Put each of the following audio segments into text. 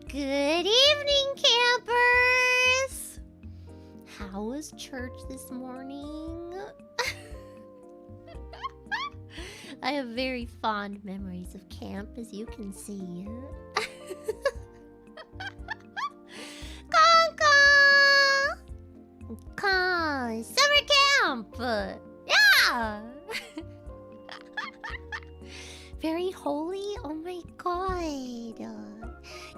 Good evening, campers! How was church this morning? I have very fond memories of camp, as you can see. Summer camp! Yeah! Very holy? Oh my god.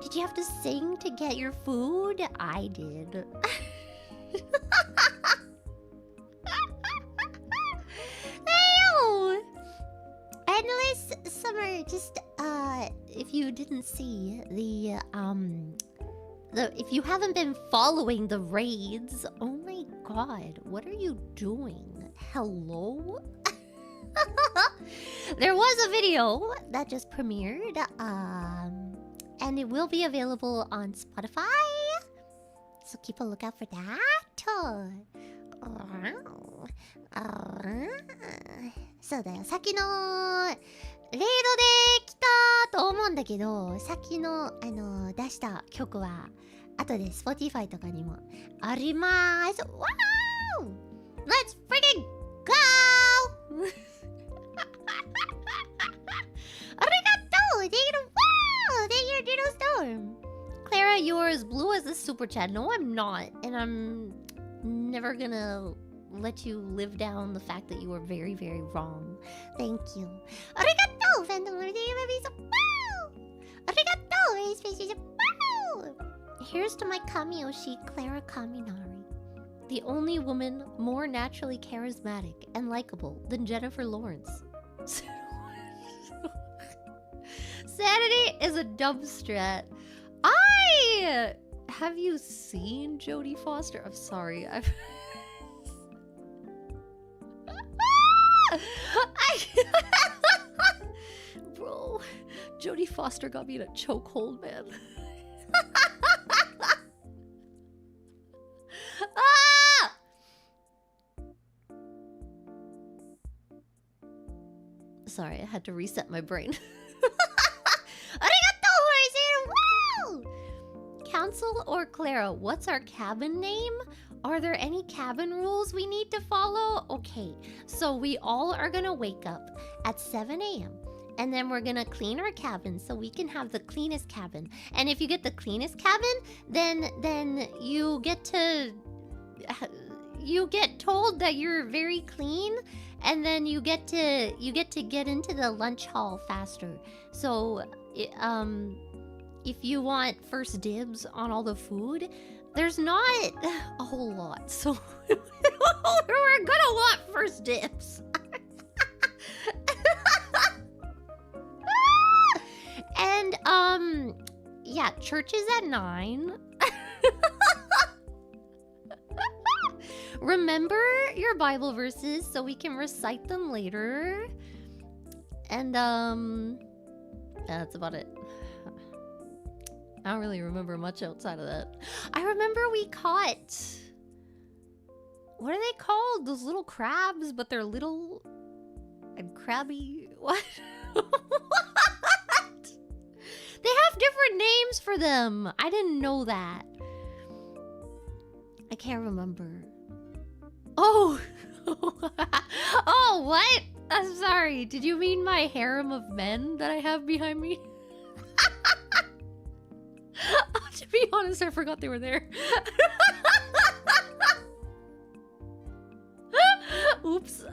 Did you have to sing to get your food? I did. Hey, endless summer. Just if you didn't see if you haven't been following the raids, oh my god, what are you doing? Hello? There was a video that just premiered, and it will be available on Spotify, so keep a lookout for that. そうだよ、先のレイドで来たと思うんだけど、先の出した曲は後で Spotify とかにもあります。Wow! Let's freaking go! Arigato! Thank you, Ditto Storm. Clara, you're as blue as the super chat. No, I'm not, and I'm never gonna let you live down the fact that you were very, very wrong. Thank you. Arigato! Phantom Arigato! Space Here's to my Kamiyoshi, Clara Kaminari. The only woman more naturally charismatic and likable than Jennifer Lawrence. Sanity is a dumb strat. Have you seen Jodie Foster? I'm sorry. Bro, Jodie Foster got me in a chokehold, man. Sorry, I had to reset my brain. Council or Clara, what's our cabin name? Are there any cabin rules we need to follow? Okay, so we all are gonna wake up at 7 a.m. and then we're gonna clean our cabin so we can have the cleanest cabin. And if you get the cleanest cabin, then you get told that you're very clean, and then you get to get into the lunch hall faster. So if you want first dibs on all the food, there's not a whole lot, so we're gonna want first dibs. And yeah, church is at 9. Remember your Bible verses so we can recite them later. And that's about it. I don't really remember much outside of that. I remember we caught... What are they called? Those little crabs, but they're little and crabby. What? What? They have different names for them. I didn't know that. I can't remember. Oh! Oh, what? I'm sorry. Did you mean my harem of men that I have behind me? To be honest, I forgot they were there. Oops.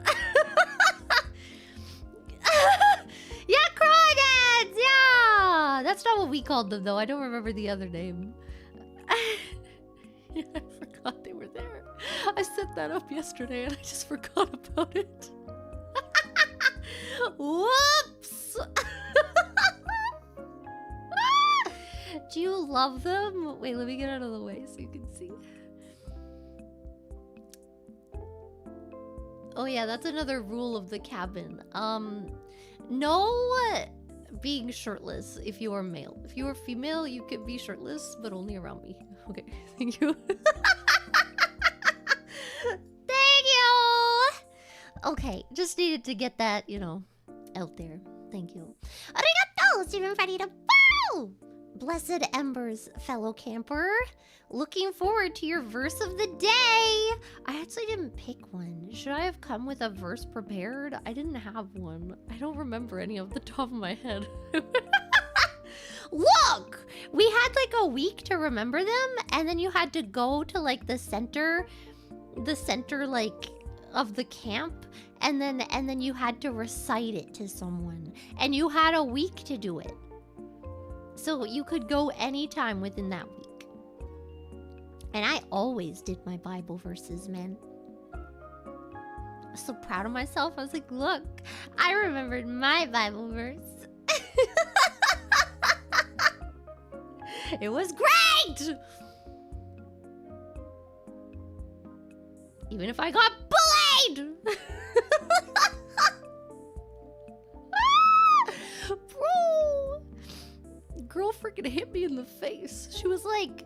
Yeah, crawdads! Yeah! That's not what we called them, though. I don't remember the other name. Yeah, I forgot they were there. I set that up yesterday and I just forgot about it. Whoops! Do you love them? Wait, let me get out of the way so you can see. Oh yeah, that's another rule of the cabin. No being shirtless if you are male. If you are female, you can be shirtless, but only around me. Okay, thank you. Thank you! Okay, just needed to get that, you know, out there. Thank you. Arigato! Steven Farida. Bow! Blessed embers, fellow camper. Looking forward to your verse of the day. I actually didn't pick one. Should I have come with a verse prepared? I didn't have one. I don't remember any off the top of my head. Look! We had like a week to remember them, and then you had to go to like the center like of the camp, and then you had to recite it to someone, and you had a week to do it. So you could go anytime within that week. And I always did my Bible verses, man. I was so proud of myself. I was like, look, I remembered my Bible verse. It was great! Even if I got bullied! Bro! Girl freaking hit me in the face. She was like,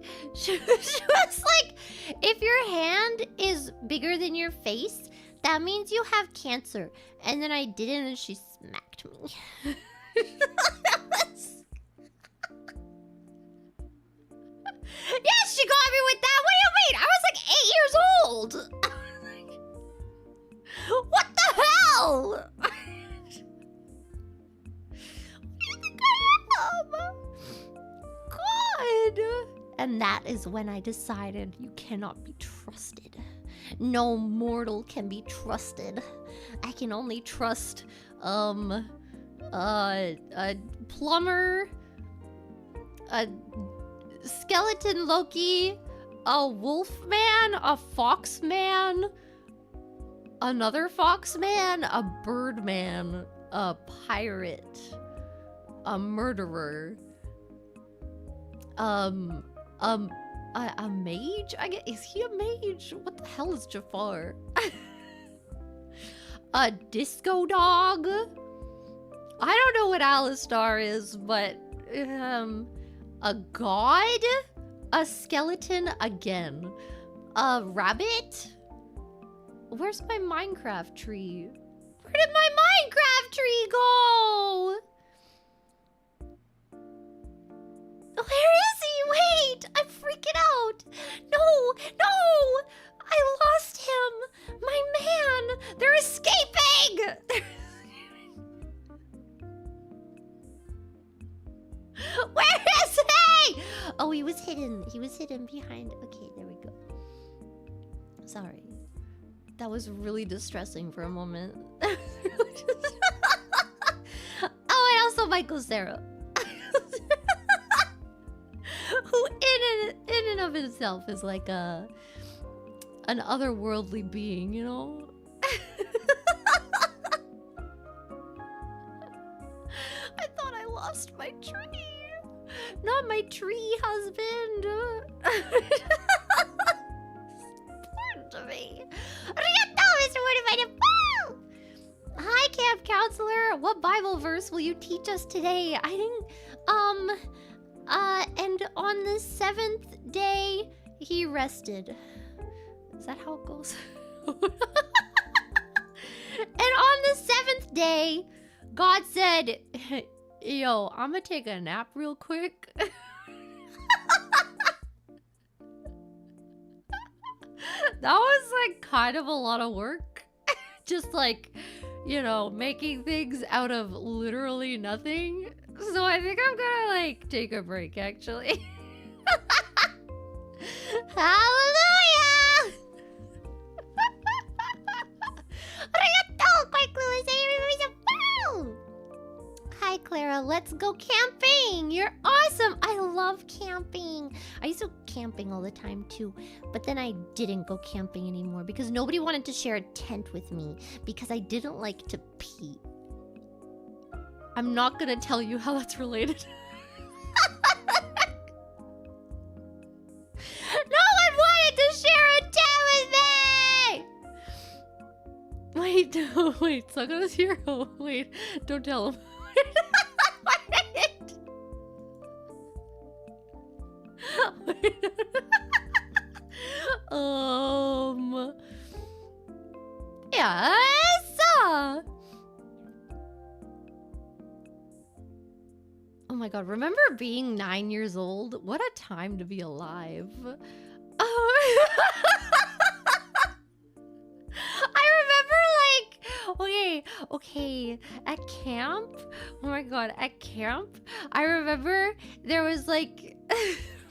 if your hand is bigger than your face, that means you have cancer. And then I did it and she smacked me. Yes, she got me with that. What do you mean? I was like 8 years old. What the hell? What do you think I am? God. And that is when I decided you cannot be trusted. No mortal can be trusted. I can only trust a plumber, a skeleton Loki, a wolf man, a fox man, another fox man, a bird man, a pirate, a murderer, a mage? I guess, is he a mage? What the hell is Jafar? A disco dog? I don't know what Alistar is, but a god? A skeleton again. A rabbit? Where's my Minecraft tree? Where did my Minecraft tree go? Where is he? Wait! I'm freaking out! No! No! I lost him! My man! They're escaping! Where is he? Oh, he was hidden. He was hidden behind. Okay, there we go. Sorry. That was really distressing for a moment. Oh, and also Michael Sarah. Who in and of himself is like an otherworldly being, you know? I thought I lost my tree. Not my tree husband. Important to me. Hi, camp counselor. What Bible verse will you teach us today? I didn't. And on the 7th day, he rested. Is that how it goes? And on the 7th day, God said, yo, I'm gonna take a nap real quick. That was like kind of a lot of work. Just like, you know, making things out of literally nothing. So I think I'm gonna like take a break actually. Hallelujah! Hi Clara, let's go camping! You're awesome! I love camping! I used to go camping all the time too, but then I didn't go camping anymore because nobody wanted to share a tent with me because I didn't like to pee. I'm not gonna tell you how that's related. No one wanted to share a tent with me! Wait, wait, Suggo's hero. Wait, don't tell him. Wait. Yes! Oh my god, remember being 9 years old? What a time to be alive. Oh. I remember like, okay, at camp, oh my god, at camp, I remember there was like,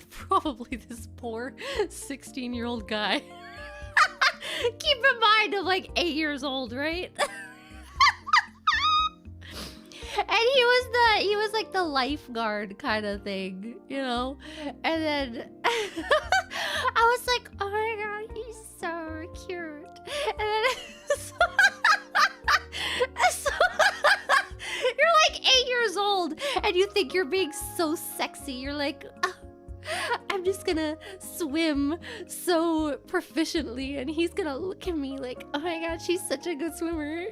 probably this poor 16-year-old guy. Keep in mind, I'm like 8 years old, right? And he was like the lifeguard kind of thing, you know? And then I was like, oh my god, he's so cute. And then so you're like 8 years old and you think you're being so sexy. You're like, oh, I'm just gonna swim so proficiently and he's gonna look at me like, oh my god, she's such a good swimmer.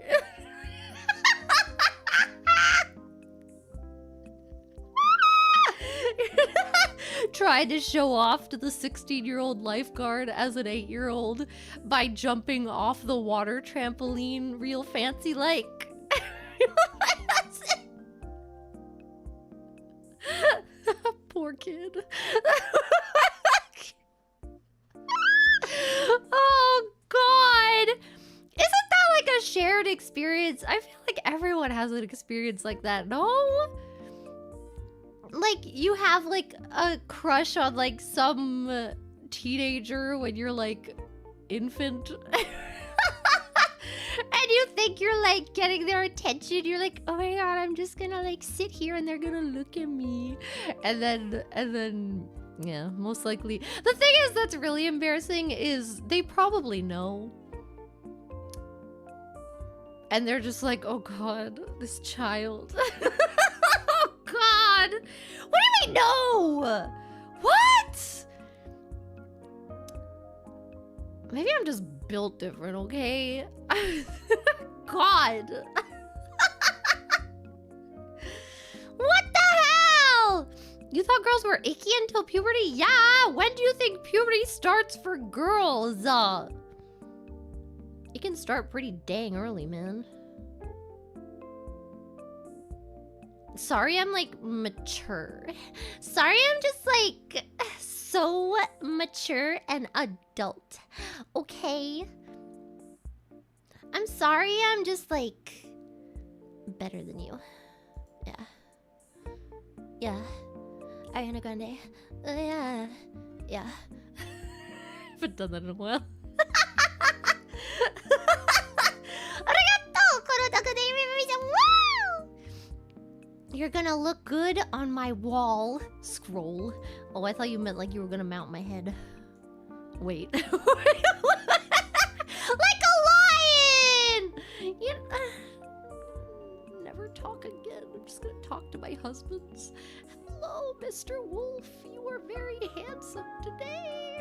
Tried to show off to the 16-year-old lifeguard as an 8-year-old by jumping off the water trampoline real fancy like. Poor kid. Oh god. Isn't that like a shared experience? I feel like everyone has an experience like that, no? Like, you have, like, a crush on, like, some teenager when you're, like, infant. And you think you're, like, getting their attention. You're like, oh my god, I'm just gonna, like, sit here and they're gonna look at me. And then, yeah, most likely. The thing is that's really embarrassing is they probably know. And they're just like, oh god, this child. God! What do we know? What? Maybe I'm just built different, okay? God! What the hell? You thought girls were icky until puberty? Yeah! When do you think puberty starts for girls? It can start pretty dang early, man. Sorry, I'm like mature. Sorry, I'm just like so mature and adult. Okay? I'm sorry, I'm just like better than you. Yeah. Yeah. Ariana Grande. Yeah. Yeah. I haven't done that in a while. You're gonna look good on my wall. Scroll. Oh, I thought you meant like you were gonna mount my head. Wait. Like a lion! You never talk again. I'm just gonna talk to my husbands. Hello, Mr. Wolf. You are very handsome today.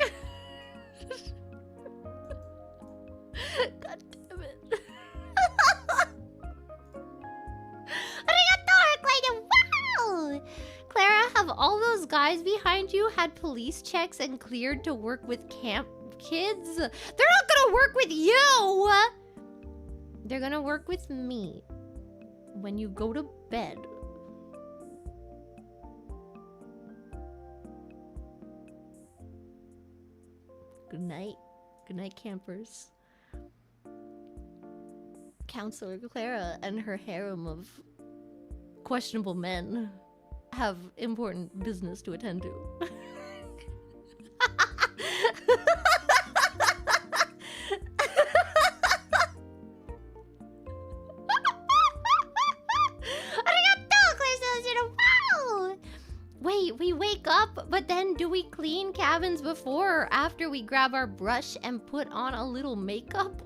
God damn it. Wow! Clara, have all those guys behind you had police checks and cleared to work with camp kids? They're not gonna work with you! They're gonna work with me when you go to bed. Good night. Good night, campers. Counselor Clara and her harem of questionable men have important business to attend to. Wait, we wake up, but then do we clean cabins before or after we grab our brush and put on a little makeup?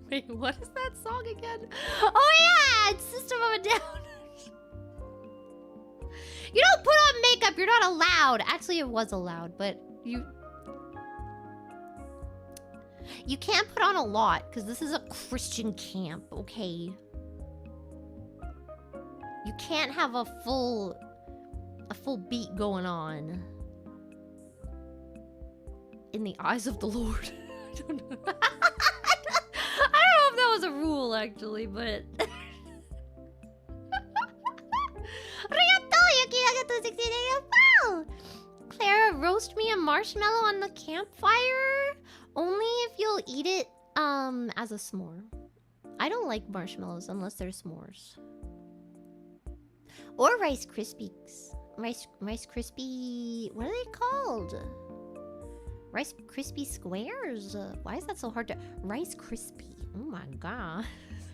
Wait, what is that song again? Oh yeah, it's System of a Down. You don't put on makeup, you're not allowed. Actually, it was allowed, but you can't put on a lot because this is a Christian camp, okay? You can't have a full beat going on in the eyes of the Lord. I don't know. I don't know if that was a rule actually, but you roast me a marshmallow on the campfire? Only if you'll eat it as a s'more. I don't like marshmallows unless they're s'mores. Or Rice Krispies. Rice Krispie... What are they called? Rice Krispie Squares? Why is that so hard to... Rice Krispie. Oh my god.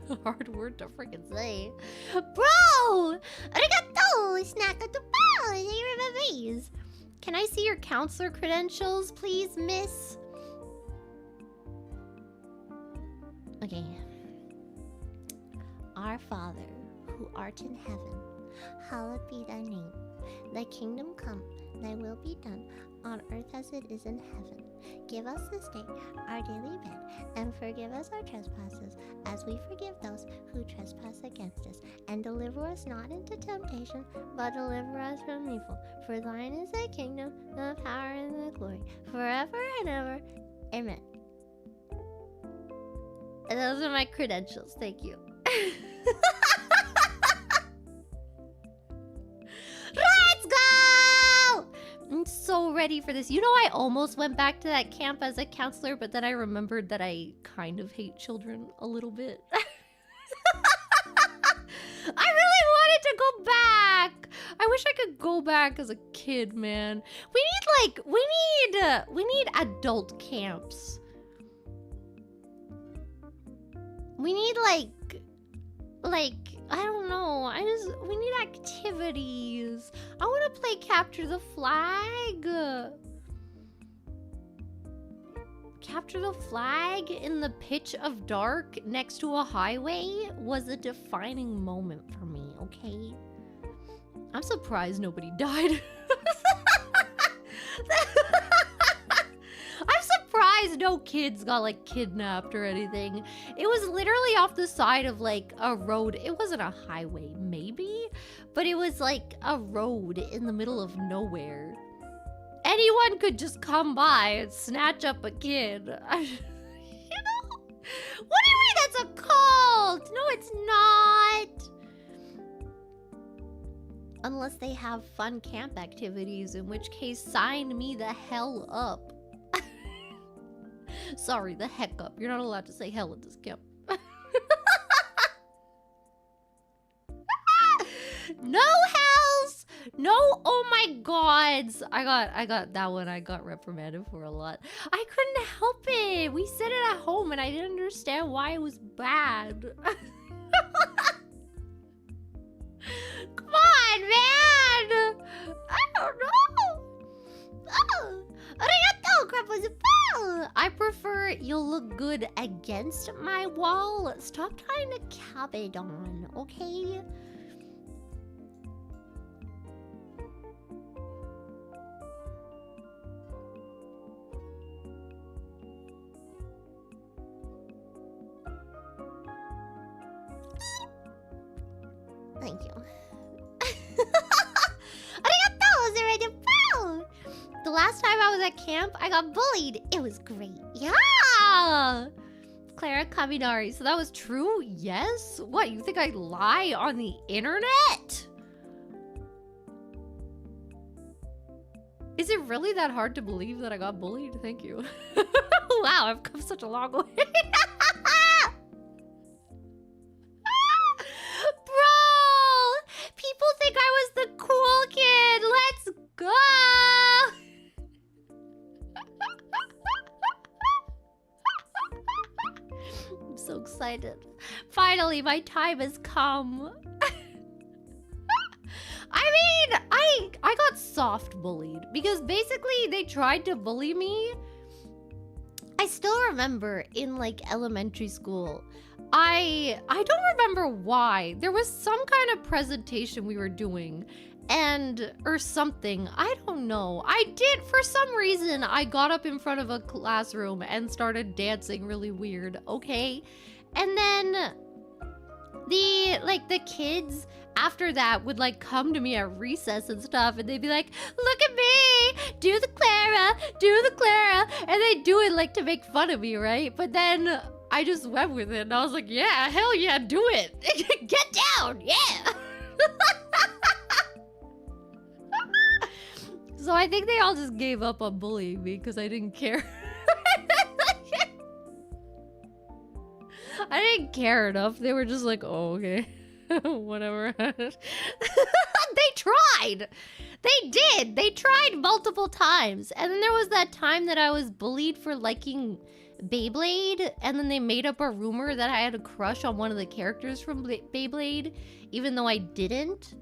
It's a hard word to freaking say. Bro! Arigato! Snackato! Can I see your counselor credentials, please, miss? Okay. Our Father, who art in heaven, hallowed be thy name. Thy kingdom come, thy will be done, on earth as it is in heaven. Give us this day our daily bread, and forgive us our trespasses, as we forgive those who trespass against us. And deliver us not into temptation, but deliver us from evil. For thine is the kingdom, the power, and the glory, forever and ever. Amen. And those are my credentials. Thank you. Let's go! I'm so ready for this. You know, I almost went back to that camp as a counselor, but then I remembered that I kind of hate children a little bit. I really wanted to go back. I wish I could go back as a kid, man. We need adult camps. We need I don't know. We need activities. I want to play capture the flag. Capture the flag in the pitch of dark next to a highway was a defining moment for me, okay? I'm surprised nobody died. I'm surprised no kids got like kidnapped or anything. It was literally off the side of like a road. It wasn't a highway, maybe, but it was like a road in the middle of nowhere. Anyone could just come by and snatch up a kid. You know? What do you mean that's a cult? No, it's not. Unless they have fun camp activities, in which case sign me the hell up. Sorry, the heck up. You're not allowed to say hell at this camp. No hells! No, oh my gods. I got that one. I got reprimanded for a lot. I couldn't help it. We said it at home and I didn't understand why it was bad. Come on, man! I don't know. Oh, arigato, crap. I prefer you'll look good against my wall. Stop trying to cap it on, okay? Thank you. Arigato, arigato. The last time I was at camp, I got bullied. It was great. Yeah! Clara Kaminari. So that was true? Yes? What, you think I lie on the internet? Is it really that hard to believe that I got bullied? Thank you. Wow, I've come such a long way. Bro! People think I was the cool kid. Let's go! I'm so excited. Finally, my time has come. I mean, I got soft bullied because basically they tried to bully me. I still remember in like elementary school, I don't remember why. There was some kind of presentation we were doing or something. I don't know. For some reason, I got up in front of a classroom and started dancing really weird, okay? And then the kids after that would like come to me at recess and stuff, and they'd be like, look at me, do the Clara, and they'd do it like to make fun of me, right? But then I just went with it, and I was like, yeah, hell yeah, do it. Get down, yeah. So I think they all just gave up on bullying me because I didn't care. I didn't care enough. They were just like, oh, okay. Whatever. They tried. They did. They tried multiple times. And then there was that time that I was bullied for liking Beyblade. And then they made up a rumor that I had a crush on one of the characters from Beyblade, even though I didn't.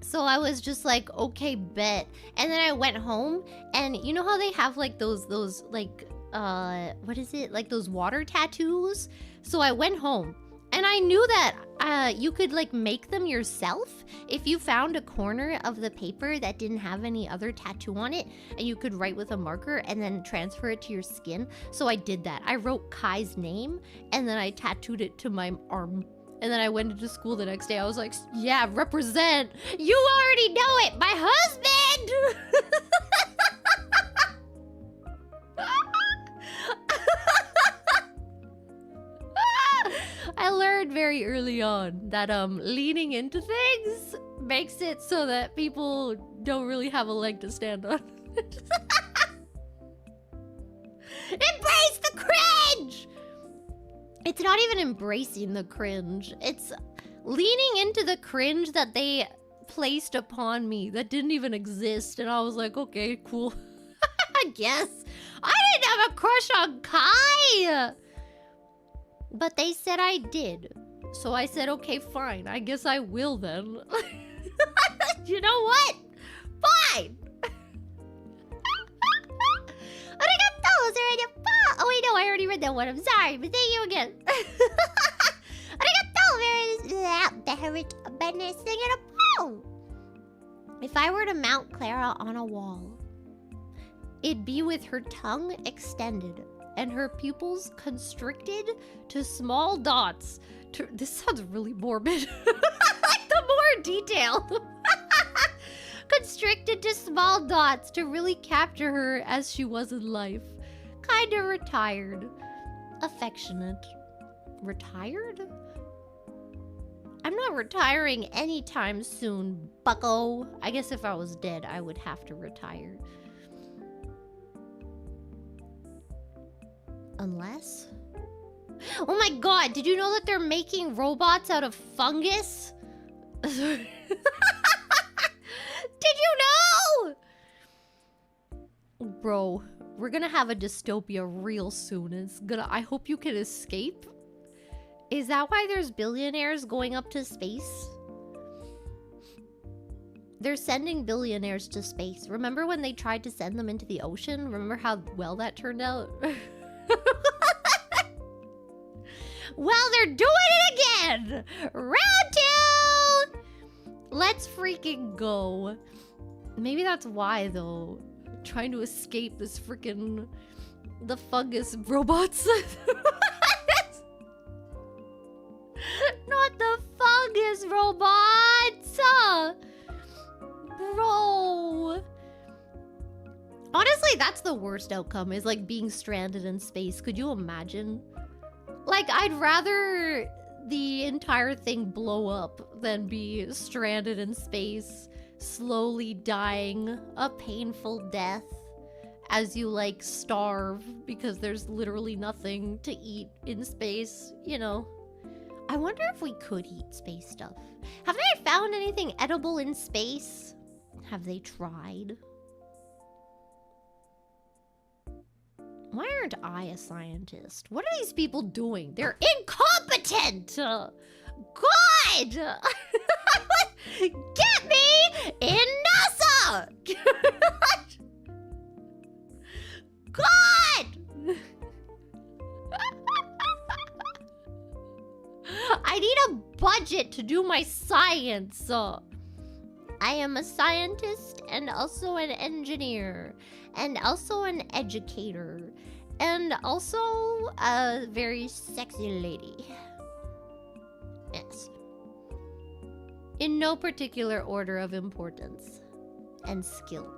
So I was just like, okay, bet. And then I went home, and you know how they have like those like, what is it? Like those water tattoos? So I went home, and I knew that you could like make them yourself if you found a corner of the paper that didn't have any other tattoo on it, and you could write with a marker and then transfer it to your skin. So I did that. I wrote Kai's name, and then I tattooed it to my arm. And then I went into school the next day. I was like, yeah, represent. You already know it. My husband. I learned very early on that leaning into things makes it so that people don't really have a leg to stand on. Embrace the cringe! It's not even embracing the cringe. It's leaning into the cringe that they placed upon me that didn't even exist. And I was like, okay, cool. I guess. I didn't have a crush on Kai. But they said I did. So I said, okay, fine. I guess I will then. You know what? Fine. Oh wait, no, I already read that one. I'm sorry, but thank you again. If I were to mount Clara on a wall, it'd be with her tongue extended and her pupils constricted to small dots. This sounds really morbid. The more detail. Constricted to small dots to really capture her as she was in life. Kind of retired. Affectionate. Retired? I'm not retiring anytime soon, bucko. I guess if I was dead, I would have to retire. Unless... Oh my god, did you know that they're making robots out of fungus? Did you know? Bro, we're gonna have a dystopia real soon. I hope you can escape. Is that why there's billionaires going up to space? They're sending billionaires to space. Remember when they tried to send them into the ocean? Remember how well that turned out? Well, they're doing it again! Round 2! Let's freaking go. Maybe that's why, though. Trying to escape this freaking... the fungus robots. Not the fungus robots! Bro. Honestly, that's the worst outcome, is like being stranded in space. Could you imagine? Like, I'd rather the entire thing blow up than be stranded in space, slowly dying a painful death as you, like, starve because there's literally nothing to eat in space, you know. I wonder if we could eat space stuff. Have they found anything edible in space? Have they tried? Why aren't I a scientist? What are these people doing? They're incompetent! God! Get me in NASA! God! I need a budget to do my science. I am a scientist and also an engineer and also an educator and also a very sexy lady. Yes. In no particular order of importance and skill.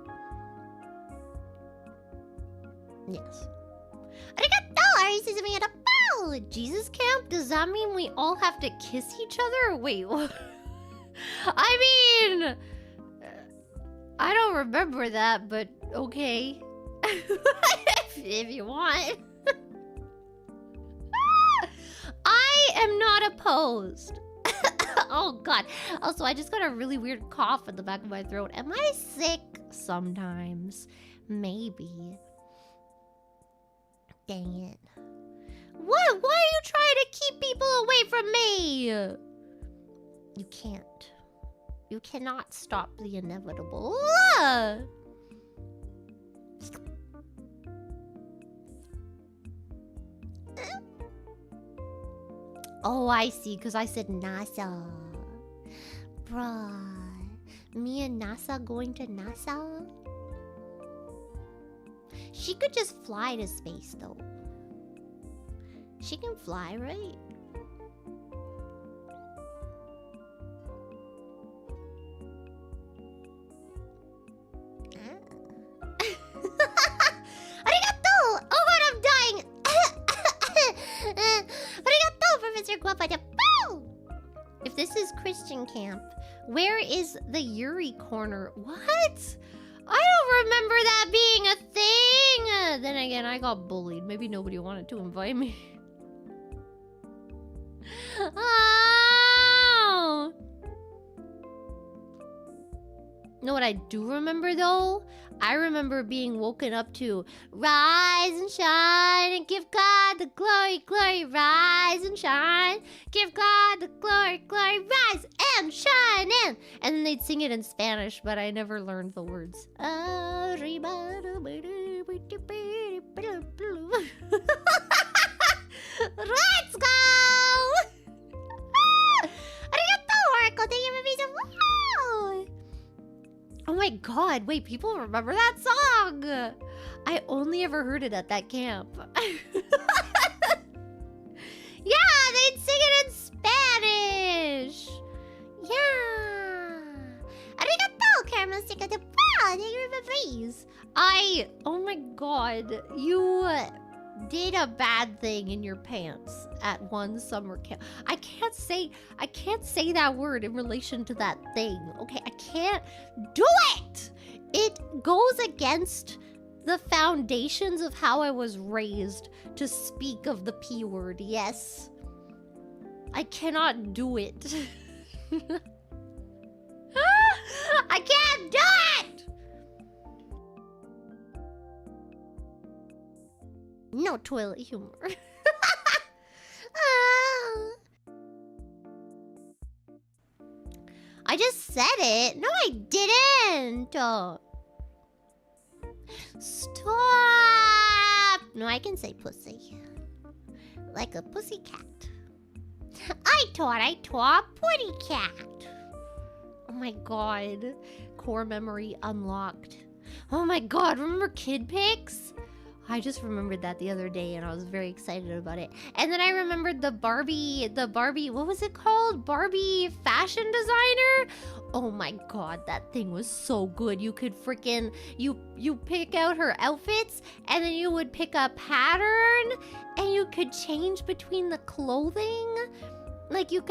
Yes. Jesus camp? Does that mean we all have to kiss each other? Wait, what? I I don't remember that, but okay. if you want. I am not opposed. Oh god. Also, I just got a really weird cough at the back of my throat. Am I sick? Sometimes. Maybe. Dang it. What? Why are you trying to keep people away from me? You can't. You cannot stop the inevitable. Oh, I see, because I said NASA. Bruh. Me and NASA going to NASA? She could just fly to space, though. She can fly, right? Arigato! Oh god, I'm dying! Arigato, Professor Guapa. If this is Christian camp, where is the Yuri corner? What? I don't remember that being a thing! Then again, I got bullied. Maybe nobody wanted to invite me. Oh! Know what I do remember though? I remember being woken up to rise and shine and give God the glory, glory, rise and shine. Give God the glory, glory, rise and shine in. And then they'd sing it in Spanish, but I never learned the words. Let's go! Arigato, Oracle. Thank you for being so wow. Oh my god, wait, people remember that song? I only ever heard it at that camp. Yeah, they'd sing it in Spanish. Yeah. Arigato, caramel sticker de thank you for freeze. Oh my god, you did a bad thing in your pants at one summer camp. I can't say that word in relation to that thing. Okay, I can't do it. It goes against the foundations of how I was raised to speak of the P word. Yes. I cannot do it. I can't do it. No toilet humor. I just said it. No, I didn't. Stop. No, I can say pussy. Like a pussy cat. I taught a putty cat. Oh my god. Core memory unlocked. Oh my god, remember kid pics? I just remembered that the other day and I was very excited about it. And then I remembered the Barbie, what was it called? Barbie fashion designer? Oh my god, that thing was so good. You could freaking, you pick out her outfits and then you would pick a pattern and you could change between the clothing. Like you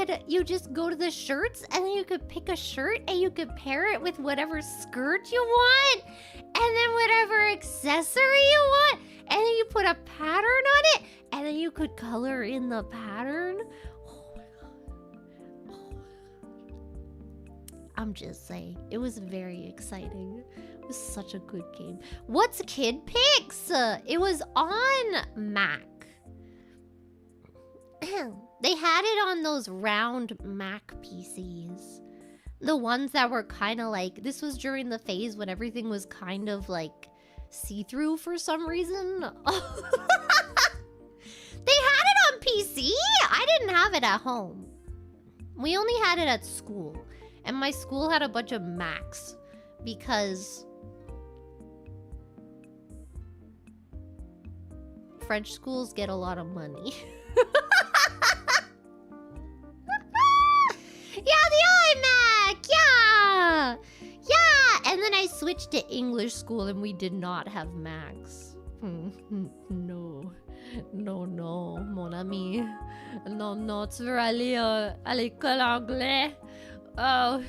just go to the shirts and then you could pick a shirt and you could pair it with whatever skirt you want and then whatever accessory you want and then you put a pattern on it and then you could color in the pattern. Oh my god. Oh. I'm just saying, it was very exciting. It was such a good game. What's Kid Pics? It was on Mac. They had it on those round Mac PCs. The ones that were kind of like... This was during the phase when everything was kind of like see-through for some reason. They had it on PC? I didn't have it at home. We only had it at school. And my school had a bunch of Macs. Because... French schools get a lot of money. Yeah, the iMac! Yeah! Yeah! And then I switched to English school and we did not have Macs. No. No, no, mon ami. Non, tu veux aller à l'école anglais? Oh,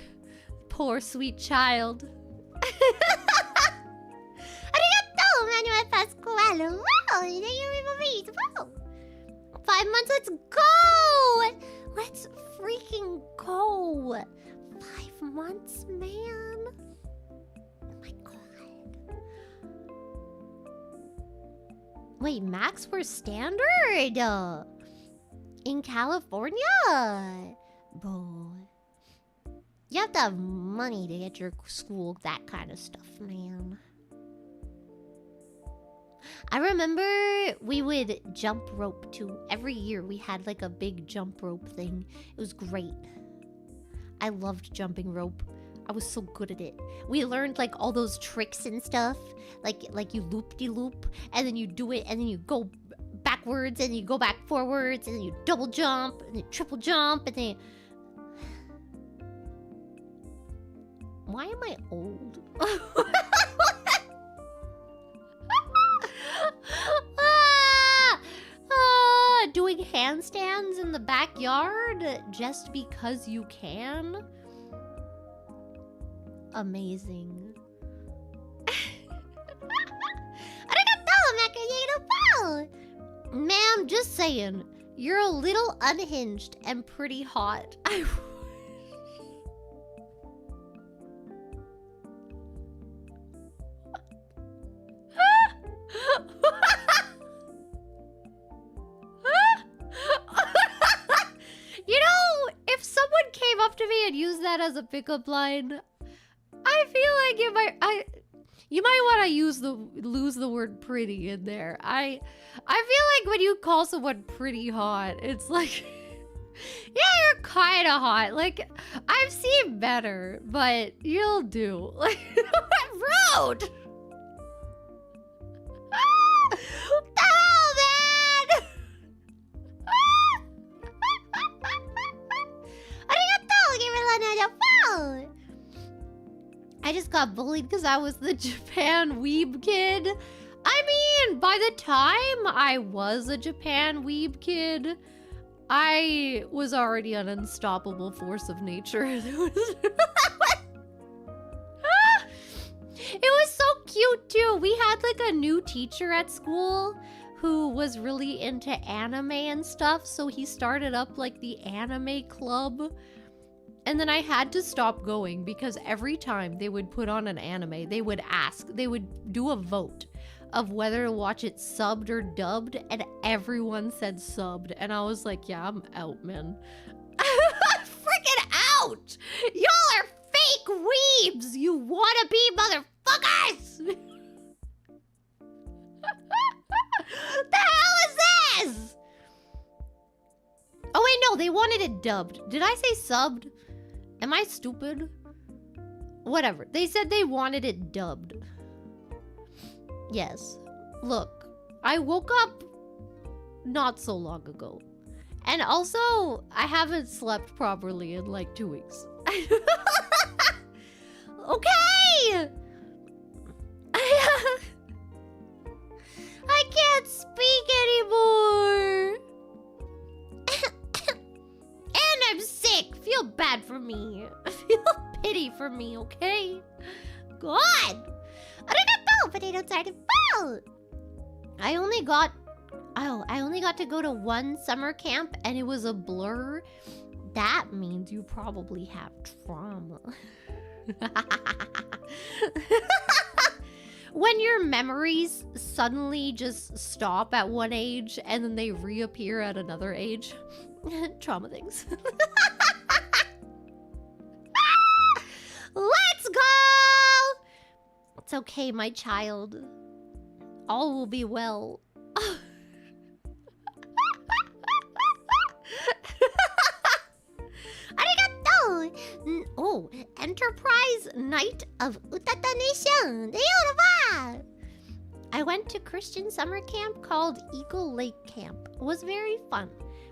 poor sweet child. Arigato, Manuel Pasquale. Wow, thank you, wow. 5 months, let's go! Let's freaking go! 5 months, man. Oh my god. Wait, Max were standard in California? Bro. You have to have money to get your school that kind of stuff, man. I remember we would jump rope too. Every year we had like a big jump rope thing. It was great. I loved jumping rope. I was so good at it. We learned like all those tricks and stuff. Like you loop-de-loop and then you do it and then you go backwards and you go back forwards and then you double jump and then triple jump and then... Why am I old? Doing handstands in the backyard just because you can? Amazing. Ma'am, just saying, you're a little unhinged and pretty hot. You know, if someone came up to me and used that as a pickup line, I feel like you might want to lose the word pretty in there. I feel like when you call someone pretty hot, it's like, yeah, you're kind of hot. Like, I've seen better, but you'll do. Like, rude. What the hell, man? I just got bullied because I was the Japan weeb kid. I mean, by the time I was a Japan weeb kid, I was already an unstoppable force of nature. It was so cute too. We had like a new teacher at school who was really into anime and stuff, so he started up like the anime club. And then I had to stop going because every time they would put on an anime, they would do a vote of whether to watch it subbed or dubbed, and everyone said subbed. And I was like, yeah, I'm out, man. Freaking out! Y'all are fake weebs, you wannabe motherfuckers! The hell is this? Oh wait, no, they wanted it dubbed. Did I say subbed? Am I stupid? Whatever. They said they wanted it dubbed. Yes. Look, I woke up not so long ago. And also, I haven't slept properly in like 2 weeks. Okay! I can't speak anymore! And I'm sick! Feel bad for me. Feel pity for me, okay? God! Arigato, potato tarted ball! I only got to go to one summer camp and it was a blur. That means you probably have trauma. When your memories suddenly just stop at one age and then they reappear at another age. Trauma things. Let's go! It's okay, my child. All will be well. Arigato! Oh, Enterprise Night of Utata Nation! I went to Christian summer camp called Eagle Lake Camp. It was very fun.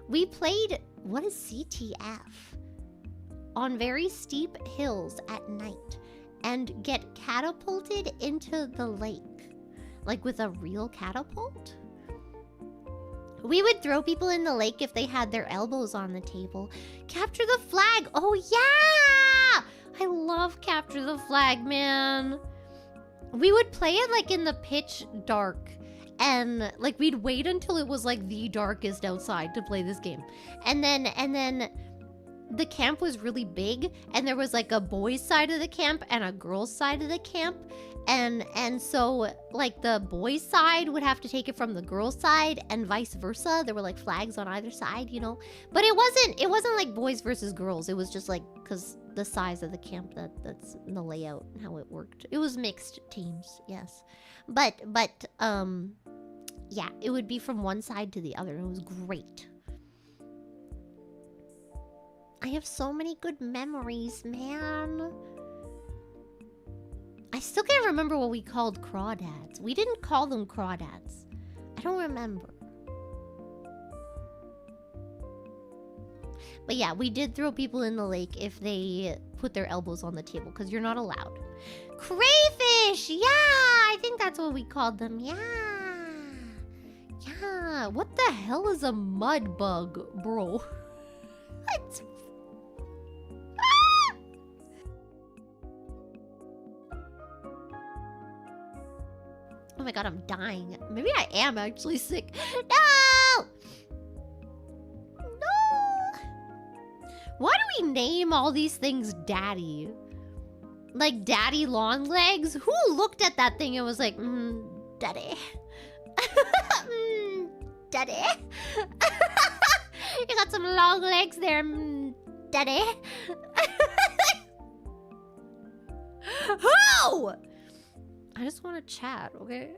We played, what is CTF? On very steep hills at night and get catapulted into the lake. Like with a real catapult? We would throw people in the lake if they had their elbows on the table. Capture the flag! Oh yeah! I love Capture the Flag, man. We would play it like in the pitch dark. And like we'd wait until it was like the darkest outside to play this game. And then the camp was really big, and there was like a boys' side of the camp and a girls' side of the camp. And so like the boys' side would have to take it from the girls' side and vice versa. There were like flags on either side, you know. But it wasn't like boys versus girls. It was just like cuz the size of the camp that's the layout and how it worked. It was mixed teams, yes. But yeah, it would be from one side to the other. It was great. I have so many good memories, man. I still can't remember what we called crawdads. We didn't call them crawdads. I don't remember. But yeah, we did throw people in the lake if they put their elbows on the table, because you're not allowed. Crayfish! Yeah! I think that's what we called them. Yeah! Yeah! What the hell is a mud bug, bro? What? Oh my god, I'm dying. Maybe I am actually sick. No! No! Why do we name all these things Daddy? Like Daddy Long Legs? Who looked at that thing and was like, Daddy? Daddy? You got some long legs there, Daddy? Who? I just want to chat, okay?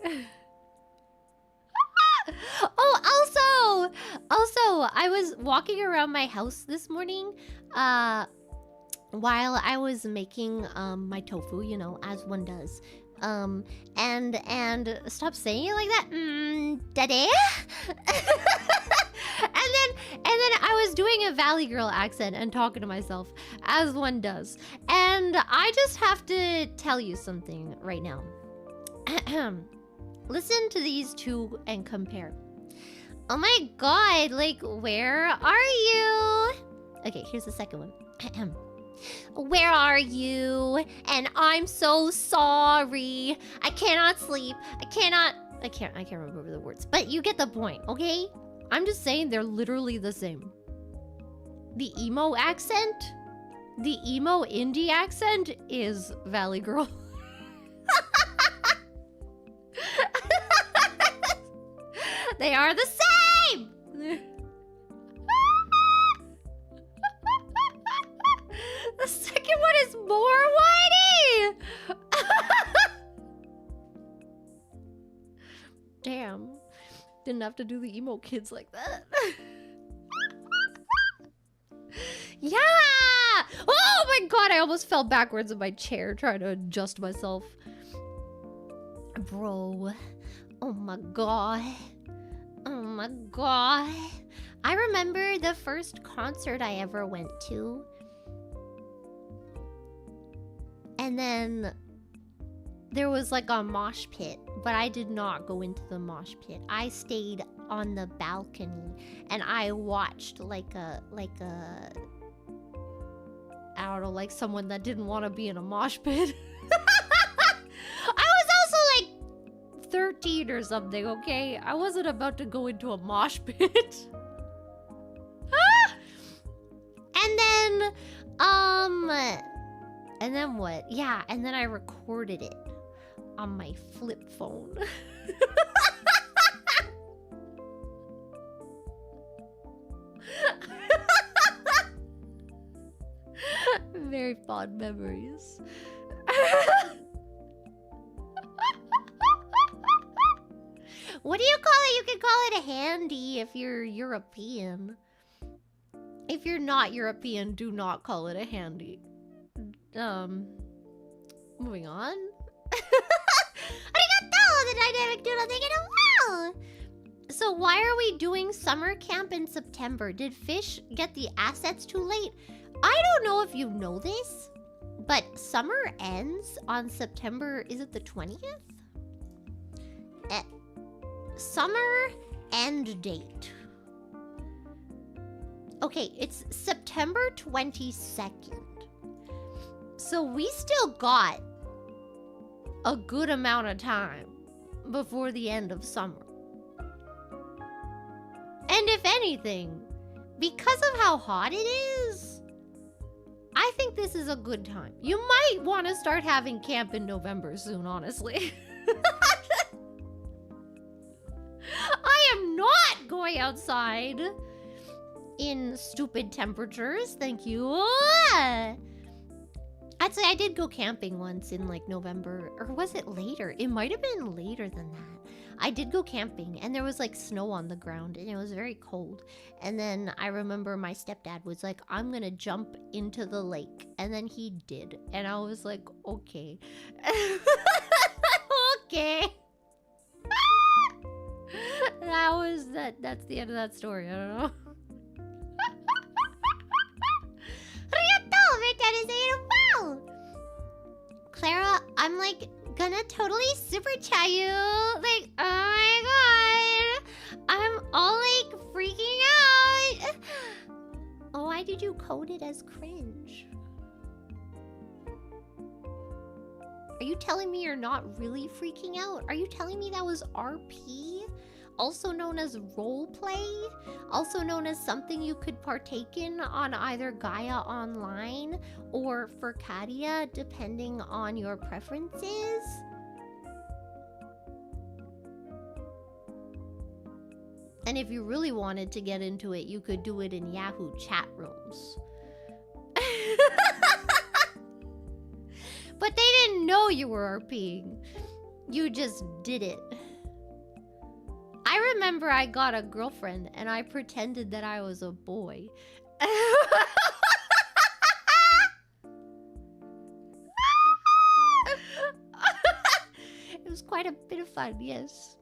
Oh, also, I was walking around my house this morning, while I was making my tofu, you know, as one does. And stop saying it like that, Daddy. and then I was doing a Valley Girl accent and talking to myself, as one does. And I just have to tell you something right now. Listen to these two and compare. Oh my god, like, where are you? Okay, here's the second one. Where are you? And I'm so sorry. I cannot sleep. I can't remember the words. But you get the point, okay? I'm just saying they're literally the same. The emo accent, the emo indie accent is Valley Girl. They are the same! The second one is more whiny! Damn. Didn't have to do the emo kids like that. Yeah! Oh my god, I almost fell backwards in my chair trying to adjust myself. Bro. Oh my god. Oh my god. I remember the first concert I ever went to. And then there was like a mosh pit, but I did not go into the mosh pit. I stayed on the balcony and I watched like a I don't know, like someone that didn't want to be in a mosh pit. I was also like 13 or something, okay? I wasn't about to go into a mosh pit. And then what? Yeah, and then I recorded it on my flip phone. Very fond memories. What do you call it? You can call it a handy if you're European. If you're not European, do not call it a handy. Moving on. Arigato, the dynamic doodle taking a while. So why are we doing summer camp in September? Did Fish get the assets too late? I don't know if you know this, but summer ends on September, is it the 20th? Summer end date. Okay, it's September 22nd. So we still got a good amount of time before the end of summer. And if anything, because of how hot it is, I think this is a good time. You might want to start having camp in November soon, honestly. I am not going outside in stupid temperatures, thank you. Actually, I did go camping once in like November, or was it later? It might have been later than that. I did go camping and there was like snow on the ground and it was very cold. And then I remember my stepdad was like, I'm gonna jump into the lake. And then he did. And I was like, okay. Okay. That's the end of that story. I don't know. Clara, I'm like gonna totally super chat you. Like, oh my god. I'm all like freaking out. Oh, why did you code it as cringe? Are you telling me you're not really freaking out? Are you telling me that was RP? Also known as roleplay? Also known as something you could partake in on either Gaia Online or Furcadia, depending on your preferences? And if you really wanted to get into it, you could do it in Yahoo chat rooms. But they didn't know you were RPing. You just did it. I remember I got a girlfriend and I pretended that I was a boy. It was quite a bit of fun, yes.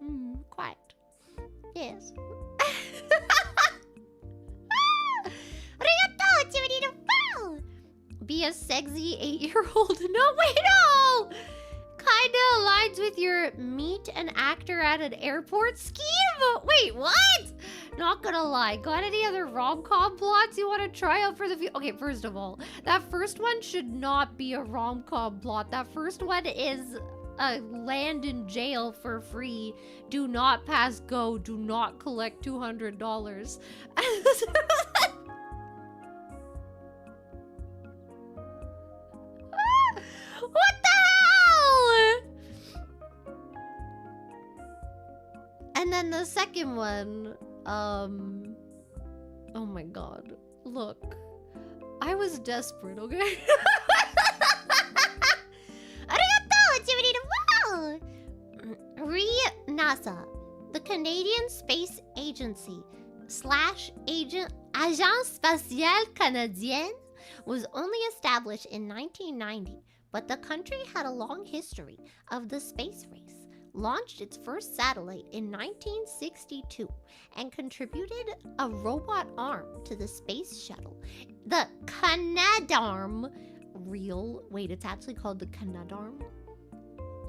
Quite. Yes. Be a sexy 8-year-old. No, wait, no! Kinda aligns with your meet an actor at an airport scheme? Wait, what? Not gonna lie. Got any other rom-com plots you want to try out for the future? Okay, first of all, that first one should not be a rom-com plot. That first one is land in jail for free. Do not pass go. Do not collect $200. What the hell? And then the second one, oh my god. Look, I was desperate, okay? NASA, the Canadian Space Agency / Agence Spatiale Canadienne, was only established in 1990, but the country had a long history of the space race, launched its first satellite in 1962, and contributed a robot arm to the space shuttle. The Canadarm wait, it's actually called the Canadarm?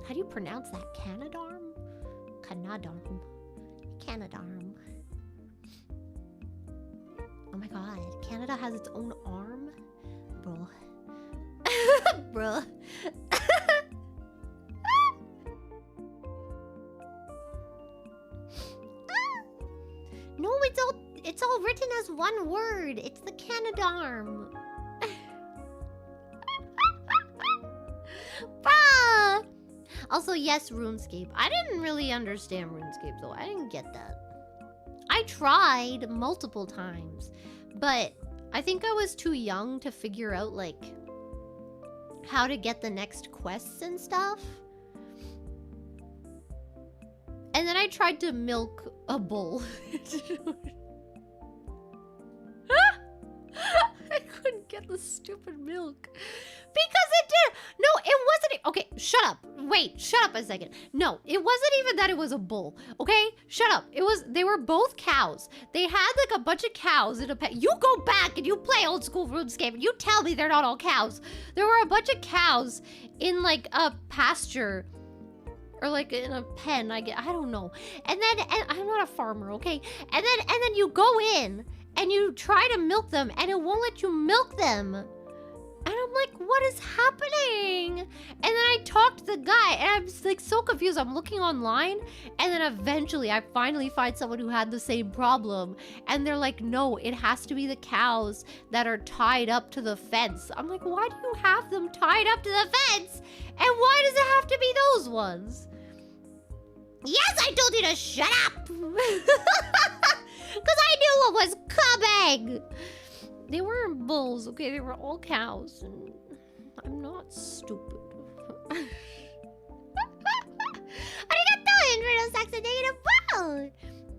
How do you pronounce that? Canadarm? Canadarm. Canadarm. Oh my god, Canada has its own arm? Bro. Bro. No, it's all written as one word. It's the Canadarm. Bruh. Also, yes, RuneScape. I didn't really understand RuneScape though. I didn't get that. I tried multiple times, but I think I was too young to figure out like how to get the next quests and stuff. And then I tried to milk a bull. I couldn't get the stupid milk. Because it did. No, it wasn't. Okay, shut up. Wait, shut up a second. No, it wasn't even that it was a bull. Okay, shut up. They were both cows. They had like a bunch of cows in a pen. You go back and you play old school RuneScape and you tell me they're not all cows. There were a bunch of cows in like a pasture. Or like in a pen, I don't know. And I'm not a farmer, okay? And then you go in and you try to milk them and it won't let you milk them. And I'm like, what is happening? And then I talked to the guy, and I'm like so confused. I'm looking online, and then eventually I finally find someone who had the same problem. And they're like, no, it has to be the cows that are tied up to the fence. I'm like, why do you have them tied up to the fence? And why does it have to be those ones? Yes, I told you to shut up! Because I knew what was coming! They weren't bulls, okay? They were all cows, and I'm not stupid.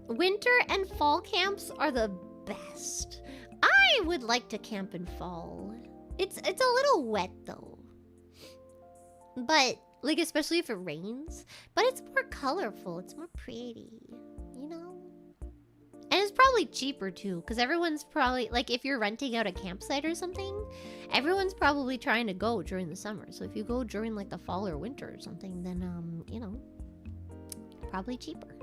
Winter and fall camps are the best. I would like to camp in fall. It's a little wet though. But like especially if it rains, but it's more colorful, it's more pretty, you know? And it's probably cheaper too, because everyone's probably, like if you're renting out a campsite or something, everyone's probably trying to go during the summer. So if you go during like the fall or winter or something, then, you know, probably cheaper.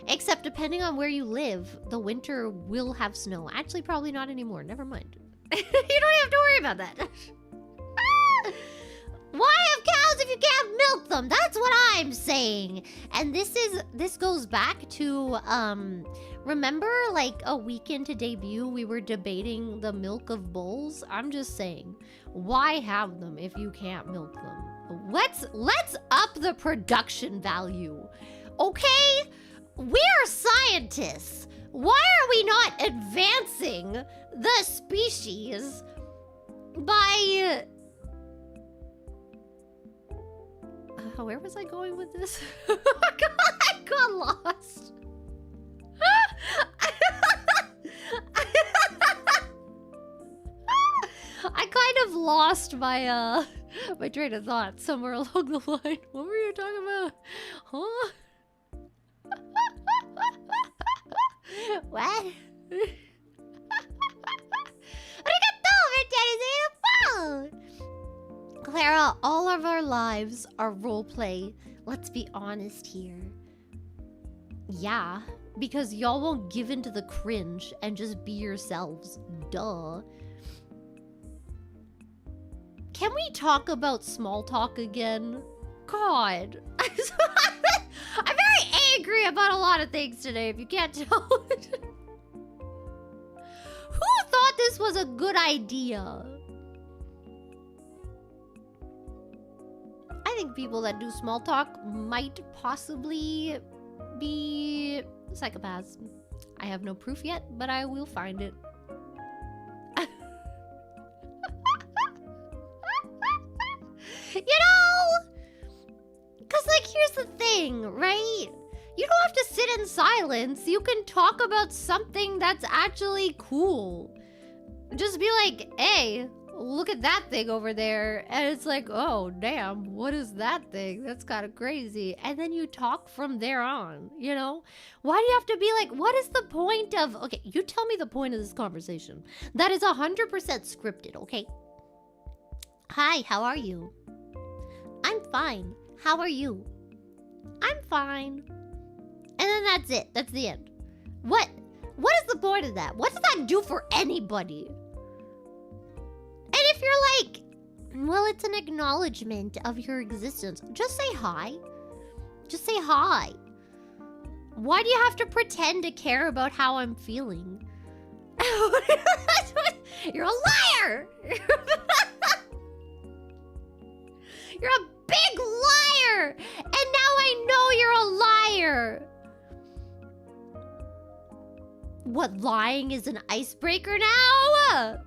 Except depending on where you live, the winter will have snow. Actually, probably not anymore. Never mind. You don't have to worry about that. Why have cows if you can't milk them? That's what I'm saying. And this goes back to, remember like a week into debut, we were debating the milk of bulls? I'm just saying, why have them if you can't milk them? Let's up the production value, okay? We're scientists. Why are we not advancing the species by... where was I going with this? I got lost. I kind of lost my my train of thought somewhere along the line. What were you talking about? Huh? What? Clara, all of our lives are roleplay. Let's be honest here. Yeah, because y'all won't give in to the cringe and just be yourselves. Duh. Can we talk about small talk again? God. I'm very angry about a lot of things today, if you can't tell. Who thought this was a good idea? I think people that do small talk might possibly be psychopaths. I have no proof yet, but I will find it. You know? Because, like, here's the thing, right? You don't have to sit in silence. You can talk about something that's actually cool. Just be like, hey, look at that thing over there. And it's like, oh, damn, what is that thing? That's kind of crazy. And then you talk from there on, you know? Why do you have to be like, what is the point of... Okay, you tell me the point of this conversation. That is 100% scripted, okay? Hi, how are you? I'm fine. How are you? I'm fine. And then that's it. That's the end. What is the point of that? What does that do for anybody? And if you're like, well, it's an acknowledgement of your existence, just say hi. Just say hi. Why do you have to pretend to care about how I'm feeling? You're a liar! You're a big liar! And now I know you're a liar! What, lying is an icebreaker now?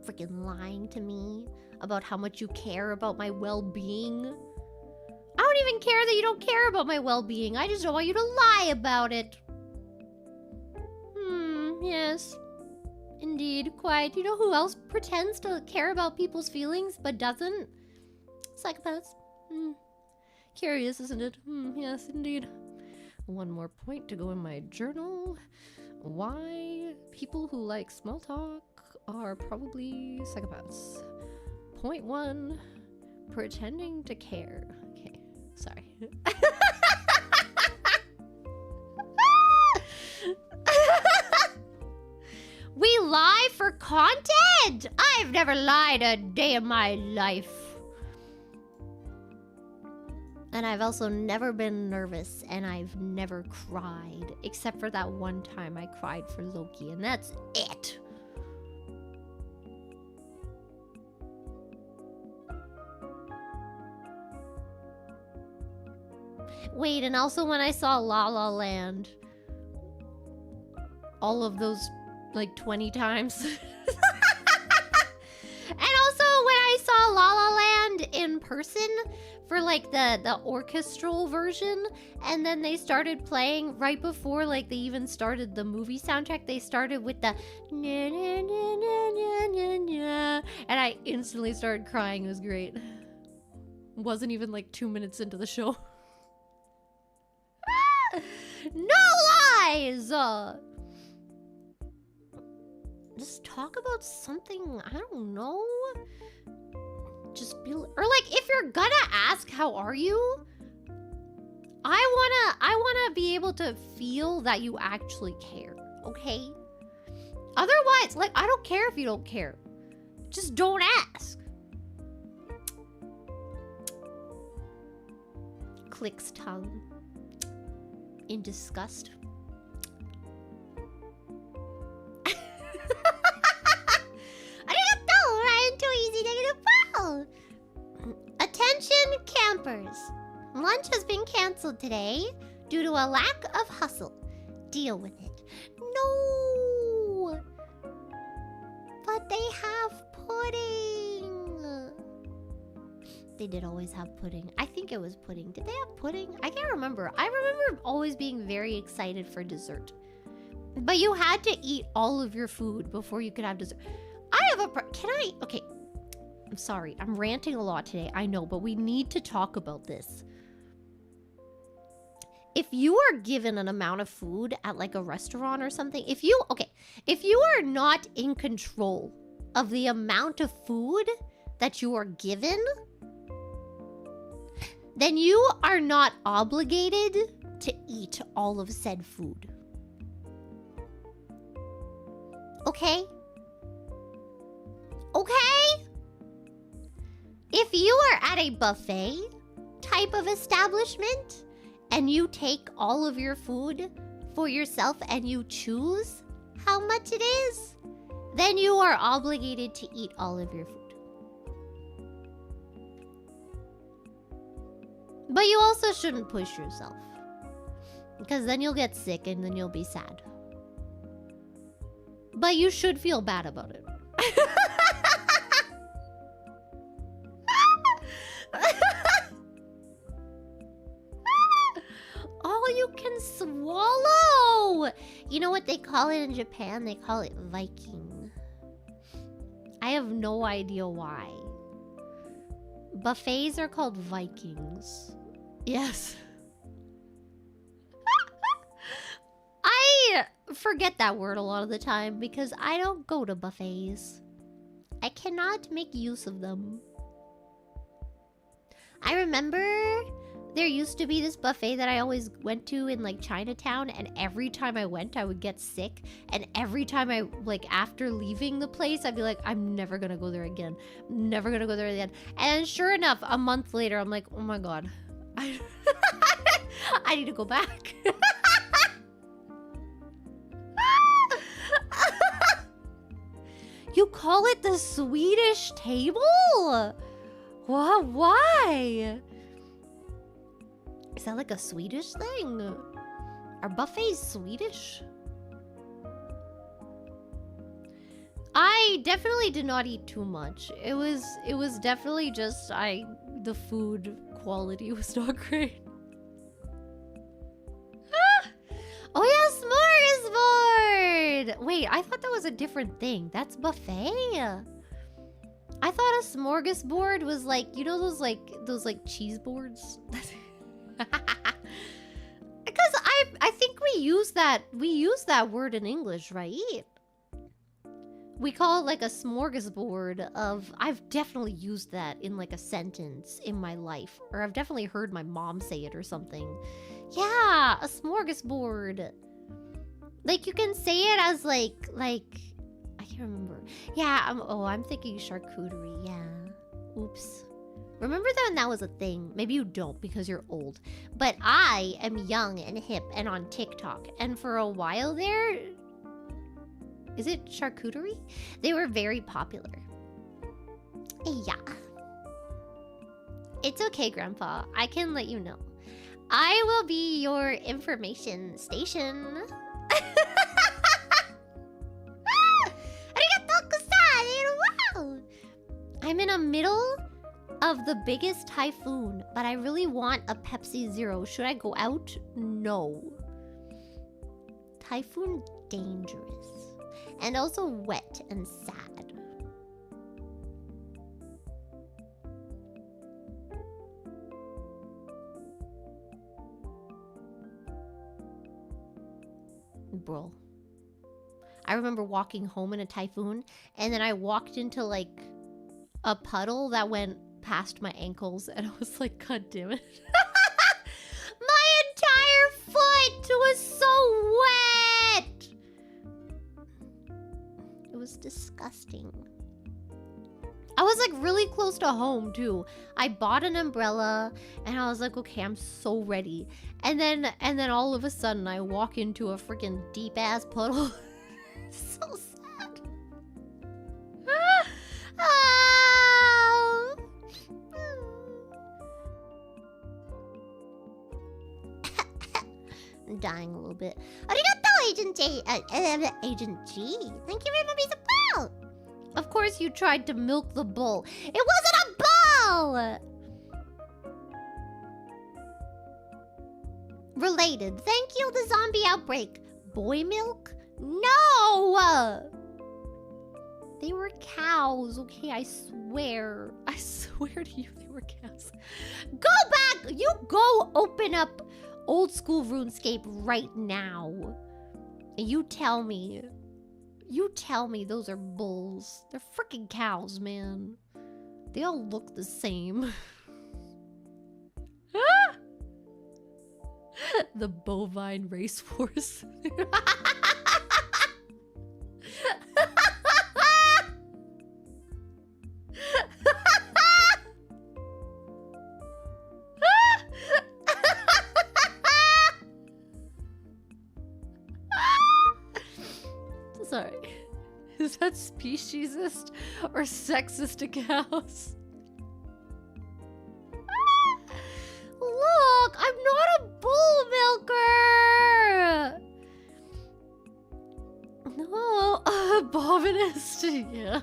Freaking lying to me about how much you care about my well-being. I don't even care that you don't care about my well-being. I just don't want you to lie about it. Yes. Indeed, quite. You know who else pretends to care about people's feelings but doesn't? Psychopaths. Curious, isn't it? Yes, indeed. One more point to go in my journal. Why people who like small talk are probably psychopaths. Point 1, pretending to care. Okay, sorry. for content. I've never lied a day in my life. And I've also never been nervous, and I've never cried. Except for that one time I cried for Loki, and that's it. Wait, and also when I saw La La Land. All of those, like, 20 times. And also when I saw La La Land in person for like the orchestral version, and then they started playing right before like they even started the movie soundtrack. They started with the na, na, na, na, na, na, na, and I instantly started crying. It was great. Wasn't even like 2 minutes into the show. No lies! Just talk about something, I don't know. Just be, or like if you're gonna ask how are you, I wanna be able to feel that you actually care, okay? Otherwise, like, I don't care if you don't care. Just don't ask. Clicks tongue in disgust. Attention campers. Lunch has been canceled today due to a lack of hustle. Deal with it. No! But they have pudding. They did always have pudding. I think it was pudding. Did they have pudding? I can't remember. I remember always being very excited for dessert. But you had to eat all of your food before you could have dessert. I have a... Okay. I'm sorry. I'm ranting a lot today. I know, but we need to talk about this. If you are given an amount of food at like a restaurant or something, if you are not in control of the amount of food that you are given, then you are not obligated to eat all of said food. Okay? Okay? If you are at a buffet type of establishment and you take all of your food for yourself and you choose how much it is, then you are obligated to eat all of your food. But you also shouldn't push yourself, because then you'll get sick and then you'll be sad. But you should feel bad about it. All you can swallow! You know what they call it in Japan? They call it Viking. I have no idea why. Buffets are called Vikings. Yes. I forget that word a lot of the time because I don't go to buffets. I cannot make use of them. I remember there used to be this buffet that I always went to in like Chinatown, and every time I went I would get sick, and every time I, like, after leaving the place I'd be like, I'm never gonna go there again. I'm never gonna go there again. And sure enough, a month later I'm like, oh my god, I need to go back. You call it the Swedish table? What? Why? Is that like a Swedish thing? Are buffets Swedish? I definitely did not eat too much. It was definitely just the food quality was not great. Oh yeah, smorgasbord! Wait, I thought that was a different thing. That's buffet. I thought a smorgasbord was like, you know those cheese boards? Because I think we use that word in English, right? We call it like a smorgasbord of... I've definitely used that in like a sentence in my life. Or I've definitely heard my mom say it or something. Yeah, a smorgasbord. Like, you can say it as like I can't remember. Yeah, I'm thinking charcuterie, yeah. Oops. Remember when that was a thing? Maybe you don't because you're old. But I am young and hip and on TikTok. And for a while there... Is it charcuterie? They were very popular. Yeah. It's okay, Grandpa. I can let you know. I will be your information station. I'm in the middle of the biggest typhoon, but I really want a Pepsi Zero. Should I go out? No. Typhoon dangerous. And also wet and sad. Bro. I remember walking home in a typhoon, and then I walked into like a puddle that went past my ankles, and I was like, God damn it. My entire foot was so wet. It was disgusting. I was like really close to home too. I bought an umbrella and I was like, okay, I'm so ready. And then all of a sudden I walk into a freaking deep ass puddle. So sad. Oh. I'm dying a little bit. Arigato, Agent J. Agent G. Thank you for the support. Of course you tried to milk the bull. It wasn't a bull! Related. Thank you, the zombie outbreak. Boy milk? No! They were cows, okay? I swear. I swear to you they were cows. Go back! You go open up old school RuneScape right now. And you tell me those are bulls. They're freaking cows, man. They all look the same. The bovine racehorse. Sorry. Is that speciesist or sexist to cows? Look, I'm not a bull milker. No, bovinist. Yeah.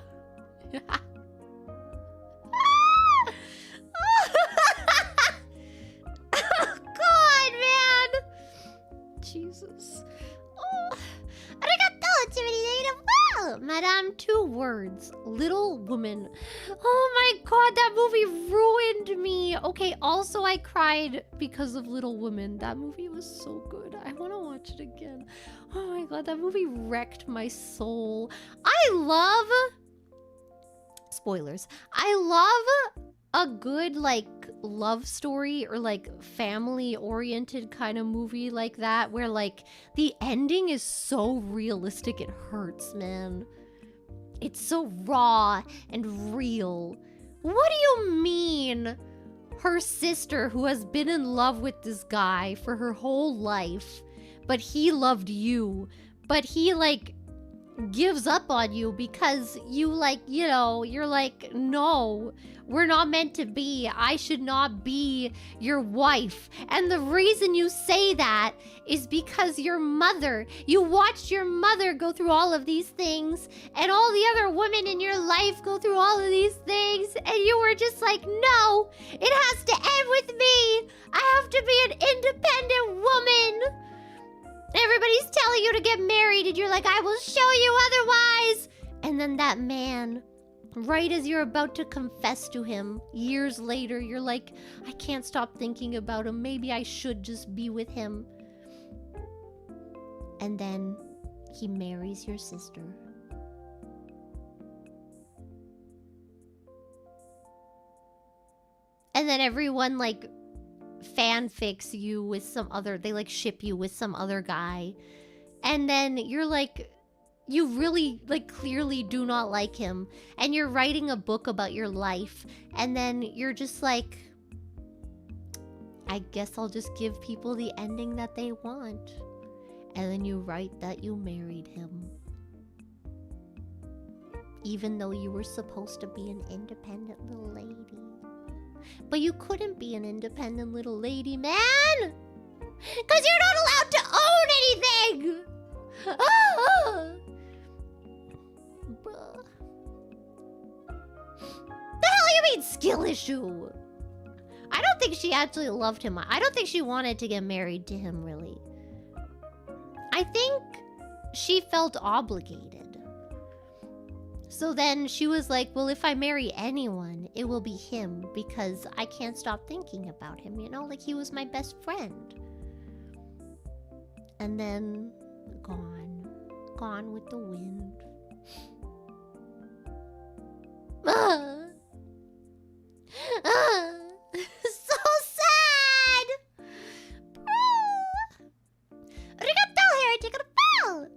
Oh, God, man. Jesus. Oh. Madame, 2 words. Little Woman. Oh my God, that movie ruined me. Okay, also I cried because of Little Woman. That movie was so good. I want to watch it again. Oh my God, that movie wrecked my soul. I love... Spoilers. I love a good, like, love story or, like, family-oriented kind of movie like that where, like, the ending is so realistic it hurts, man. It's so raw and real. What do you mean? Her sister, who has been in love with this guy for her whole life, but he loved you, but he, like, gives up on you because you, like, you know, you're like, no, we're not meant to be. I should not be your wife. And the reason you say that is because your mother, you watched your mother go through all of these things, and all the other women in your life go through all of these things, and you were just like, no, it has to end with me. I have to be an independent woman. Everybody's telling you to get married, and you're like, I will show you otherwise. And then that man, right as you're about to confess to him, years later, you're like, I can't stop thinking about him. Maybe I should just be with him. And then he marries your sister. And then everyone, like, fanfics you with some other, they like ship you with some other guy, and then you're like, you really, like, clearly do not like him, and you're writing a book about your life, and then you're just like, I guess I'll just give people the ending that they want. And then you write that you married him. Even though you were supposed to be an independent little lady. But you couldn't be an independent little lady, man! Because you're not allowed to own anything! Ah! The hell you mean skill issue? I don't think she actually loved him. I don't think she wanted to get married to him, really. I think she felt obligated. So then she was like, well, if I marry anyone, it will be him because I can't stop thinking about him, you know? Like, he was my best friend. And then, gone. Gone with the wind. So sad! Arigato, Harry, take a bow!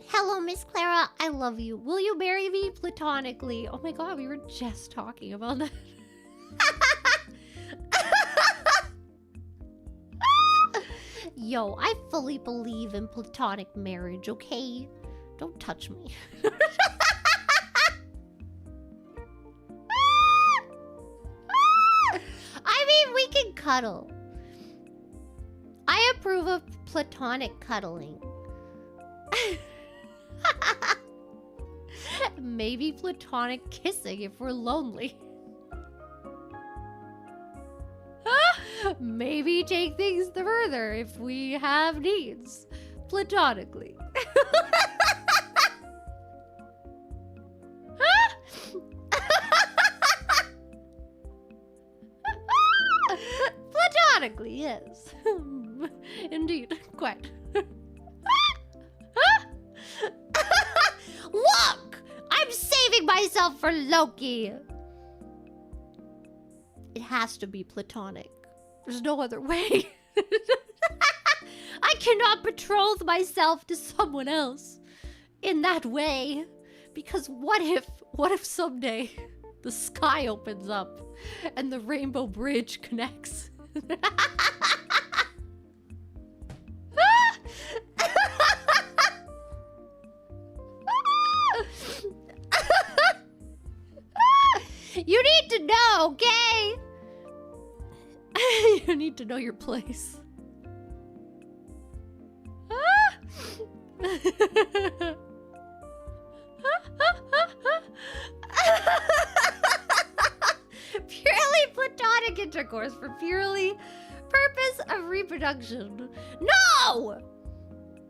Hello, Miss Clara. I love you. Will you marry me platonically? Oh my god, we were just talking about that. Yo, I fully believe in platonic marriage, okay? Don't touch me. I mean, we can cuddle. I approve of platonic cuddling. Maybe platonic kissing if we're lonely. Maybe take things further if we have needs. Platonically. Platonically, yes. Indeed, quite. Look! I'm saving myself for Loki! It has to be platonic. There's no other way. I cannot betroth myself to someone else in that way. Because what if someday the sky opens up and the rainbow bridge connects? You need to know, okay? You need to know your place. Purely platonic intercourse for purely purpose of reproduction. No!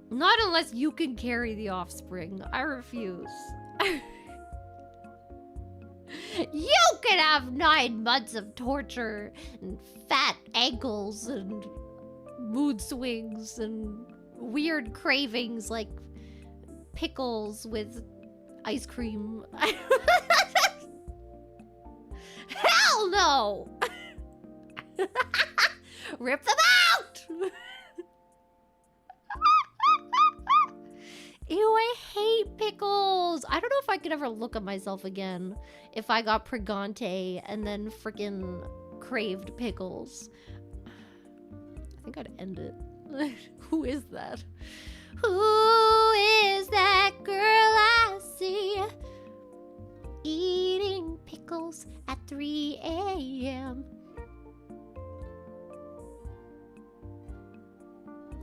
Not unless you can carry the offspring. I refuse. You can have 9 months of torture and fat ankles and mood swings and weird cravings like pickles with ice cream. Hell no! Rip them out! Ew, I hate pickles. I don't know if I could ever look at myself again if I got pregante and then freaking craved pickles. I think I'd end it. Who is that? Who is that girl I see eating pickles at 3 a.m.?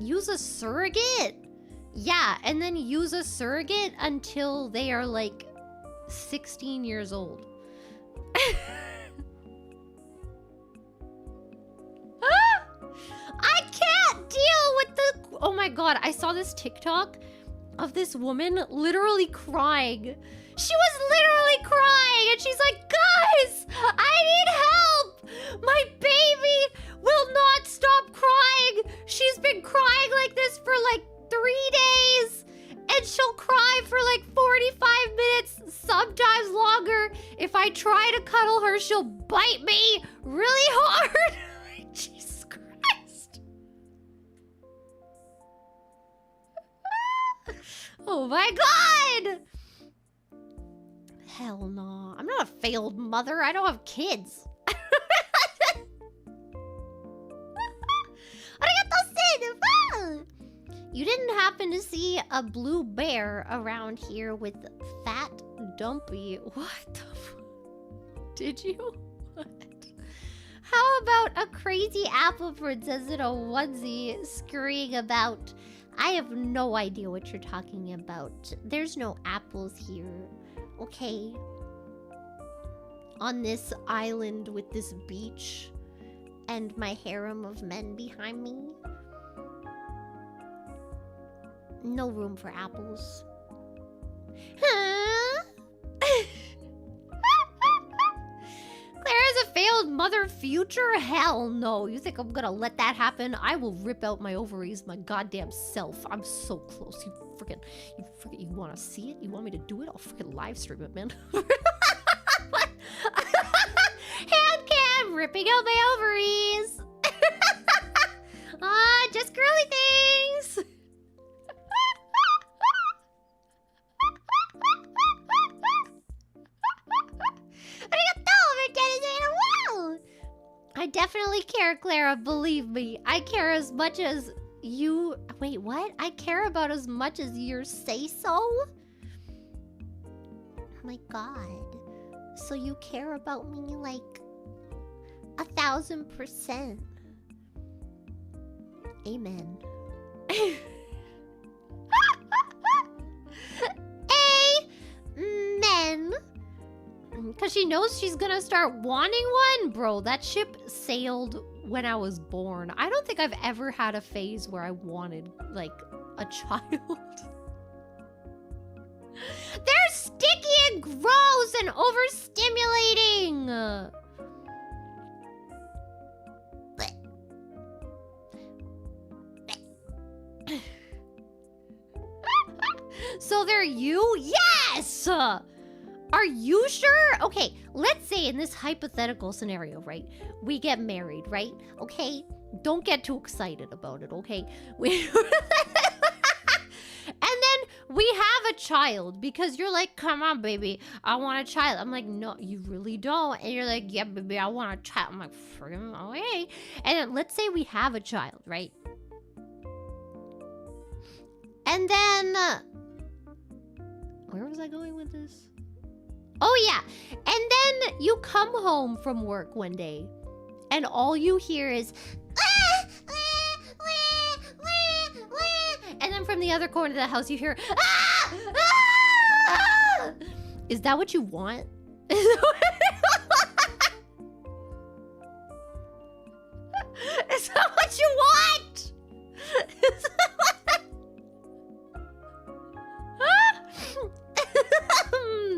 Use a surrogate? Yeah, and then use a surrogate until they are like 16 years old. I can't deal with the... Oh my god, I saw this TikTok of this woman literally crying. She was literally crying and she's like, guys, I need help. My baby will not stop crying. She's been crying like this for like 3 days, and she'll cry for like 45 minutes, sometimes longer. If I try to cuddle her, she'll bite me really hard. Jesus Christ. Oh my god! Hell no. I'm not a failed mother. I don't have kids. You didn't happen to see a blue bear around here with fat dumpy? What the f— Did you? What? How about a crazy apple princess in a onesie scurrying about? I have no idea what you're talking about. There's no apples here. Okay. On this island with this beach and my harem of men behind me. No room for apples. Huh? Clara's a failed mother future? Hell no. You think I'm gonna let that happen? I will rip out my ovaries my goddamn self. I'm so close. You wanna see it? You want me to do it? I'll freaking live stream it, man. Hand cam ripping out my ovaries. Just girly things. I definitely care, Clara, believe me. I care as much as you— Wait, what? I care about as much as your say-so? Oh my god. So you care about me like 1000%. Amen. Amen. Because she knows she's gonna start wanting one? Bro, that ship sailed when I was born. I don't think I've ever had a phase where I wanted, like, a child. They're sticky and gross and overstimulating! So they're you? Yes! Are you sure? Okay, let's say in this hypothetical scenario, right? We get married, right? Okay? Don't get too excited about it, okay? And then we have a child because you're like, come on, baby, I want a child. I'm like, no, you really don't. And you're like, yeah, baby, I want a child. I'm like, friggin' okay. And then let's say we have a child, right? And then, where was I going with this? Oh yeah, and then you come home from work one day, and all you hear is, and then from the other corner of the house you hear, Is that what you want? Is that what you want?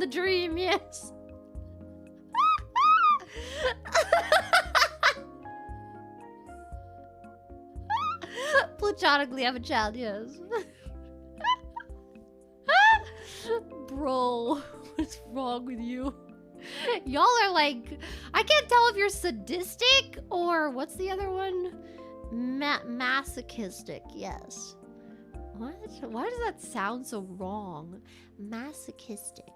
The dream, yes. Platonically have a child, yes. Bro, what's wrong with you? Y'all are like, I can't tell if you're sadistic or what's the other one? Masochistic, yes. What? Why does that sound so wrong? Masochistic.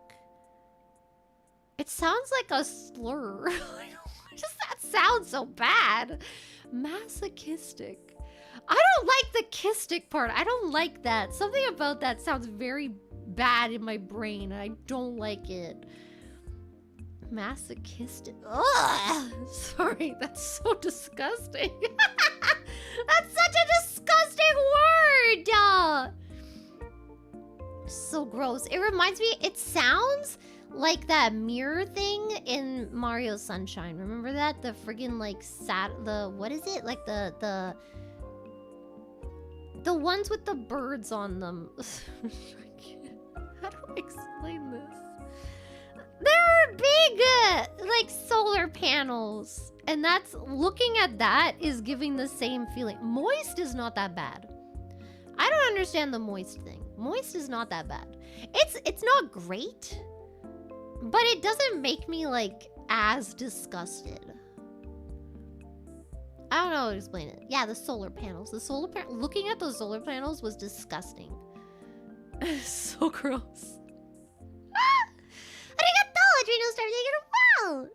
It sounds like a slur. Why does that sound so bad? Masochistic. I don't like the kistic part. I don't like that. Something about that sounds very bad in my brain. I don't like it. Masochistic. Ugh! Sorry, that's so disgusting. That's such a disgusting word! So gross. It reminds me, it sounds like that mirror thing in Mario Sunshine. Remember that? The friggin' like what is it? Like the ones with the birds on them. How do I explain this? They're big, like solar panels. And that's, looking at that is giving the same feeling. Moist is not that bad. I don't understand the moist thing. Moist is not that bad. It's not great, but it doesn't make me like as disgusted. I don't know how to explain it. Yeah, the solar panels. Looking at those solar panels was disgusting. So gross. Arigato, Adrenal Star Wow.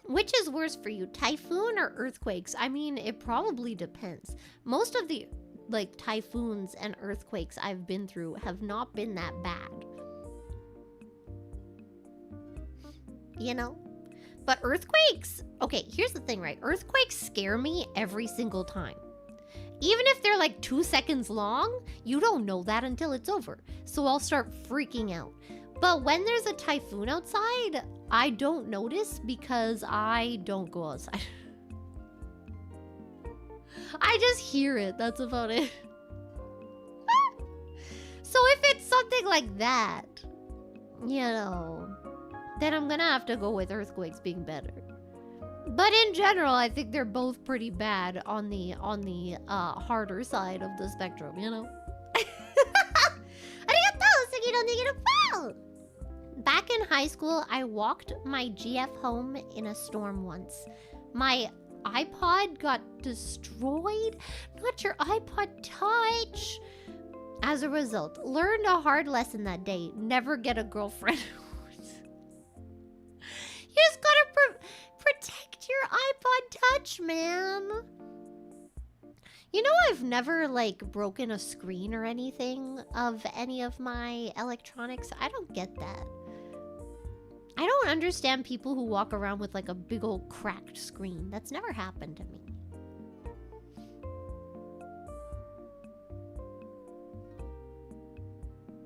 Which is worse for you, typhoon or earthquakes? I mean, it probably depends. Most of the like typhoons and earthquakes I've been through have not been that bad. You know? But earthquakes, okay, here's the thing, right? Earthquakes scare me every single time. Even if they're like 2 seconds long, you don't know that until it's over. So I'll start freaking out. But when there's a typhoon outside, I don't notice because I don't go outside. I just hear it. That's about it. So if it's something like that, you know, then I'm gonna have to go with earthquakes being better. But in general, I think they're both pretty bad on the harder side of the spectrum, you know? Back in high school, I walked my GF home in a storm once. My iPod got destroyed. Not your iPod Touch. As a result, learned a hard lesson that day. Never get a girlfriend. You just gotta protect your iPod Touch, man. You know, I've never, like, broken a screen or anything of any of my electronics. I don't get that. I don't understand people who walk around with, like, a big old cracked screen. That's never happened to me.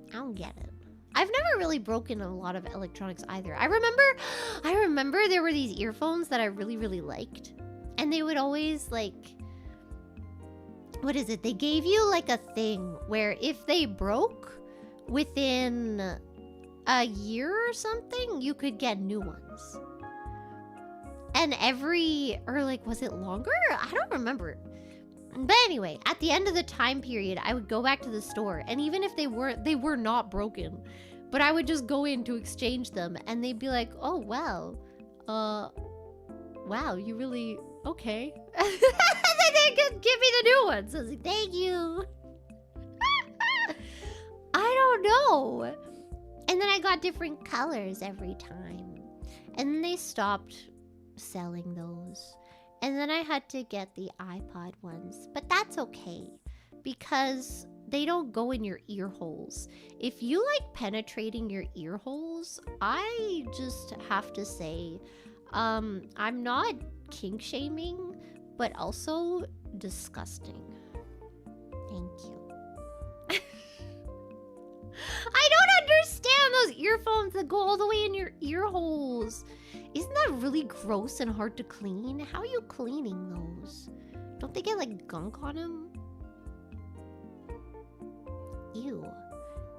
I don't get it. I've never really broken a lot of electronics either. I remember there were these earphones that I really, really liked. And they would always, like... What is it? They gave you, like, a thing where if they broke within a year or something, you could get new ones. And or, like, was it longer? I don't remember. But anyway, at the end of the time period, I would go back to the store. And even if they were not broken. But I would just go in to exchange them. And they'd be like, oh, wow. Wow, you really... Okay. And then they could give me the new ones. So I was like, thank you. I don't know. And then I got different colors every time. And then they stopped selling those. And then I had to get the iPod ones. But that's okay. Because they don't go in your ear holes. If you like penetrating your ear holes, I just have to say, I'm not kink shaming, but also disgusting. Thank you. I don't understand those earphones that go all the way in your ear holes. Isn't that really gross and hard to clean? How are you cleaning those? Don't they get like gunk on them? Ew.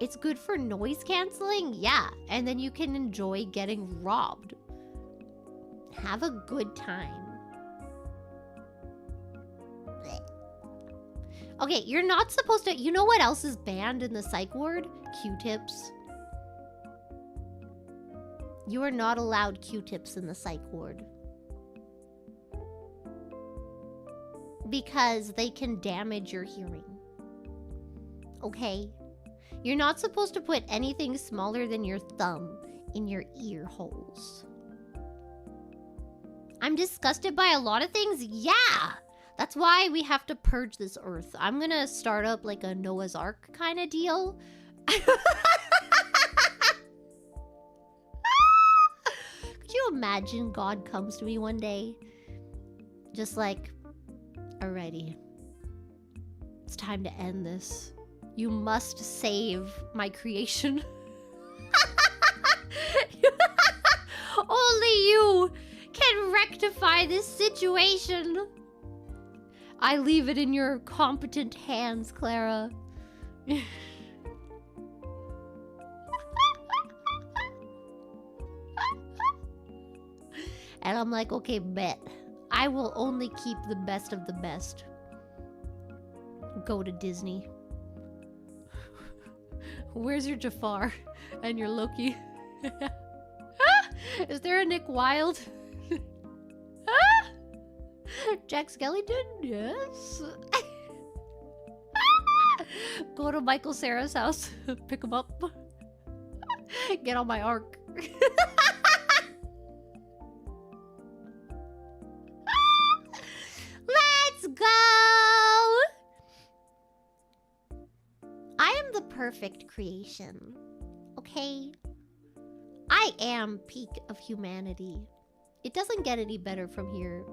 It's good for noise canceling? Yeah, and then you can enjoy getting robbed. Have a good time. Okay, you're not supposed to... You know what else is banned in the psych ward? Q-tips. You are not allowed Q-tips in the psych ward. Because they can damage your hearing. Okay? You're not supposed to put anything smaller than your thumb in your ear holes. I'm disgusted by a lot of things? Yeah! That's why we have to purge this earth. I'm gonna start up like a Noah's Ark kind of deal. Could you imagine God comes to me one day? Just like, alrighty. It's time to end this. You must save my creation. Only you can rectify this situation. I leave it in your competent hands, Clara. And I'm like, okay, bet. I will only keep the best of the best. Go to Disney. Where's your Jafar and your Loki? Is there a Nick Wilde? Jack Skellington? Yes. Go to Michael Sarah's house, pick him up, get on my ark. Let's go! I am the perfect creation. Okay? I am peak of humanity. It doesn't get any better from here.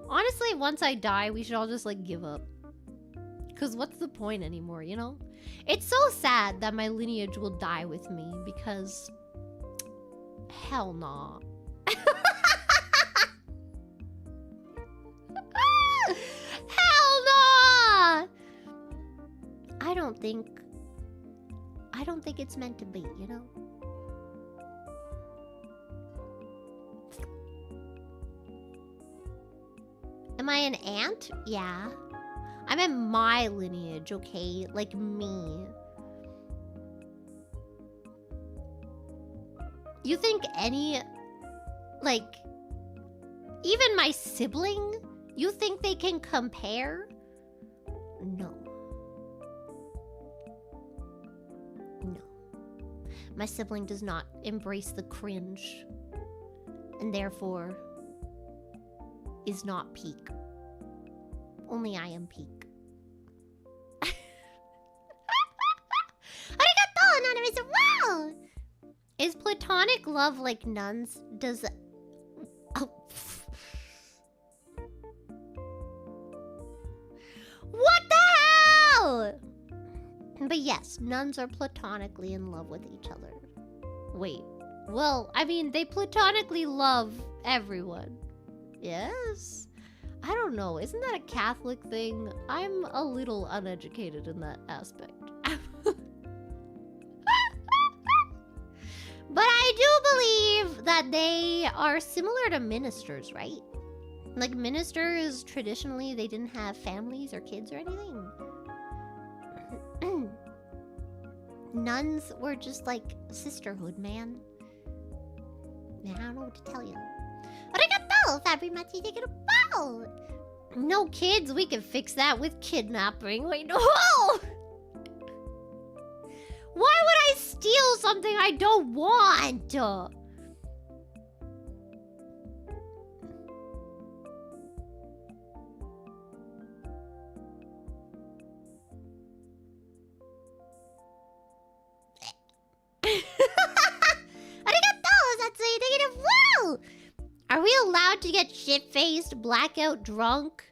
Honestly, once I die, we should all just, like, give up. Because what's the point anymore, you know? It's so sad that my lineage will die with me because... Hell nah. Hell nah! I don't think it's meant to be, you know? Am I an ant? Yeah. I'm in my lineage, okay? Like me. You think any... Like... Even my sibling? You think they can compare? No. No. My sibling does not embrace the cringe. And therefore... is not peak. Only I am peak. Arigato, anonymous. Wow! Is platonic love like nuns? Does... Oh. What the hell? But yes, nuns are platonically in love with each other. Wait. Well, I mean, they platonically love everyone. Yes? I don't know. Isn't that a Catholic thing? I'm a little uneducated in that aspect. But I do believe that they are similar to ministers, right? Like ministers, traditionally, they didn't have families or kids or anything. Nuns were just like sisterhood, man. Man, I don't know what to tell you. Arigato, Fabrimachi, take it about. No kids, we can fix that with kidnapping. Wait, no! Why would I steal something I don't want? Are we allowed to get shit-faced, blackout drunk?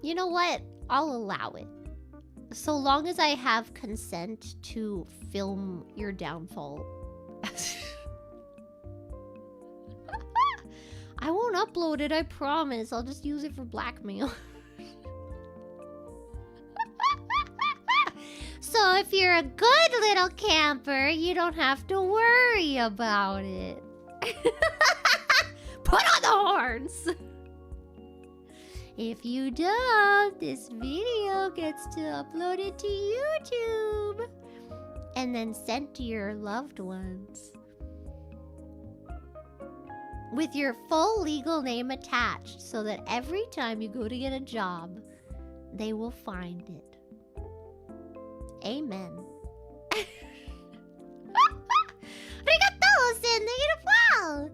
You know what? I'll allow it. So long as I have consent to film your downfall. I won't upload it, I promise. I'll just use it for blackmail. So if you're a good little camper, you don't have to worry about it. Put on the horns! If you don't, this video gets to upload it to YouTube. And then sent to your loved ones. With your full legal name attached, so that every time you go to get a job, they will find it. Amen. Arigato, Sin. Wow.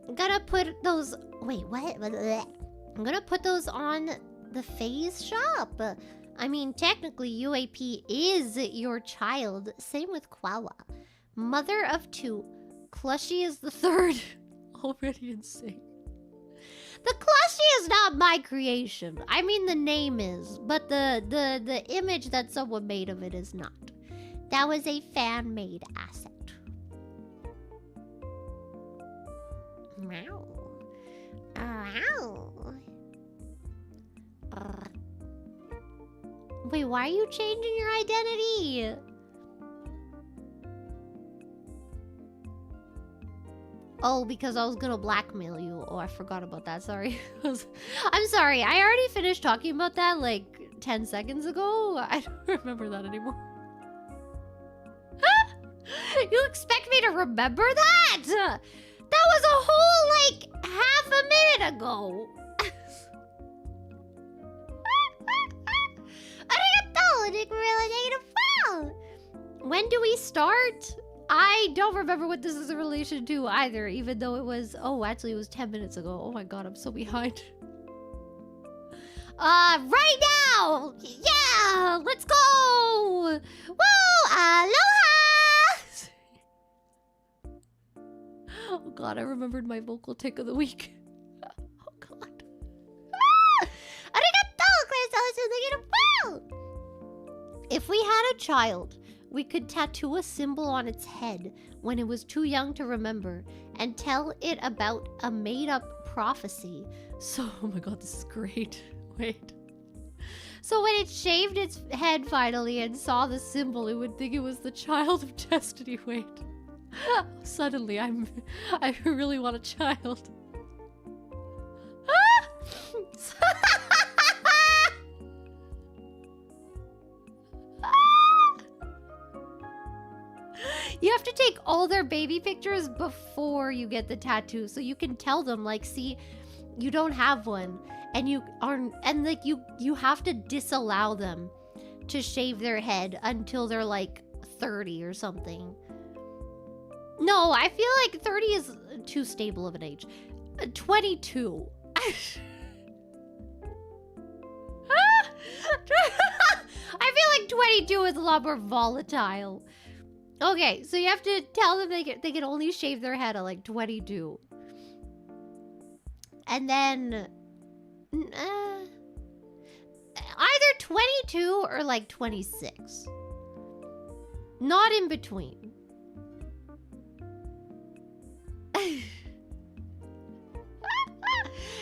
I'm gonna put those... Wait, what? I'm gonna put those on the Phase shop. I mean, technically, UAP is your child. Same with Kwawa. Mother of two. Clushy is the third. Already insane. The Clushy is not my creation. I mean, the name is, but the image that someone made of it is not. That was a fan-made asset. Meow. Meow. Wait, why are you changing your identity? Oh, because I was gonna blackmail you. Oh, I forgot about that. Sorry. I'm sorry. I already finished talking about that like 10 seconds ago. I don't remember that anymore. You expect me to remember that? That was a whole like half a minute ago. When do we start? I don't remember what this is in relation to either, even though it was... Oh, actually, it was 10 minutes ago. Oh my god, I'm so behind. Right now! Yeah! Let's go! Woo! Aloha! Oh god, I remembered my vocal tick of the week. Oh god. If we had a child, we could tattoo a symbol on its head when it was too young to remember and tell it about a made-up prophecy. So, oh my god, this is great. Wait. So when it shaved its head finally and saw the symbol, it would think it was the child of destiny. Wait. Suddenly, I really want a child. You have to take all their baby pictures before you get the tattoo, so you can tell them, like, see, you don't have one, and you aren't, and like you have to disallow them to shave their head until they're like 30 or something. No, I feel like 30 is too stable of an age. 22. I feel like 22 is a lot more volatile. Okay, so you have to tell them they can only shave their head at like 22. And then either 22 or like 26. Not in between.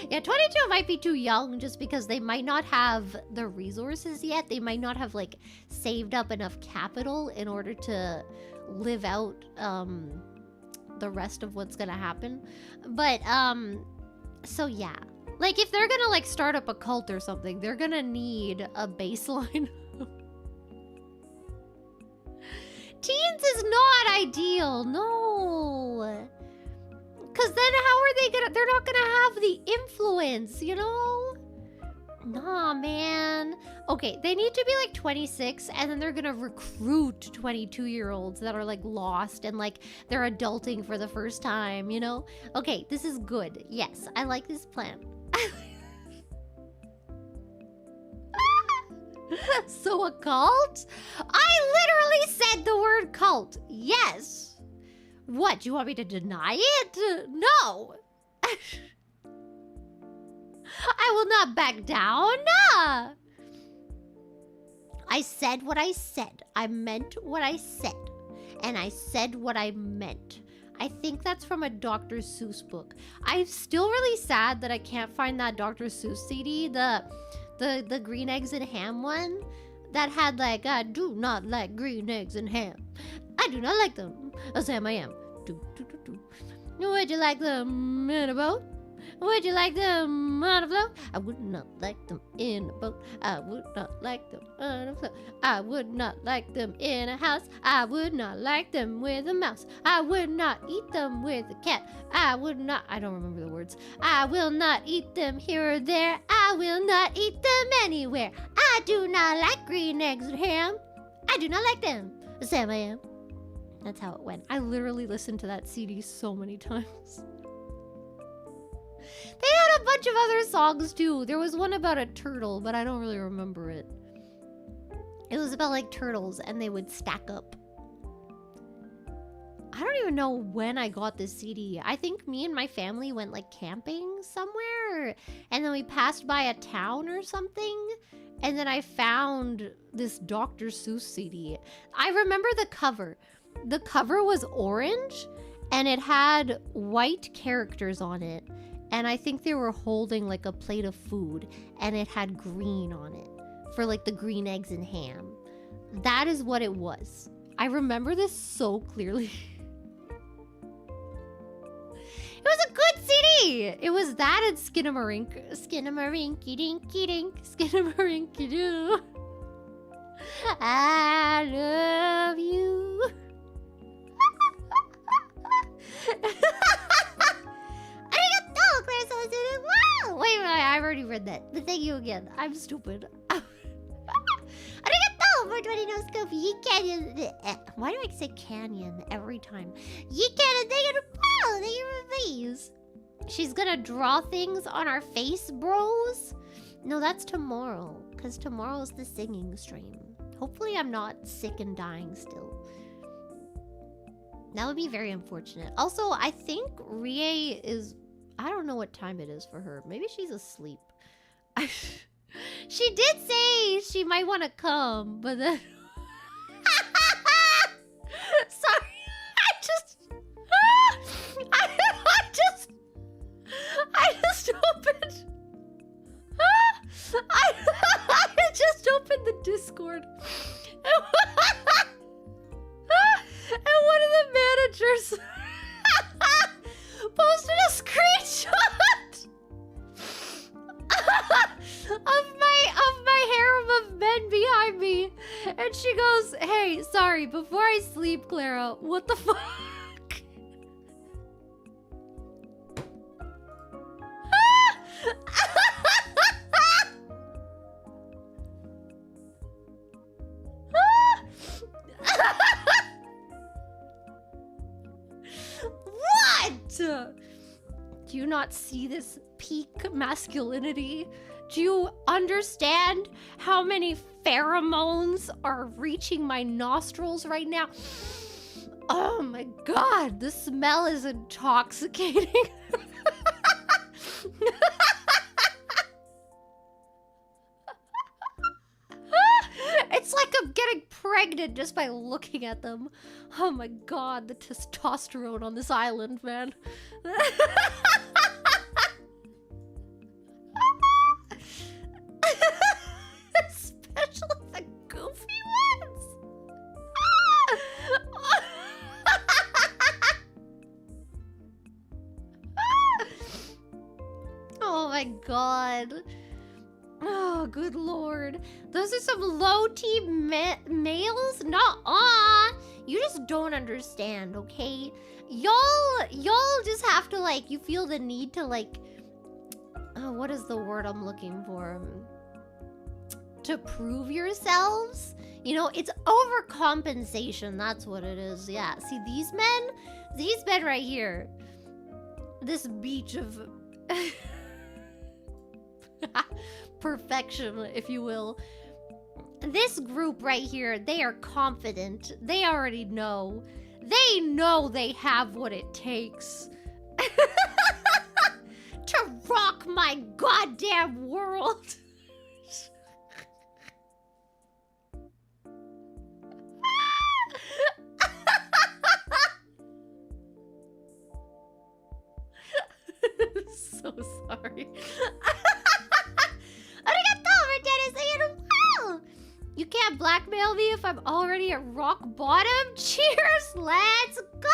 Yeah, 22 might be too young just because they might not have the resources yet. They might not have like saved up enough capital in order to live out the rest of what's gonna happen. But so yeah, like if they're gonna like start up a cult or something, they're gonna need a baseline. Teens is not ideal, no. Because then how are they gonna... They're not gonna have the influence, you know? Nah, man. Okay, they need to be like 26, and then they're gonna recruit 22-year-olds that are like lost and like they're adulting for the first time, you know? Okay, this is good. Yes, I like this plan. So a cult? I literally said the word cult. Yes. What, do you want me to deny it? No. I will not back down. Nah. I said what I said. I meant what I said. And I said what I meant. I think that's from a Dr. Seuss book. I'm still really sad that I can't find that Dr. Seuss CD, the green eggs and ham one that had like, I do not like green eggs and ham. I do not like them. Sam, I am. Would you like them in a boat? Would you like them on a float? I would not like them in a boat. I would not like them on a float. I would not like them in a house. I would not like them with a mouse. I would not eat them with a cat. I would not... I don't remember the words. I will not eat them here or there. I will not eat them anywhere. I do not like green eggs and ham. I do not like them. Sam, I am. That's how it went. I literally listened to that CD so many times. They had a bunch of other songs too. There was one about a turtle, but I don't really remember it. It was about like turtles and they would stack up. I don't even know when I got this CD. I think me and my family went like camping somewhere and then we passed by a town or something. And then I found this Dr. Seuss CD. I remember the cover. The cover was orange and it had white characters on it. And I think they were holding like a plate of food and it had green on it for like the green eggs and ham. That is what it was. I remember this so clearly. It was a good CD. It was that and Skinnamarink-a-dinky-dink, Skinnamarink-a-doo. I love you. Wait, I've already read that. But thank you again. I'm stupid. Arigato, everybody knows Scoop. Yeet Canyon. Why do I say canyon every time? Yeet Canyon, they gonna follow. They gonna face. She's gonna draw things on our face, bros. No, that's tomorrow. Because tomorrow's the singing stream. Hopefully I'm not sick and dying still. That would be very unfortunate. Also, I think Rie is... I don't know what time it is for her. Maybe she's asleep. She did say she might want to come, but then... Sorry, I just opened... I just opened the Discord. And one of the managers posted a screenshot of my harem of men behind me, and she goes, "Hey, sorry, before I sleep, Clara, what the fuck?" What? Do you not see this peak masculinity? Do you understand how many pheromones are reaching my nostrils right now? Oh my god, the smell is intoxicating. It's like I'm getting pregnant just by looking at them. Oh my god, the testosterone on this island, man. Especially the goofy ones. Oh my god. Oh, good lord. Those are some low-T males? Nuh-uh. You just don't understand, okay? Y'all just have to, like, you feel the need to, like... Oh, what is the word I'm looking for? To prove yourselves? You know, it's overcompensation. That's what it is. Yeah. See, these men right here. This beach of... perfection, if you will. This group right here, they are confident. They already know. They know they have what it takes to rock my goddamn world. So sorry. You can't blackmail me if I'm already at rock bottom? Cheers! Let's go!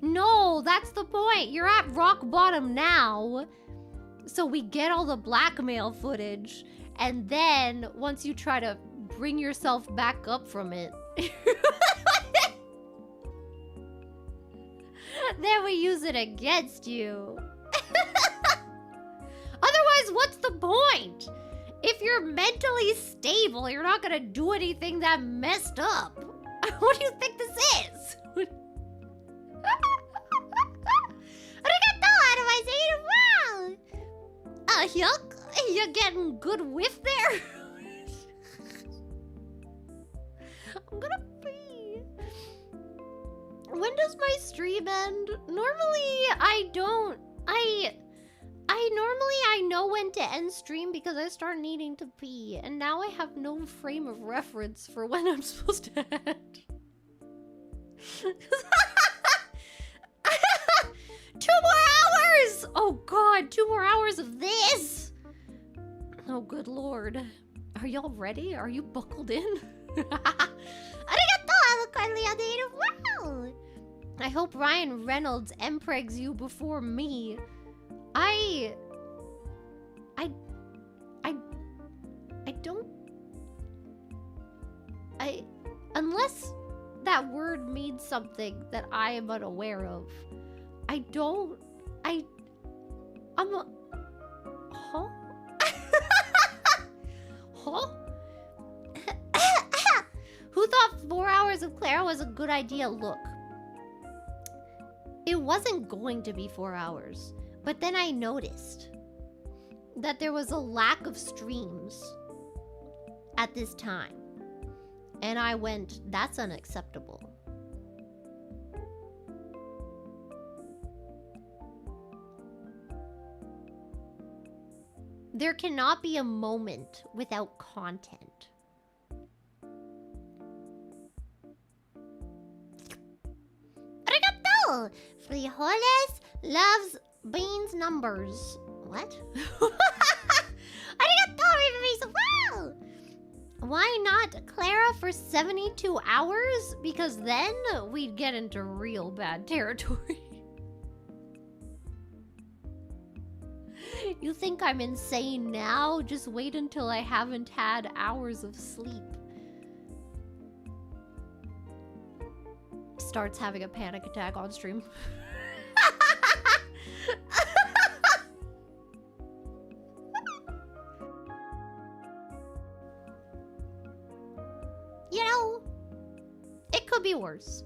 No, that's the point. You're at rock bottom now. So we get all the blackmail footage. And then, once you try to bring yourself back up from it... then we use it against you. Otherwise, what's the point? If you're mentally stable, you're not gonna do anything that messed up. What do you think this is? Yuck, you're getting good whiff there. I'm gonna pee. When does my stream end? Normally, I don't. I know when to end stream because I start needing to pee, and now I have no frame of reference for when I'm supposed to end. 2 more hours! Oh god, 2 more hours of this! Oh good lord. Are y'all ready? Are you buckled in? I hope Ryan Reynolds empregs you before me. Unless that word means something that I am unaware of. Huh? Huh? Who thought 4 hours of Clara was a good idea? Look. It wasn't going to be 4 hours. But then I noticed that there was a lack of streams at this time. And I went, that's unacceptable. There cannot be a moment without content. Arigato! Frijoles loves beans numbers. What? Arigato, everybody! Wow! Why not Clara for 72 hours? Because then we'd get into real bad territory. You think I'm insane now? Just wait until I haven't had hours of sleep. Starts having a panic attack on stream. You know, it could be worse.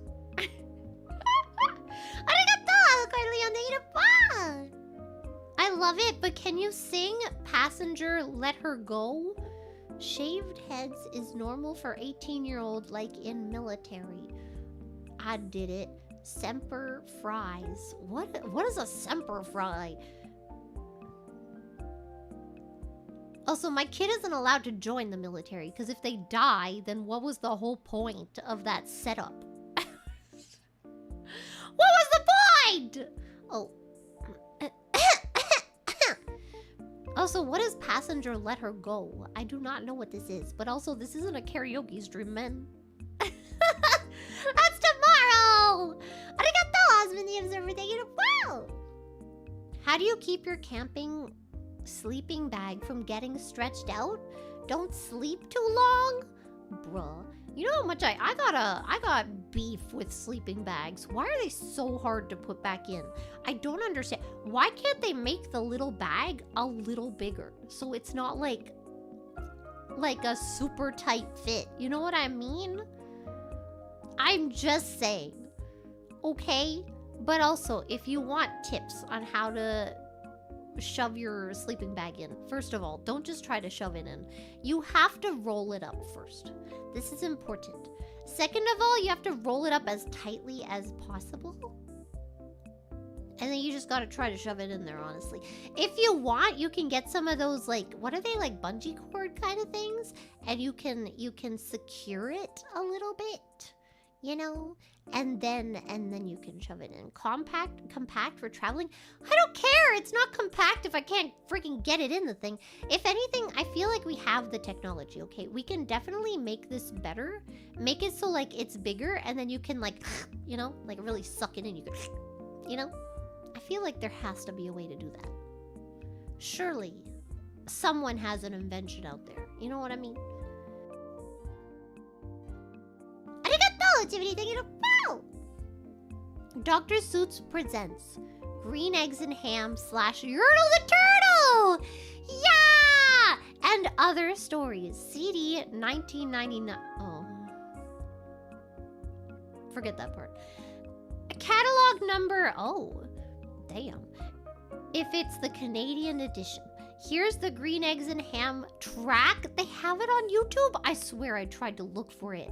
I love it, but can you sing Passenger Let Her Go? Shaved heads is normal for 18-year-old like in military. I did it. Semper fries. What is a semper fry? Also, my kid isn't allowed to join the military because if they die, then what was the whole point of that setup? What was the point? Oh. Also, what is Passenger Let Her Go? I do not know what this is, but also this isn't a karaoke stream, man. That's tomorrow! Arigato, husband, the observer, thank you. Wow! How do you keep your camping sleeping bag from getting stretched out? Don't sleep too long? Bruh. You know how much I got beef with sleeping bags. Why are they so hard to put back in? I don't understand. Why can't they make the little bag a little bigger so it's not like a super tight fit? You know what I mean? I'm just saying. Okay? But also, if you want tips on how to shove your sleeping bag in, first of all, don't just try to shove it in. You have to roll it up first. This is important. Second of all, you have to roll it up as tightly as possible. And then you just gotta try to shove it in there, honestly. If you want, you can get some of those, like, what are they, like bungee cord kind of things? And you can secure it a little bit, you know? And then you can shove it in. Compact for traveling? I don't care! It's not compact if I can't freaking get it in the thing. If anything, I feel like we have the technology, okay? We can definitely make this better. Make it so, like, it's bigger, and then you can, like, you know? Like, really suck it in. You can, you know? I feel like there has to be a way to do that. Surely, someone has an invention out there. You know what I mean? Arigato, Jiminy, thank you. Wow! Dr. Suits presents Green Eggs and Ham / Yertle the Turtle! Yeah! And other stories. CD 1999. Oh. Forget that part. A catalog number. Oh. Damn. If it's the Canadian edition. Here's the Green Eggs and Ham track. They have it on YouTube. I swear I tried to look for it.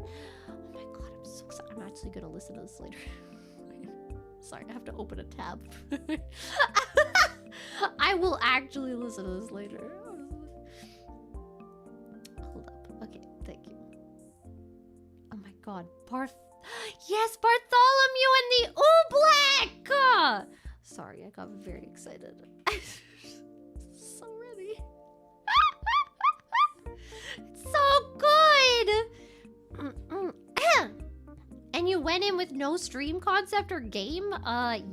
Oh my god, I'm so excited. I'm actually gonna listen to this later. Sorry, I have to open a tab. I will actually listen to this later. Hold up. Okay, thank you. Oh my god, Yes, Bartholomew and the Oobleck! Sorry, I got very excited. So ready. It's so good! And you went in with no stream concept or game?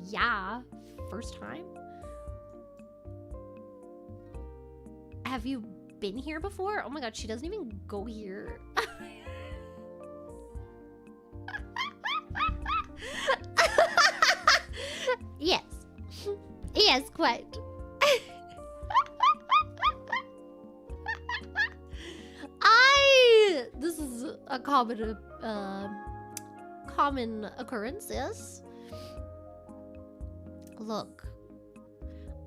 Yeah. First time? Have you been here before? Oh my god, she doesn't even go here. Yes. Yes, quite. common occurrence, yes. Look,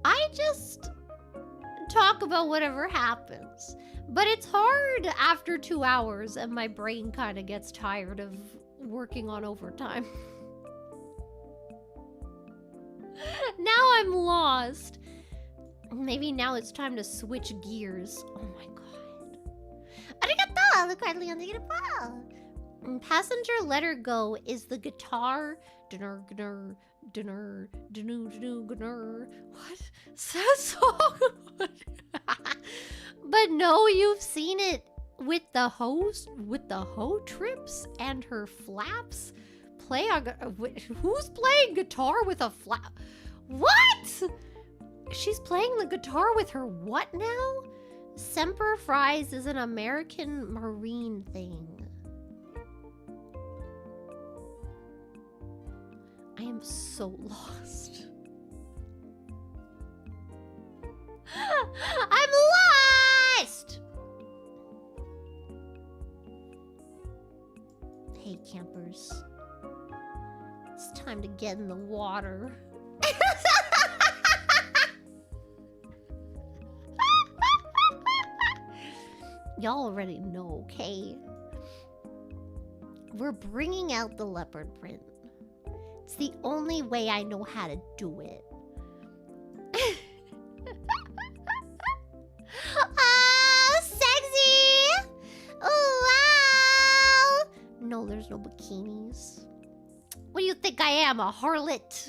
I just talk about whatever happens, but it's hard after 2 hours and my brain kind of gets tired of working on overtime. Now I'm lost. Maybe now it's time to switch gears. Oh my god. Arigato! Look quietly on the guitar. Passenger Let Her Go is the guitar. Dinner, dinner, dinner, dinner, dinner. What? Sad song? But no, you've seen it with the hoe trips and her flaps. Who's playing guitar with a flap? What? She's playing the guitar with her what now? Semper Fries is an American Marine thing. I am so lost. I'm lost! Hey, campers. It's time to get in the water. Y'all already know, okay? We're bringing out the leopard print. It's the only way I know how to do it. Oh, sexy! Oh, wow! No, there's no bikinis. What do you think I am, a harlot? This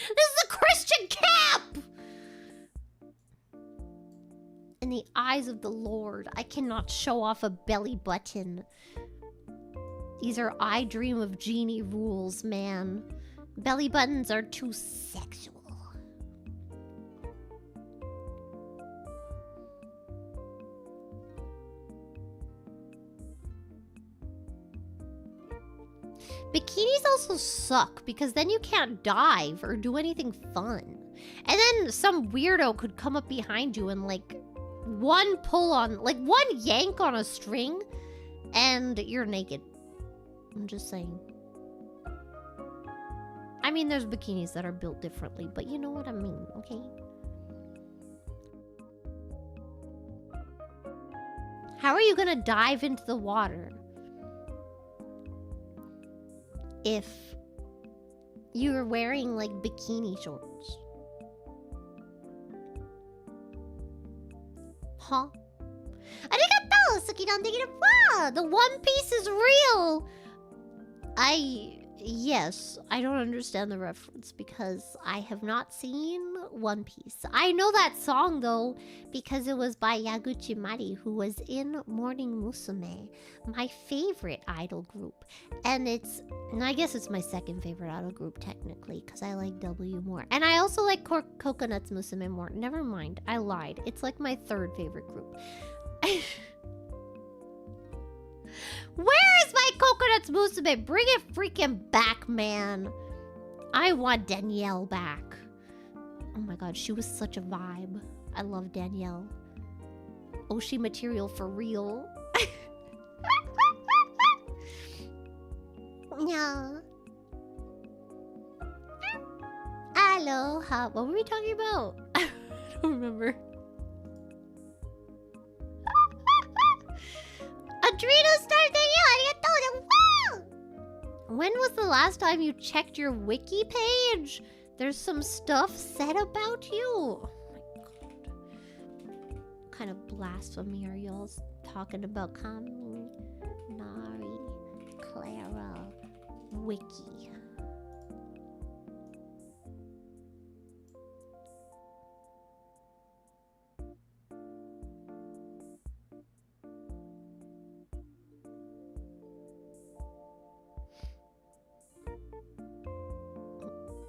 is a Christian camp! In the eyes of the Lord, I cannot show off a belly button. These are I Dream of Genie rules, man. Belly buttons are too sexual. Bikinis also suck because then you can't dive or do anything fun. And then some weirdo could come up behind you and like one pull on, like one yank on a string and you're naked. I'm just saying. I mean, there's bikinis that are built differently, but you know what I mean, okay? How are you gonna dive into the water if you're wearing like bikini shorts? Huh? Arigato, Suki-dan dekiru. The One Piece is real. Yes, I don't understand the reference because I have not seen One Piece. I know that song though because it was by Yaguchi Mari, who was in Morning Musume, my favorite idol group. And I guess it's my second favorite idol group technically because I like W more. And I also like Coconuts Musume more. Never mind, I lied. It's like my third favorite group. Where is my Coconuts Musume? Bring it freaking back, man. I want Danielle back. Oh my god, she was such a vibe. I love Danielle. Oshi material for real. Yeah. Aloha. What were we talking about? I don't remember. Adreno started wow! When was the last time you checked your wiki page? There's some stuff said about you. Oh my god. What kind of blasphemy are y'all talking about? Kaminari, Clara, wiki.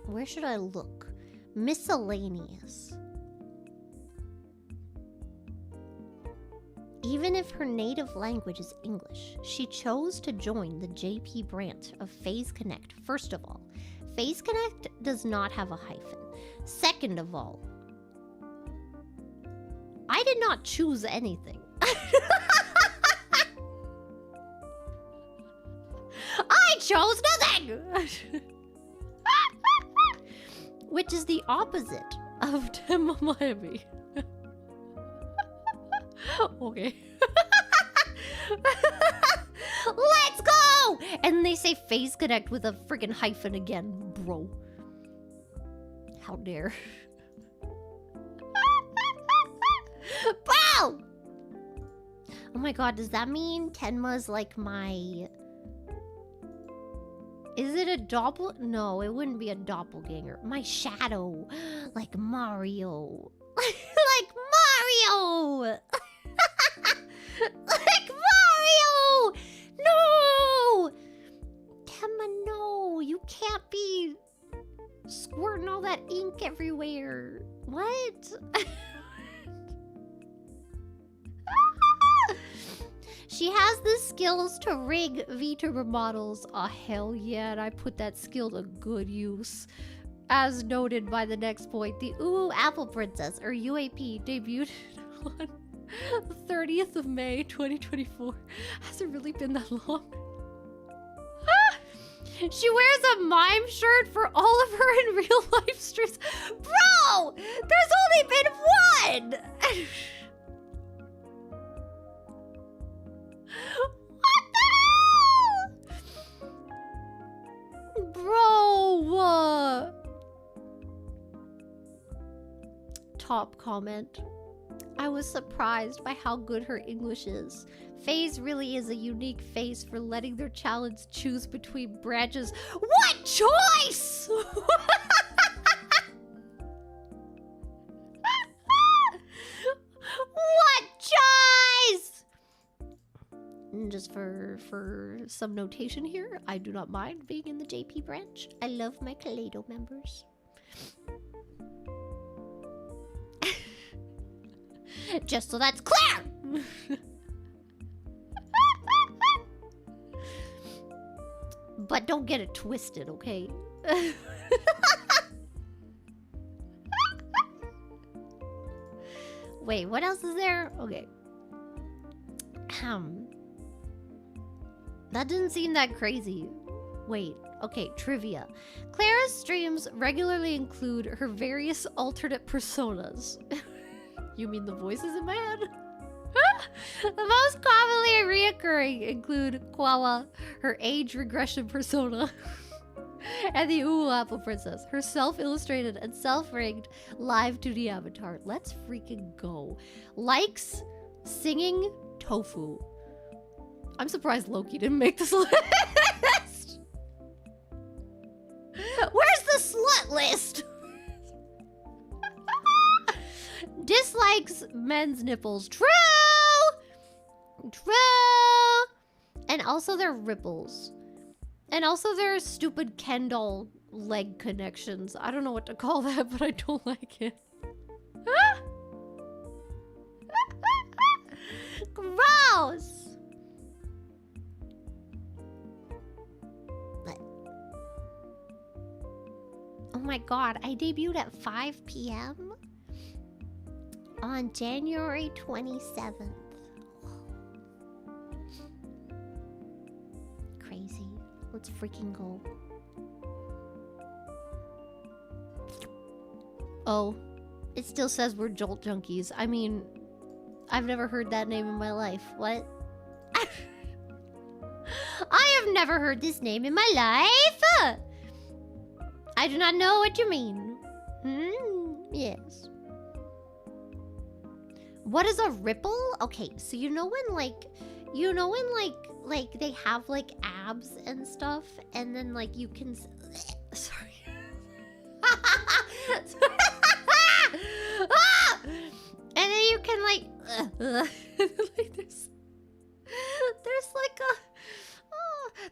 Where should I look? Miscellaneous. Even if her native language is English, she chose to join the JP branch of FaZe Connect. First of all, FaZe Connect does not have a hyphen. Second of all, I did not choose anything. chose nothing! Which is the opposite of Tenma Miami. Okay. Let's go! And they say phase connect with a freaking hyphen again, bro. How dare. Bro! Oh my god, does that mean Tenma's like my... Is it a doppel? No, it wouldn't be a doppelganger. My shadow. Like Mario. Like Mario! Like Mario! No! Tenma, no! You can't be squirting all that ink everywhere. What? She has the skills to rig VTuber models. Oh, hell yeah, and I put that skill to good use. As noted by the next point, the Ooh Apple Princess, or UAP, debuted on the 30th of May, 2024. Has it really been that long? She wears a mime shirt for all of her in real life streams. Bro! There's only been one! What the hell? Bro! Top comment. I was surprised by how good her English is. FaZe really is a unique face for letting their challenge choose between branches. What choice? What choice? And just for some notation here, I do not mind being in the JP branch. I love my Kaleido members. Just so that's clear! But don't get it twisted, okay? Wait, what else is there? Okay. That didn't seem that crazy. Wait, okay, trivia. Clara's streams regularly include her various alternate personas. You mean the voices in my head? The most commonly reoccurring include Kwawa, her age regression persona, and the Ooh Apple Princess, her self-illustrated and self-rigged live 2D avatar. Let's freaking go. Likes singing tofu. I'm surprised Loki didn't make this list. Where's the slut list? Dislikes men's nipples. True! True! And also their ripples. And also their stupid Ken doll leg connections. I don't know what to call that, but I don't like it. Gross! Oh my god, I debuted at 5 p.m. on January 27th. Crazy. Let's freaking go. Oh, it still says we're Jolt Junkies. I mean, I've never heard that name in my life. What? I have never heard this name in my life! I do not know what you mean. Yes. What is a ripple? Okay, so you know when like they have like abs and stuff, and then like you can sorry. And then you can like like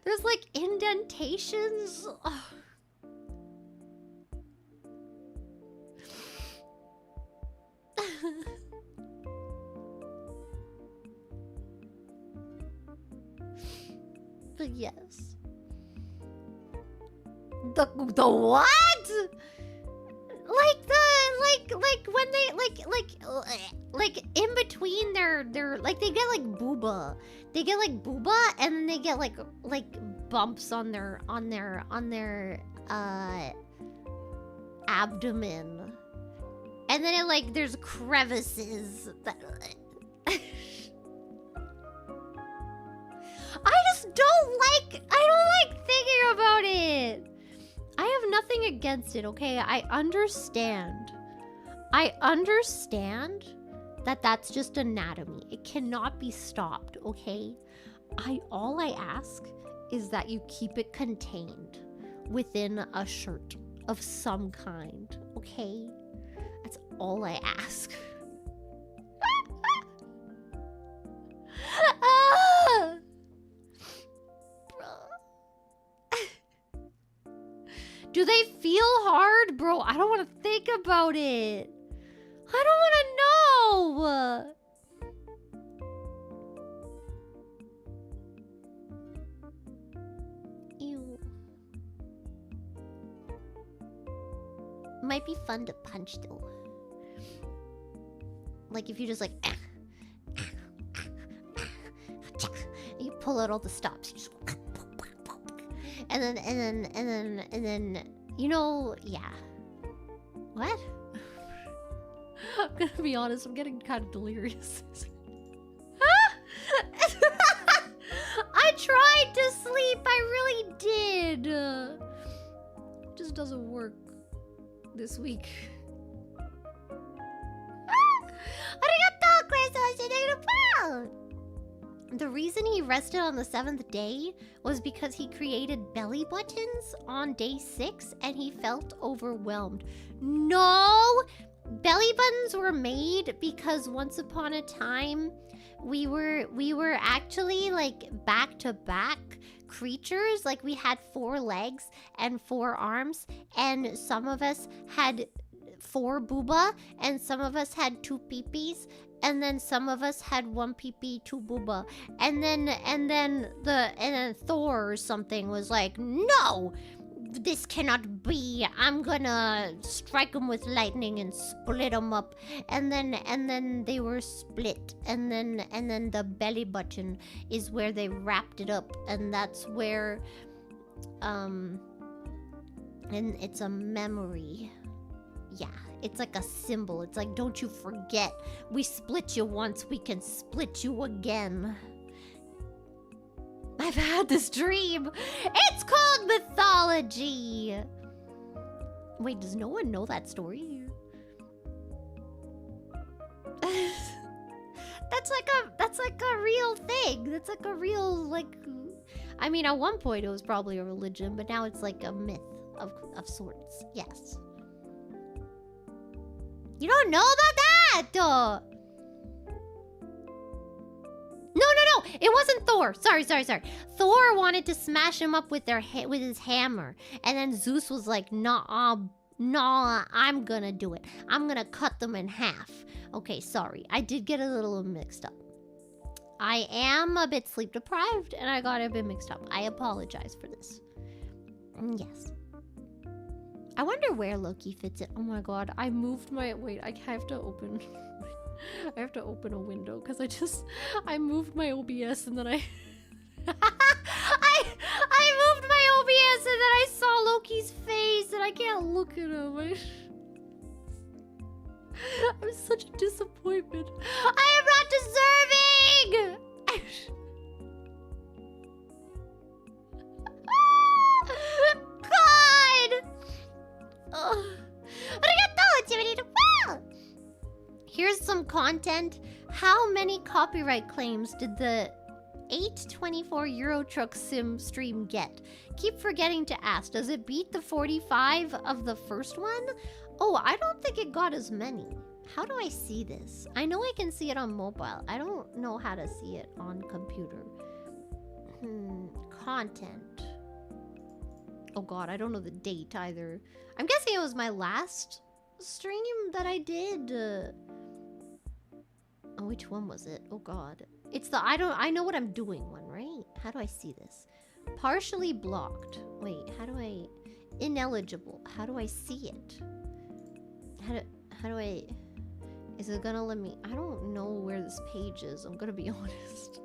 there's like indentations. But yes. The what? Like when they like in between their like they get like booba. They get like booba and then they get like bumps on their abdomen. And then it like there's crevices that I don't like thinking about it. I have nothing against it, okay? I understand that that's just anatomy. It cannot be stopped, okay? All I ask is that you keep it contained within a shirt of some kind, okay? That's all I ask. Ah! Do they feel hard, bro? I don't want to think about it. I don't want to know. Ew. Might be fun to punch though. Like if you just like you pull out all the stops. You just and then you know, yeah. What? I'm gonna be honest, I'm getting kind of delirious. I tried to sleep, I really did. It just doesn't work this week. The reason he rested on the 7th day was because he created belly buttons on day 6 and he felt overwhelmed. No! Belly buttons were made because once upon a time we were actually like back-to-back creatures. Like we had 4 legs and 4 arms, and some of us had 4 booba and some of us had 2 peepees. And then some of us had 1 pee-pee, 2 booba. And then Thor or something was like, no, this cannot be. I'm gonna strike them with lightning and split them up. And then they were split. And then the belly button is where they wrapped it up. And that's where, and it's a memory. Yeah. It's like a symbol. It's like, don't you forget. We split you once, we can split you again. I've had this dream. It's called mythology. Wait, does no one know that story? That's like a real thing. That's like a real, like, I mean, at one point it was probably a religion, but now it's like a myth of sorts. Yes. You don't know about that! No, it wasn't Thor. Sorry. Thor wanted to smash him up with his hammer. And then Zeus was like, nah, I'm gonna do it. I'm gonna cut them in half. Okay, sorry. I did get a little mixed up. I am a bit sleep deprived and I got a bit mixed up. I apologize for this. Yes. I wonder where Loki fits it. Oh my god, I moved my... Wait, I have to open... I have to open a window because I moved my OBS and then I... I moved my OBS and then I saw Loki's face and I can't look at him. I'm such a disappointment. I am not deserving! Here's some content. How many copyright claims did the 824 Euro Truck Sim stream get? Keep forgetting to ask. Does it beat the 45 of the first one? Oh, I don't think it got as many. How do I see this? I know I can see it on mobile. I don't know how to see it on computer. Content. Oh god, I don't know the date either. I'm guessing it was my last stream that I did. Oh, which one was it? Oh god. It's the I know what I'm doing one, right? How do I see this? Partially blocked. Wait, how do I... Ineligible. How do I see it? How do I... Is it gonna let me... I don't know where this page is. I'm gonna be honest.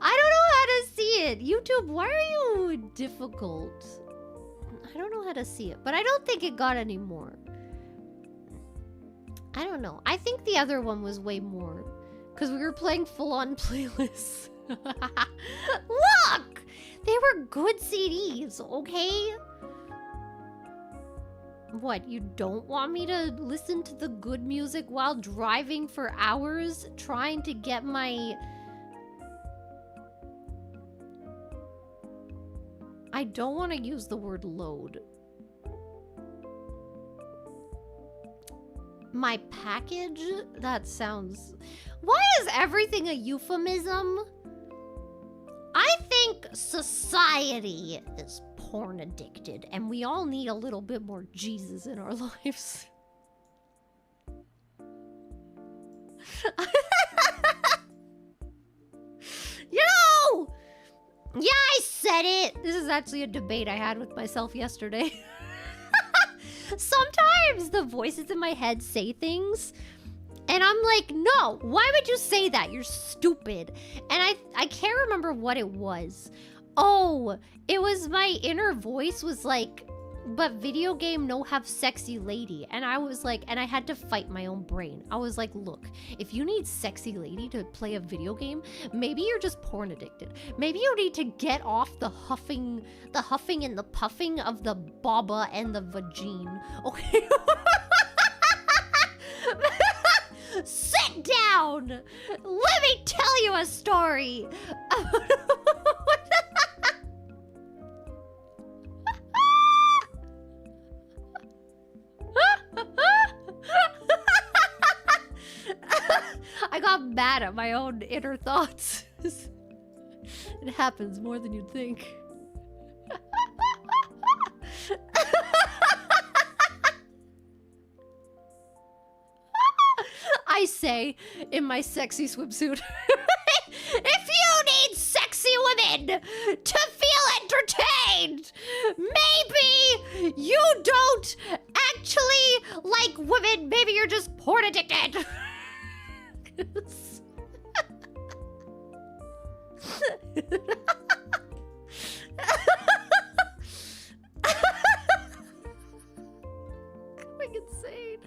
I don't know how to see see it. YouTube, why are you difficult? I don't know how to see it, but I don't think it got any more. I don't know. I think the other one was way more. Because we were playing full-on playlists. Look! They were good CDs, okay? What, you don't want me to listen to the good music while driving for hours trying to get my... I don't want to use the word load. My package? That sounds... Why is everything a euphemism? I think society is porn addicted, and we all need a little bit more Jesus in our lives. You know! Yeah, I said it! This is actually a debate I had with myself yesterday. Sometimes the voices in my head say things, and I'm like, no, why would you say that? You're stupid. And I can't remember what it was. Oh, it was my inner voice was like, but video game no have sexy lady. And I was like, and I had to fight my own brain. I was like, look, if you need sexy lady to play a video game, maybe you're just porn addicted. Maybe you need to get off the huffing and the puffing of the baba and the vagine. Okay? Sit down! Let me tell you a story! I got mad at my own inner thoughts. It happens more than you'd think. I say in my sexy swimsuit, if you need sexy women to feel entertained, maybe you don't actually like women. Maybe you're just porn addicted. Going insane.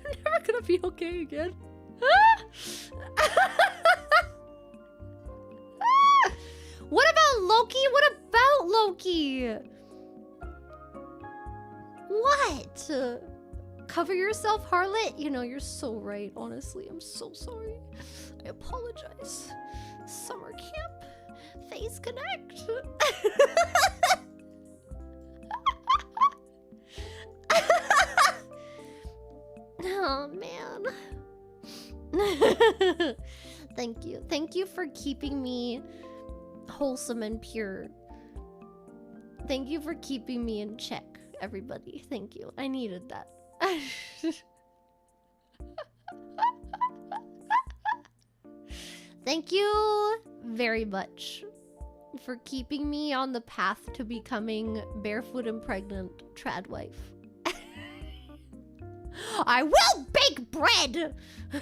I'm never gonna be okay again. What about Loki? What about Loki? What? Cover yourself, harlot? You know, you're so right, honestly. I'm so sorry. I apologize. Summer camp. Face connect. Oh, man. Thank you. Thank you for keeping me wholesome and pure. Thank you for keeping me in check, everybody. Thank you. I needed that. Thank you very much for keeping me on the path to becoming barefoot and pregnant trad wife. I will bake bread! I'm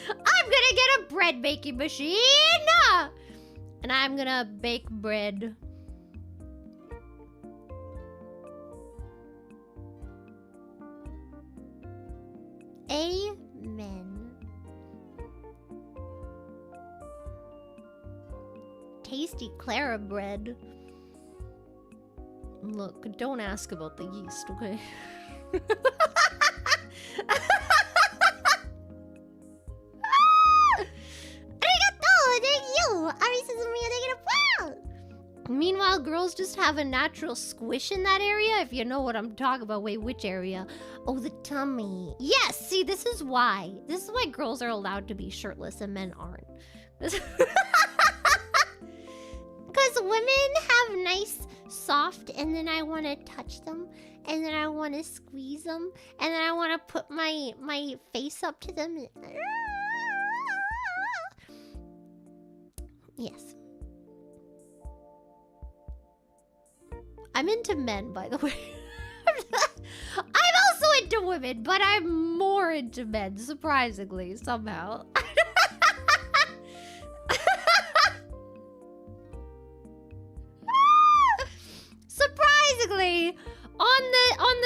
gonna get a bread making machine! And I'm gonna bake bread. Amen. Tasty Clara bread. Look, don't ask about the yeast, okay? Meanwhile, girls just have a natural squish in that area, if you know what I'm talking about. Wait, which area? Oh, the tummy. Yes, see, this is why. This is why girls are allowed to be shirtless and men aren't. Because women have nice, soft, and then I want to touch them, and then I want to squeeze them, and then I want to put my face up to them. Yes. I'm into men, by the way. I'm also into women, but I'm more into men, surprisingly, somehow.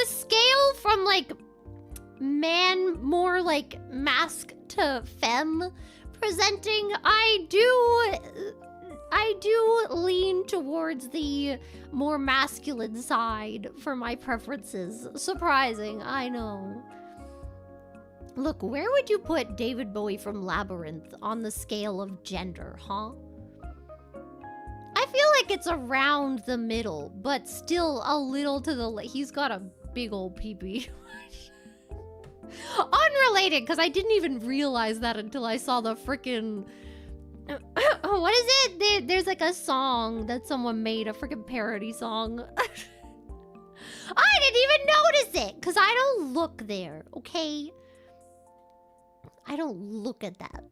a scale from like man, more like mask to femme presenting, I do lean towards the more masculine side for my preferences. Surprising, I know. Look, where would you put David Bowie from Labyrinth on the scale of gender, huh? I feel like it's around the middle, but still a little to the left. He's got a big old peepee. Unrelated, because I didn't even realize that until I saw the freaking... what is it? There's like a song that someone made, a freaking parody song. I didn't even notice it, because I don't look there, okay? I don't look at that.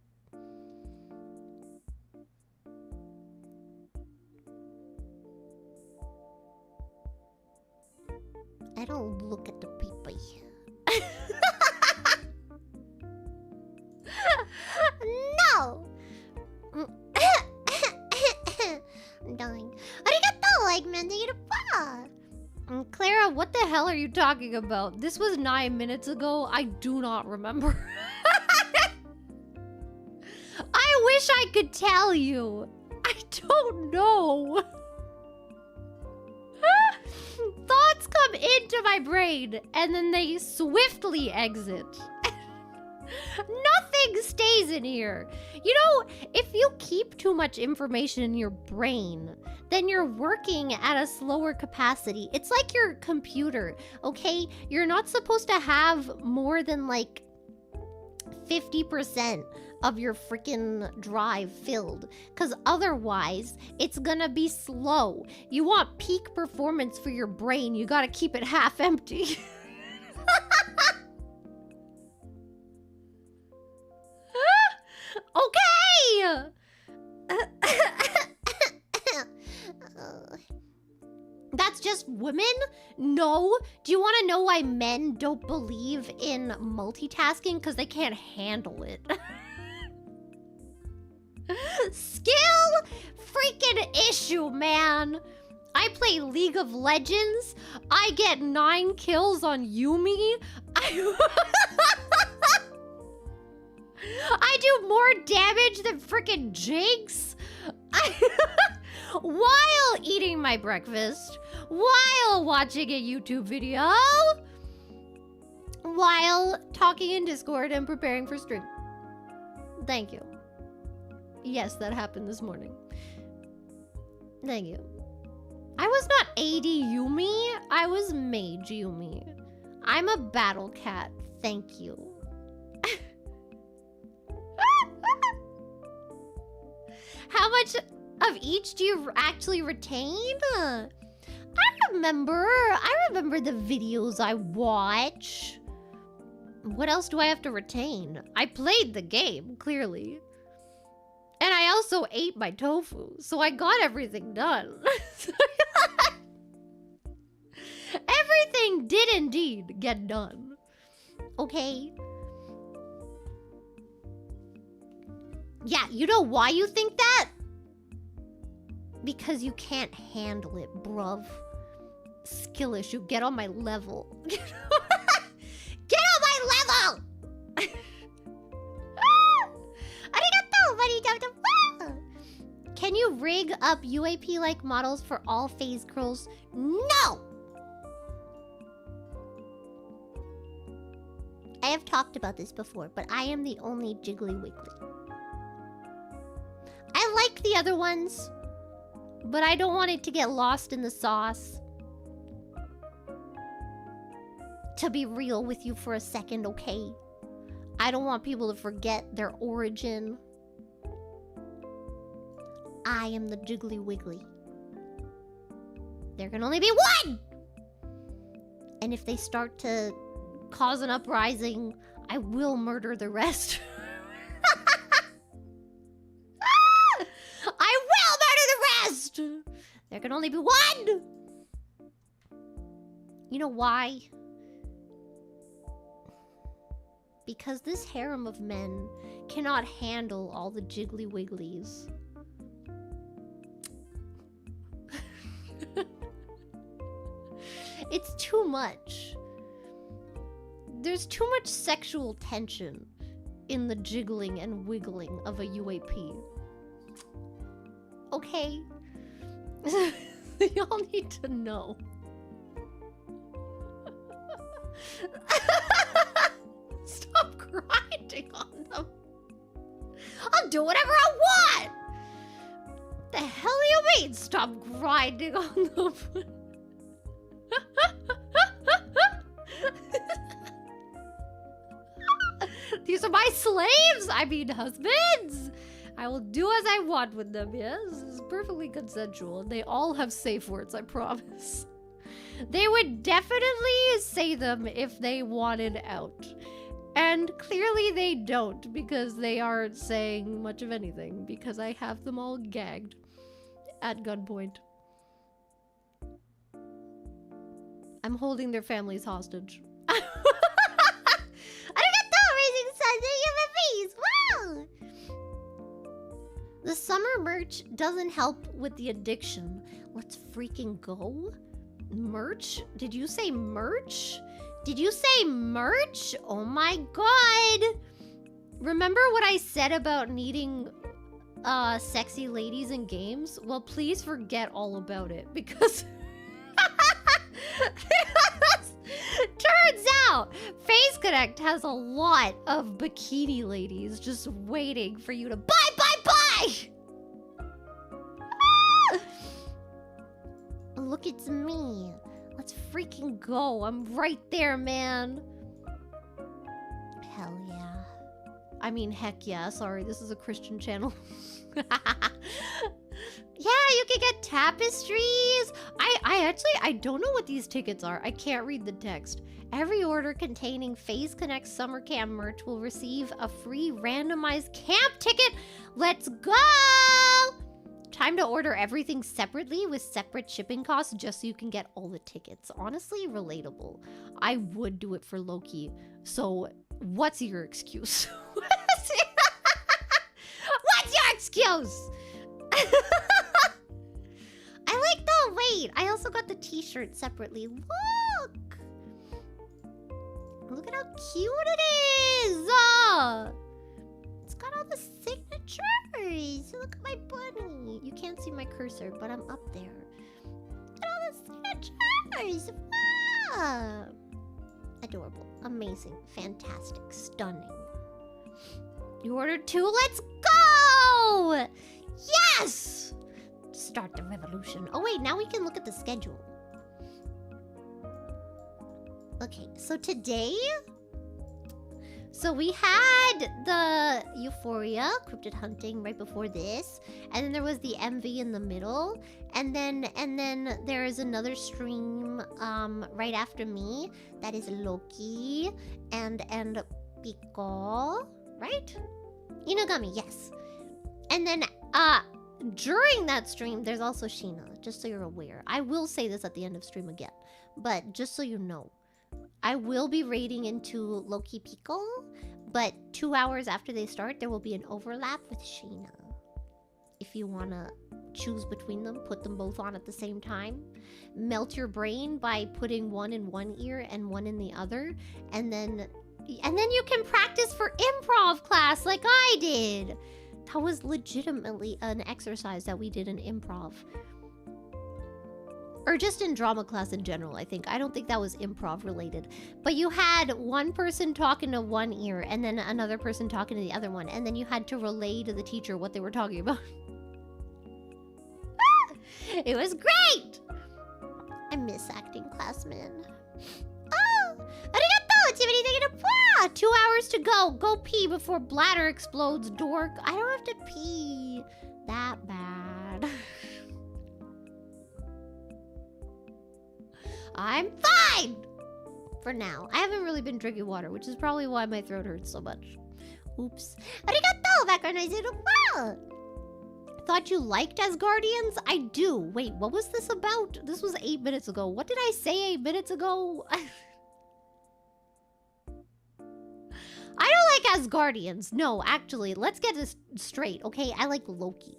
I don't look at the people. No! I'm dying. Arigato, like Clara, what the hell are you talking about? This was 9 minutes ago. I do not remember. I wish I could tell you. I don't know. Thoughts come into my brain and then they swiftly exit. Nothing stays in here. You know, if you keep too much information in your brain, then you're working at a slower capacity. It's like your computer, okay? You're not supposed to have more than like 50% of your freaking drive filled, because otherwise it's gonna be slow. You want peak performance for your brain, you gotta keep it half empty. Okay! That's just women? No. Do you want to know why men don't believe in multitasking? Because they can't handle it. Skill freaking issue, man. I play League of Legends. I get 9 kills on Yumi. I do more damage than freaking Jinx. While eating my breakfast, while watching a YouTube video, while talking in Discord and preparing for stream. Thank you. Yes, that happened this morning. Thank you. I was not AD Yumi, I was Mage Yumi. I'm a battle cat, thank you. How much of each do you actually retain? I remember the videos I watch. What else do I have to retain? I played the game, clearly. And I also ate my tofu, so I got everything done. Everything did indeed get done. Okay? Yeah, you know why you think that? Because you can't handle it, bruv. Skill issue, get on my level. Get on my level! Can you rig up UAP-like models for all phase curls? No! I have talked about this before, but I am the only Jiggly Wiggly. I like the other ones, but I don't want it to get lost in the sauce. To be real with you for a second, okay? I don't want people to forget their origin. I am the Jiggly Wiggly. There can only be one! And if they start to cause an uprising, I will murder the rest. I will murder the rest! There can only be one! You know why? Because this harem of men cannot handle all the Jiggly Wigglies. It's too much. There's too much sexual tension in the jiggling and wiggling of a UAP. Okay? Y'all need to know. Stop grinding on them. I'll do whatever I want! The hell you mean, stop grinding on them? These are my slaves! I mean husbands! I will do as I want with them, yes? This is perfectly consensual. They all have safe words, I promise. They would definitely say them if they wanted out. And clearly they don't, because they aren't saying much of anything, because I have them all gagged at gunpoint. I'm holding their families hostage. The summer merch doesn't help with the addiction. Let's freaking go. Merch? Did you say merch? Did you say merch? Oh my god. Remember what I said about needing sexy ladies in games? Well, please forget all about it, because turns out Face Connect has a lot of bikini ladies just waiting for you to buy. Look, it's me. Let's freaking go. I'm right there, man. Hell yeah. I mean, heck yeah. Sorry, this is a Christian channel. Yeah, you can get tapestries. I don't know what these tickets are. I can't read the text. Every order containing Phase Connect Summer Camp merch will receive a free randomized camp ticket. Let's go! Time to order everything separately with separate shipping costs just so you can get all the tickets. Honestly, relatable. I would do it for Loki. So, what's your excuse? What's your excuse? I like the wait. I also got the t-shirt separately. Look! Look at how cute it is! It's got all the signatures. Look at my bunny. You can't see my cursor, but I'm up there. Look at all the signatures. Wow. Adorable. Amazing. Fantastic. Stunning. You ordered 2? Let's go! Yes! Start the revolution. Oh wait, now we can look at the schedule. Okay, so today... So we had the Euphoria, Cryptid Hunting right before this. And then there was the MV in the middle. And then there is another stream right after me. That is Loki and Pico, right? Inugami, yes. And then during that stream, there's also Sheena, just so you're aware. I will say this at the end of stream again, but just so you know. I will be raiding into Loki Pico, but 2 hours after they start, there will be an overlap with Sheena. If you want to choose between them, put them both on at the same time. Melt your brain by putting one in one ear and one in the other, and then you can practice for improv class like I did. That was legitimately an exercise that we did in improv. Or just in drama class in general, I think. I don't think that was improv related. But you had one person talking to one ear and then another person talking to the other one. And then you had to relay to the teacher what they were talking about. It was great! I miss acting class, man. Oh! Arigato! 2 hours to go. Go pee before bladder explodes, dork. I don't have to pee that bad. I'm fine! For now. I haven't really been drinking water, which is probably why my throat hurts so much. Oops. Arigato! Background noise in the Thought you liked Asgardians? I do. Wait, what was this about? This was 8 minutes ago. What did I say 8 minutes ago? I don't like Asgardians. No, actually, let's get this straight, okay? I like Loki.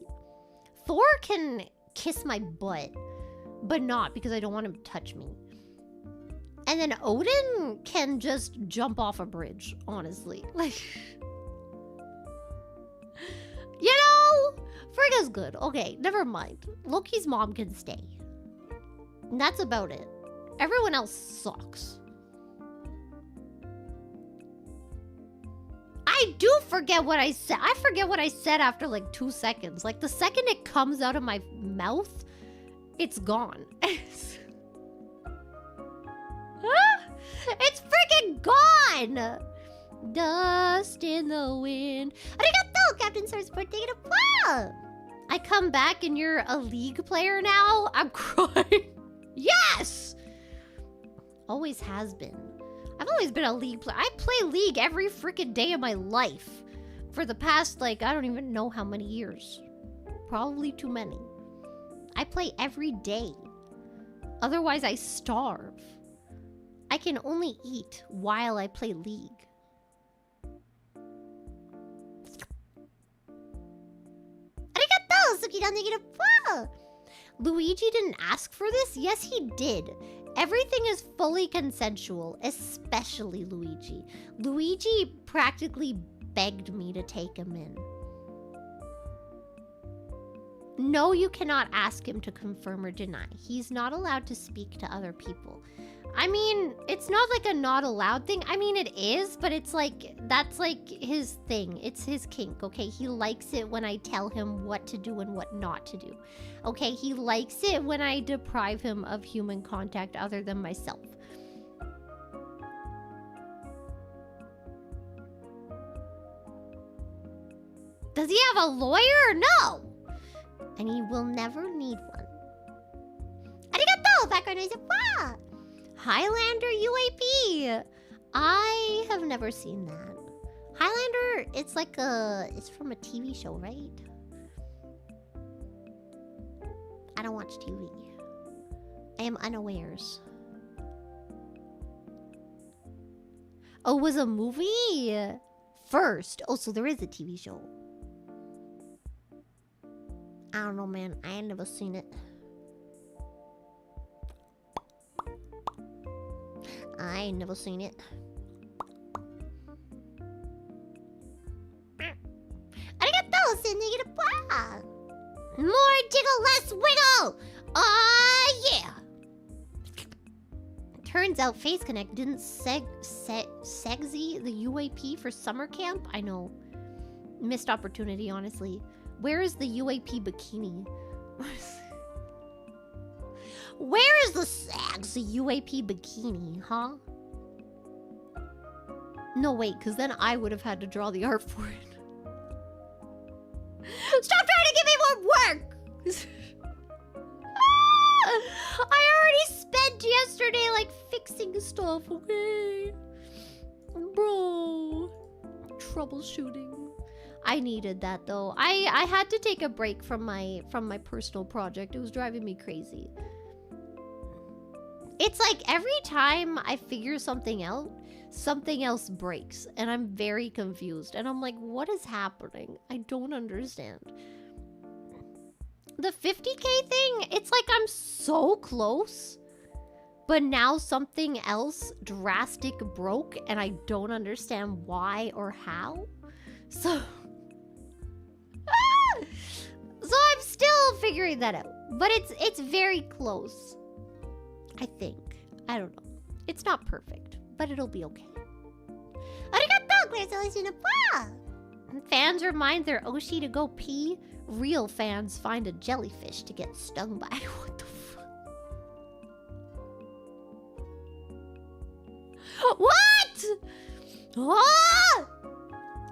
Thor can kiss my butt, but not because I don't want him to touch me. And then Odin can just jump off a bridge, honestly. Like, you know, Frigga's good. Okay, never mind. Loki's mom can stay. And that's about it. Everyone else sucks. I do forget what I said. I forget what I said after like 2 seconds. Like the second it comes out of my mouth, it's gone. It's freaking gone! Dust in the wind. Arigato, Captain Sir Sport. Take it up. I come back and you're a League player now? I'm crying. Yes! Always has been. I've always been a League player. I play League every freaking day of my life. For the past, like, I don't even know how many years. Probably too many. I play every day. Otherwise, I starve. I can only eat while I play League. Arigato, Suki-dan negative. Luigi didn't ask for this? Yes, he did. Everything is fully consensual, especially Luigi. Luigi practically begged me to take him in. No, you cannot ask him to confirm or deny. He's not allowed to speak to other people. I mean, it's not like a not allowed thing. I mean, it is, but it's like, that's like his thing. It's his kink, okay? He likes it when I tell him what to do and what not to do. Okay, he likes it when I deprive him of human contact other than myself. Does he have a lawyer? No! And he will never need one. Arigato! Background noise. Highlander UAP! I have never seen that. Highlander, it's like it's from a TV show, right? I don't watch TV. I am unawares. Oh, it was a movie? First. Oh, so there is a TV show. I don't know, man. I ain't never seen it. I ain't never seen it. Arigato, negative. More jiggle, less wiggle! Yeah! Turns out Face Connect didn't segsy the UAP for summer camp. I know. Missed opportunity, honestly. Where is the UAP bikini? Where is the Sags UAP bikini, huh? No, wait, because then I would have had to draw the art for it. Stop trying to give me more work! I already spent yesterday, like, fixing stuff, okay? Bro. Troubleshooting. I needed that, though. I had to take a break from my personal project. It was driving me crazy. It's like every time I figure something out, something else breaks. And I'm very confused. And I'm like, what is happening? I don't understand. The 50K thing, it's like I'm so close. But now something else drastic broke. And I don't understand why or how. So... So I'm still figuring that out. But it's very close. I think. I don't know. It's not perfect, but it'll be okay. Fans remind their Oshi to go pee. Real fans find a jellyfish to get stung by. What the fuck? What? Ah!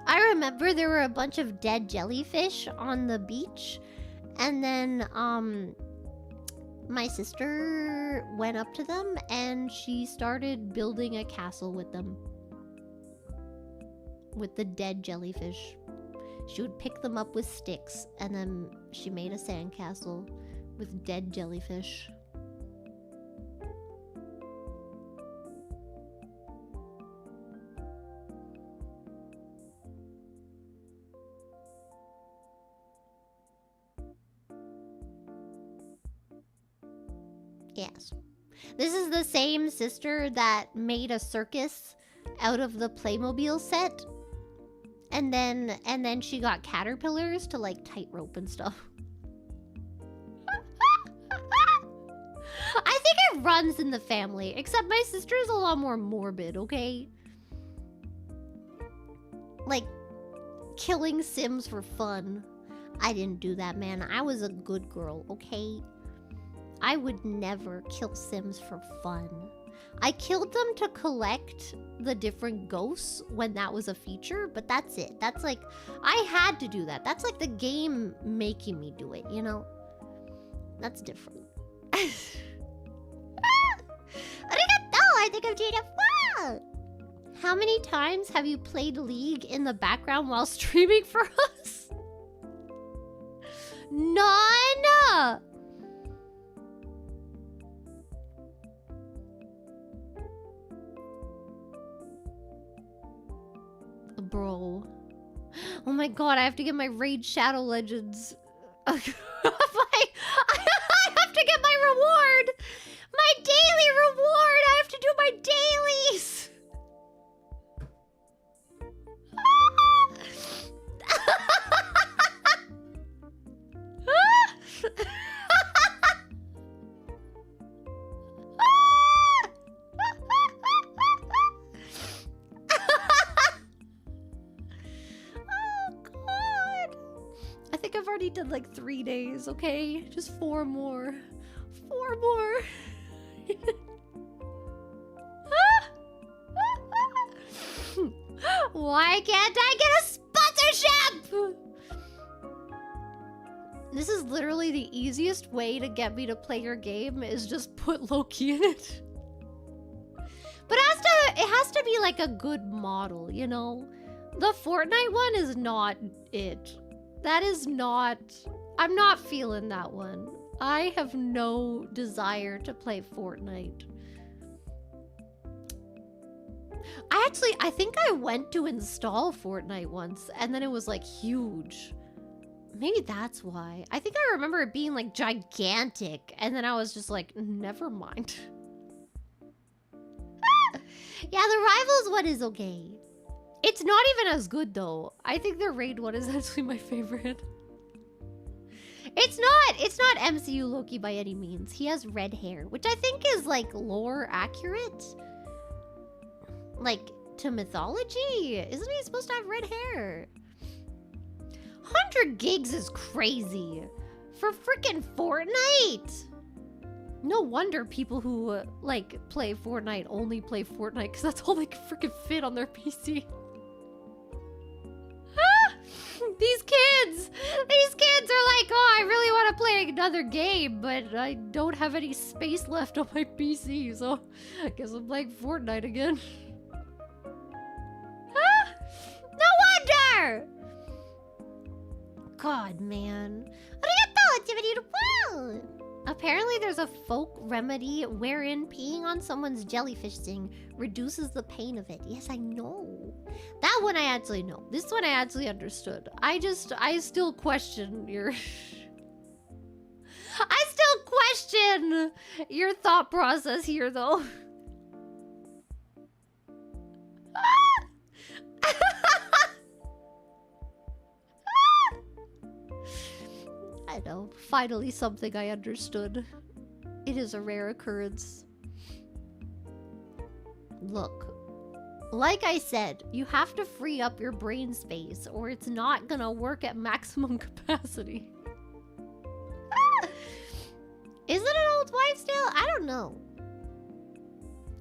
I remember there were a bunch of dead jellyfish on the beach. And then, my sister went up to them and she started building a castle with them. With the dead jellyfish. She would pick them up with sticks and then she made a sandcastle with dead jellyfish. Yes. This is the same sister that made a circus out of the Playmobil set. And then she got caterpillars to like tightrope and stuff. I think it runs in the family, except my sister is a lot more morbid, okay? Like, killing Sims for fun. I didn't do that, man. I was a good girl, okay? I would never kill Sims for fun. I killed them to collect the different ghosts when that was a feature, but that's it. That's like, I had to do that. That's like the game making me do it, you know? That's different. Arigato! I think I'm doing it well! How many times have you played League in the background while streaming for us? None! Bro. Oh my god, I have to get my Raid Shadow Legends. I have to get my reward! My daily reward! I have to do my dailies! I think I've already done like 3 days, okay? Just 4 more. 4 more. Why can't I get a sponsorship? This is literally the easiest way to get me to play your game is just put Loki in it. But it has to be like a good model, you know? The Fortnite one is not it. That is not... I'm not feeling that one. I have no desire to play Fortnite. I think I went to install Fortnite once, and then it was like huge. Maybe that's why. I think I remember it being like gigantic, and then I was just like, never mind. Yeah, the Rivals one is okay. It's not even as good though. I think the Raid one is actually my favorite. It's not MCU Loki by any means. He has red hair, which I think is like lore accurate. Like to mythology. Isn't he supposed to have red hair? 100 gigs is crazy. For freaking Fortnite. No wonder people who like play Fortnite only play Fortnite because that's all they can freaking fit on their PC. These kids are like, oh, I really want to play another game, but I don't have any space left on my PC, so I guess I'm playing Fortnite again. No wonder! God, man. Apparently there's a folk remedy wherein peeing on someone's jellyfish sting reduces the pain of it. Yes, I know. That one I actually know. This one I actually understood. I still question your... I still question your thought process here, though. I know. Finally something I understood. It is a rare occurrence. Look, like I said, you have to free up your brain space or it's not gonna work at maximum capacity. Is it an old wives' tale? I don't know.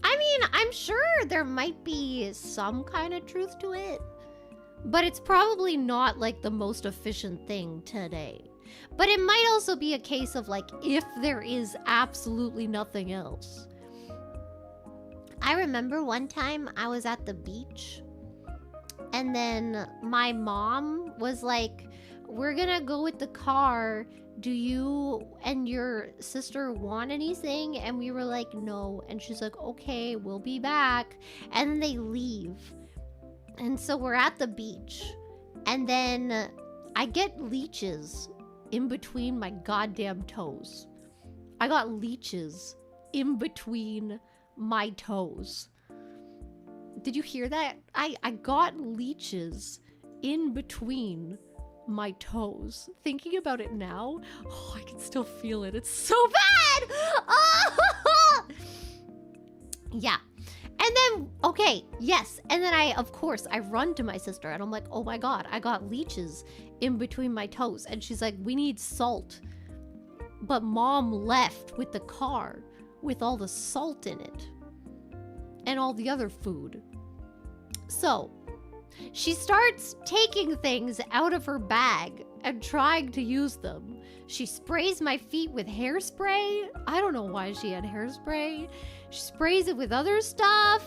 I mean, I'm sure there might be some kind of truth to it, but it's probably not like the most efficient thing today. But it might also be a case of like, if there is absolutely nothing else. I remember one time I was at the beach and then my mom was like, we're gonna go with the car. Do you and your sister want anything? And we were like, no. And she's like, okay, we'll be back. And then they leave. And so we're at the beach. And then I get leeches in between my goddamn toes. I got leeches in between my toes. Did you hear that? I got leeches in between my toes. Thinking about it now, oh, I can still feel it. It's so bad! Oh! Yeah. And then, okay, yes. And then of course, I run to my sister and I'm like, oh my God, I got leeches in between my toes. And she's like, we need salt. But mom left with the car with all the salt in it and all the other food. So she starts taking things out of her bag and trying to use them. She sprays my feet with hairspray. I don't know why she had hairspray. She sprays it with other stuff.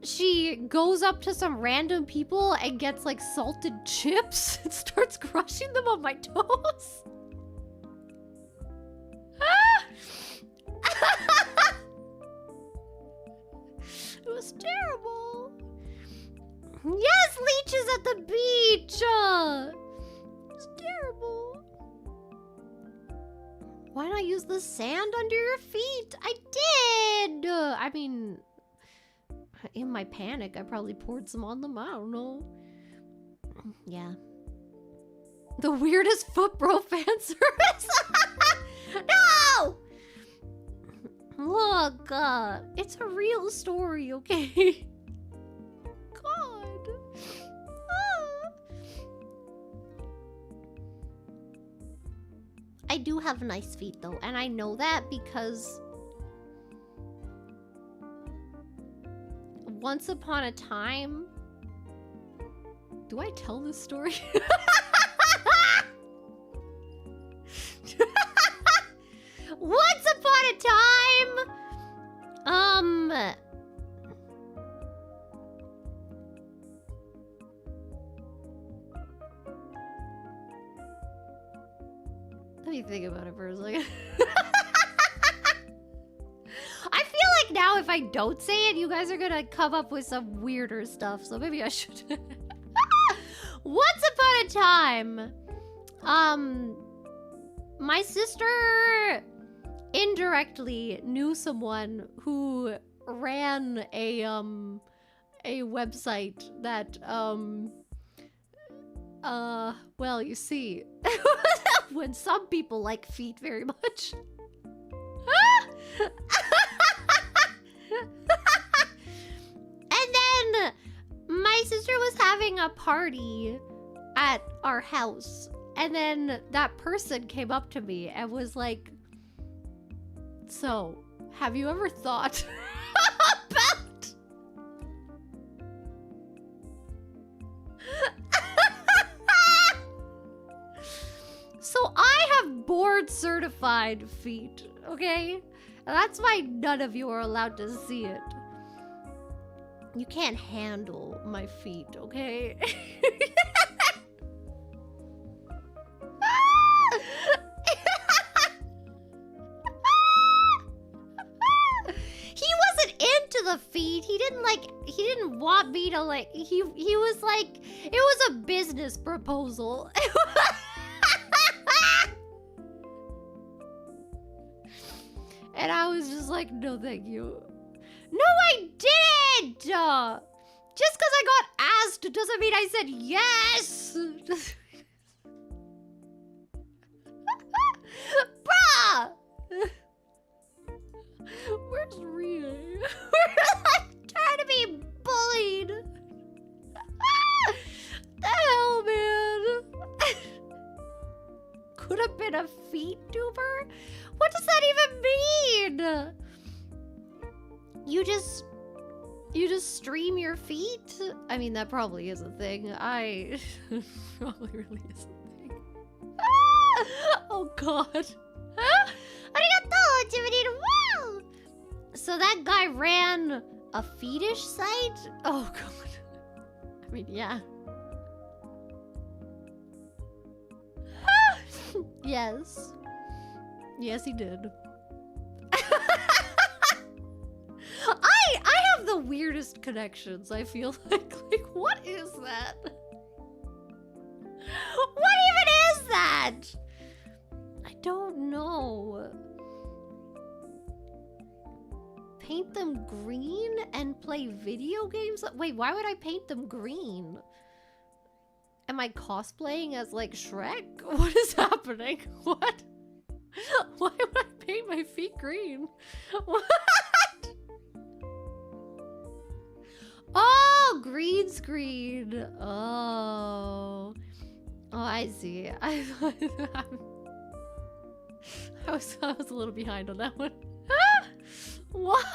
She goes up to some random people and gets like salted chips and starts crushing them on my toes. It was terrible. Yes, leeches at the beach. It's terrible. Why not use the sand under your feet? I did. I mean, in my panic, I probably poured some on them. I don't know. Yeah. The weirdest foot bro fan service. No! Look, it's a real story, okay? God. I do have nice feet though, and I know that because once upon a time, do I tell this story? Once upon a time, let me think about it for a second. I feel like now if I don't say it, you guys are gonna come up with some weirder stuff, so maybe I should. Once upon a time, my sister indirectly knew someone who ran a website that well, you see, when some people like feet very much. And then my sister was having a party at our house, and then that person came up to me and was like, so, have you ever thought about So I have board certified feet, okay? And that's why none of you are allowed to see it. You can't handle my feet, okay? He wasn't into the feet. He didn't want me to like, he was like, it was a business proposal. And I was just like, no, thank you. No, I didn't! Just because I got asked doesn't mean I said yes! Bruh! Where's Rita? I'm trying to be bullied. The hell, man? Could have been a feet tuber? What does that even mean? You just stream your feet? I mean, that probably is a thing. Probably really is a thing. Oh god. Arigato, Jiminy. Wow! So that guy ran a fetish site? Oh god. I mean, yeah. Yes. Yes, he did. I have the weirdest connections, I feel like. Like, what is that? What even is that? I don't know. paint them green and play video games? Wait, why would I paint them green? Am I cosplaying as like Shrek? What is happening? What? Why would I paint my feet green? What? Oh, green screen. Oh. Oh, I see. I was a little behind on that one. What?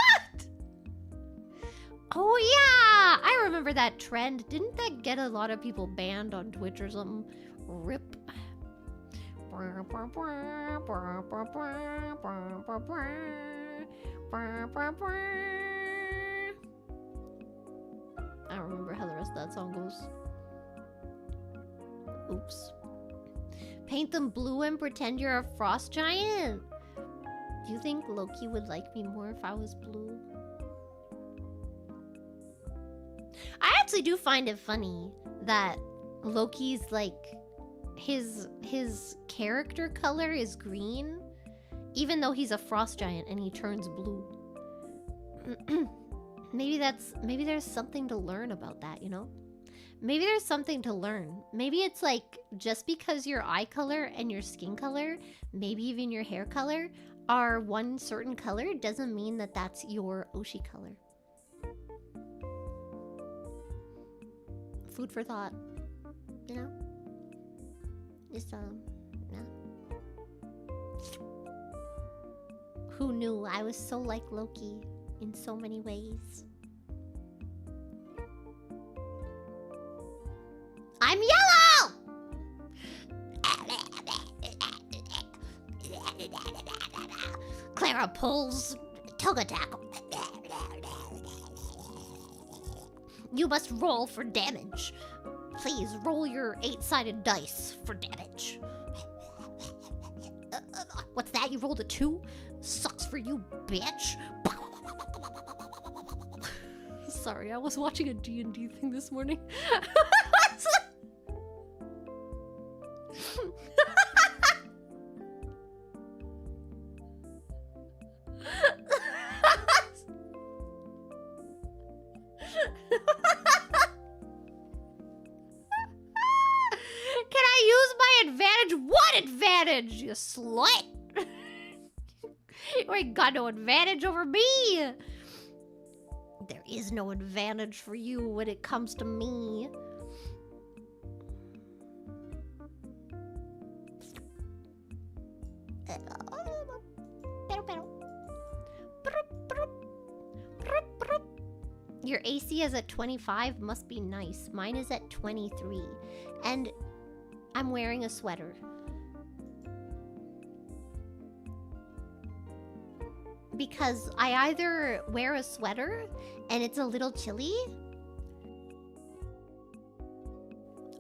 Oh yeah, I remember that trend. Didn't that get a lot of people banned on Twitch or something? RIP. I don't remember how the rest of that song goes. Oops. Paint them blue and pretend you're a frost giant. Do you think Loki would like me more if I was blue? I actually do find it funny that Loki's like his character color is green, even though he's a frost giant and he turns blue. Maybe there's something to learn about that, you know? Maybe there's something to learn. Maybe it's like just because your eye color and your skin color, maybe even your hair color, are one certain color doesn't mean that that's your Oshi color. Food for thought, you know? Just yeah. Who knew I was so like Loki in so many ways? I'm yellow! Clara pulls tongue attack. You must roll for damage. Please roll your 8-sided dice for damage. What's that? You rolled a 2? Sucks for you, bitch. Sorry, I was watching a D&D thing this morning. Can I use my advantage? What advantage, you slut? You ain't got no advantage over me. There is no advantage for you when it comes to me. Your AC is at 25, must be nice. Mine is at 23. And I'm wearing a sweater. Because I either wear a sweater and it's a little chilly,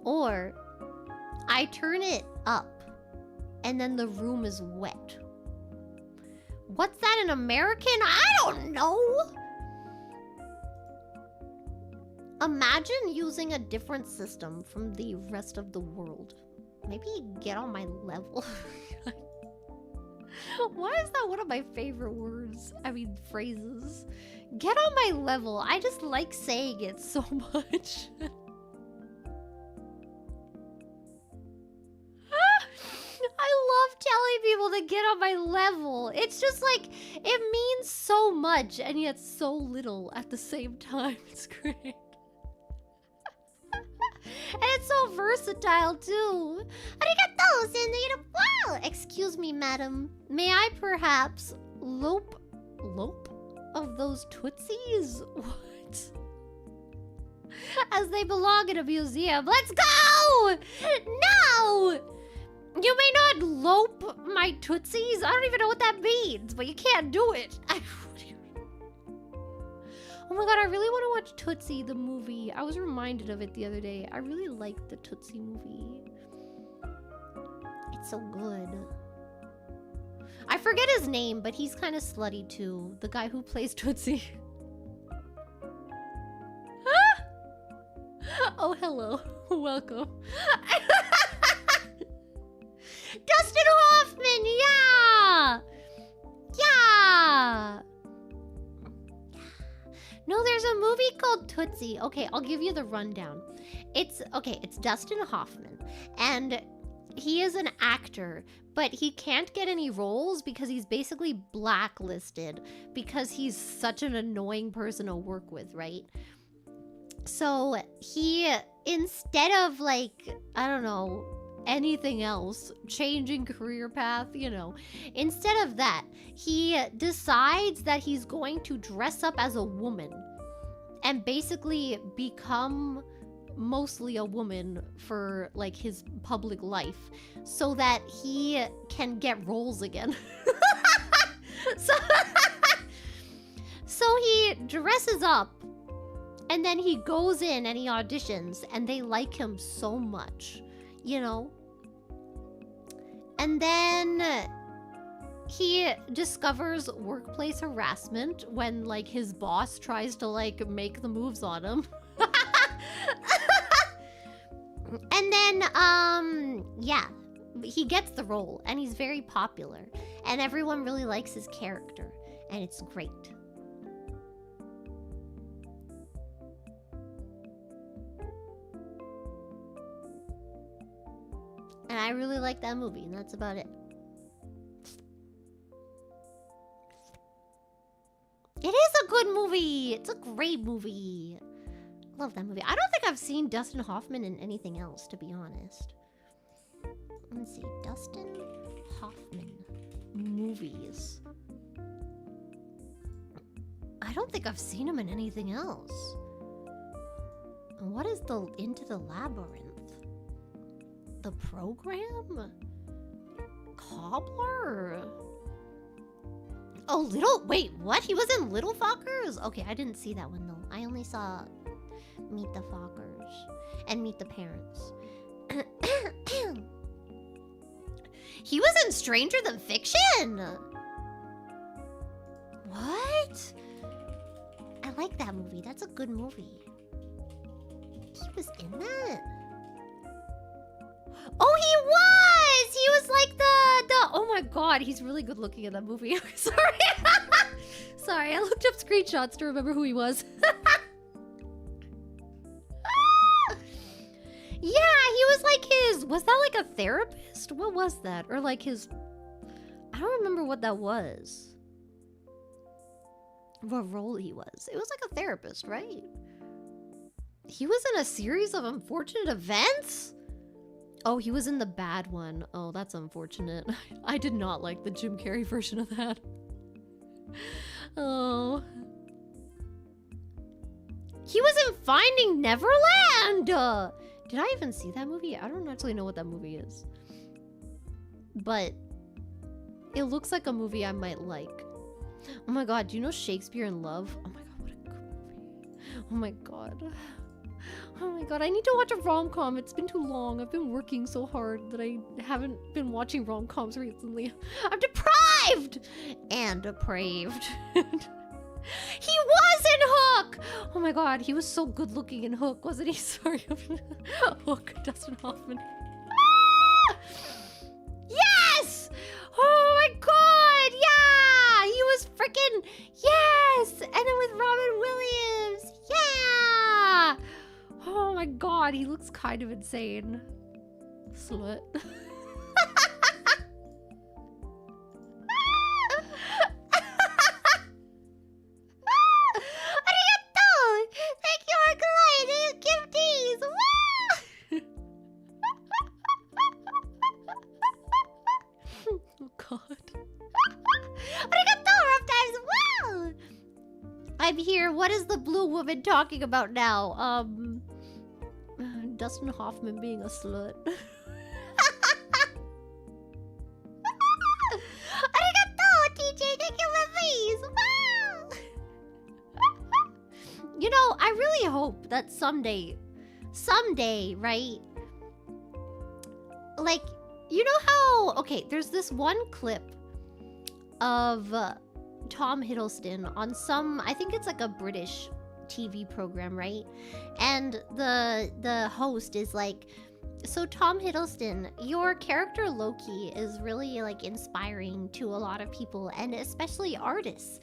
or I turn it up and then the room is wet. What's that in American? I don't know. Imagine using a different system from the rest of the world. Maybe get on my level. Why is that one of my favorite words? I mean, phrases. Get on my level. I just like saying it so much. I love telling people to get on my level. It's just like, it means so much and yet so little at the same time. It's great. And it's so versatile too. Arigatou, senor. Wow. Excuse me, madam. May I perhaps lope of those tootsies? What? As they belong in a museum. Let's go! No! You may not lope my tootsies. I don't even know what that means, but you can't do it. Oh my god, I really want to watch Tootsie, the movie. I was reminded of it the other day. I really liked the Tootsie movie. It's so good. I forget his name, but he's kind of slutty too. The guy who plays Tootsie. Oh, hello. Welcome. Dustin Hoffman, yeah! Yeah! There's a movie called Tootsie. Okay, I'll give you the rundown. It's Dustin Hoffman, and he is an actor, but he can't get any roles because he's basically blacklisted because he's such an annoying person to work with, right? So he, instead of like, I don't know, anything else, changing career path, you know, instead of that, he decides that he's going to dress up as a woman and basically become mostly a woman for like his public life so that he can get roles again. so he dresses up and then he goes in and he auditions and they like him so much, you know? And then he discovers workplace harassment when like his boss tries to like make the moves on him. And then yeah, he gets the role and he's very popular and everyone really likes his character and it's great. And I really like that movie, and that's about it. It is a good movie. It's a great movie. Love that movie. I don't think I've seen Dustin Hoffman in anything else, to be honest. Let's see. Dustin Hoffman movies. I don't think I've seen him in anything else. And what is the Into the Labyrinth? The Program? Cobbler? Oh, wait, what? He was in Little Fockers? Okay, I didn't see that one though. I only saw Meet the Fockers and Meet the Parents. He was in Stranger Than Fiction! What? I like that movie. That's a good movie. He was in that? Oh, he was! He was like the oh my god, he's really good looking in that movie. Sorry. Sorry, I looked up screenshots to remember who he was. Yeah, he was like was that like a therapist? What was that? Or like his, I don't remember what that was. What role he was. It was like a therapist, right? He was in a series of unfortunate events? Oh, he was in the bad one. Oh, that's unfortunate. I did not like the Jim Carrey version of that. Oh. He was in Finding Neverland! Did I even see that movie? I don't actually know what that movie is. But it looks like a movie I might like. Oh my god, do you know Shakespeare in Love? Oh my god, what a good movie. Oh my god. Oh my god, I need to watch a rom-com. It's been too long. I've been working so hard that I haven't been watching rom-coms recently. I'm deprived! And depraved. He was in Hook! Oh my god, he was so good looking in Hook, wasn't he? Sorry. Hook, Dustin Hoffman. Ah! Yes! Oh my god, yeah! He was freaking, yes! And then with Robin Williams, yeah! Oh my god, he looks kind of insane. Slut. I'm here. What is the blue woman talking about now? Dustin Hoffman being a slut. Arigato, TJ. Thank you for these. You know, I really hope that someday, right? Like, you know how... Okay, there's this one clip of... Tom Hiddleston on some, I think it's like a British TV program, right? And the host is like, So Tom Hiddleston, your character Loki is really like inspiring to a lot of people and especially artists.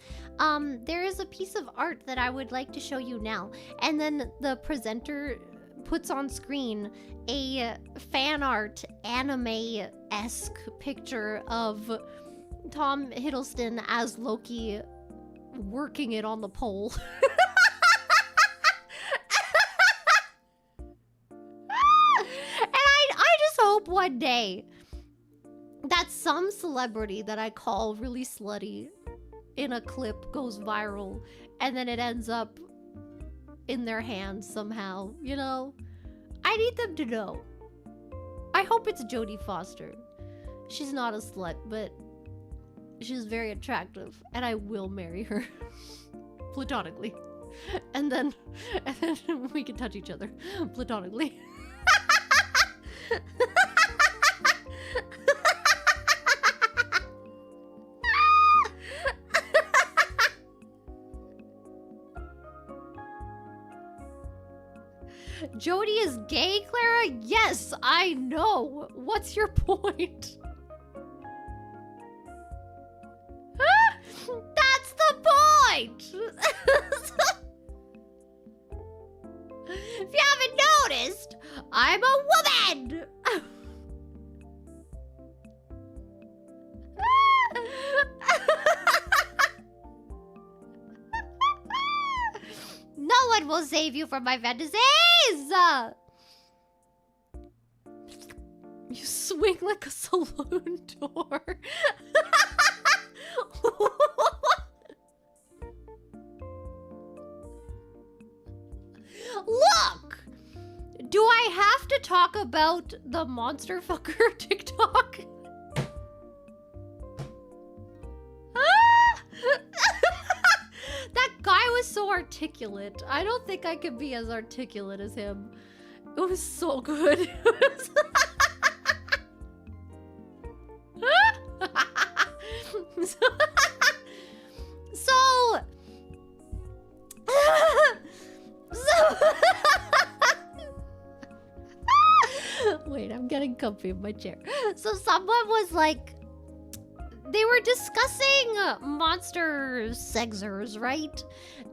There is a piece of art that I would like to show you now, and then the presenter puts on screen a fan art anime-esque picture of Tom Hiddleston as Loki working it on the pole. Hope one day that some celebrity that I call really slutty in a clip goes viral and then it ends up in their hands somehow, you know? I need them to know. I hope it's Jodie Foster. She's not a slut, but she's very attractive and I will marry her platonically. And then we can touch each other platonically. Jodie is gay, Clara? Yes, I know. What's your point? That's the point! If you haven't noticed, I'm a woman! No one will save you from my fantasies! You swing like a saloon door. Look! Do I have to talk about the monster fucker TikTok? That guy was so articulate. I don't think I could be as articulate as him. It was so good. Wait, I'm getting comfy in my chair. So someone was like, they were discussing monster sexers, right?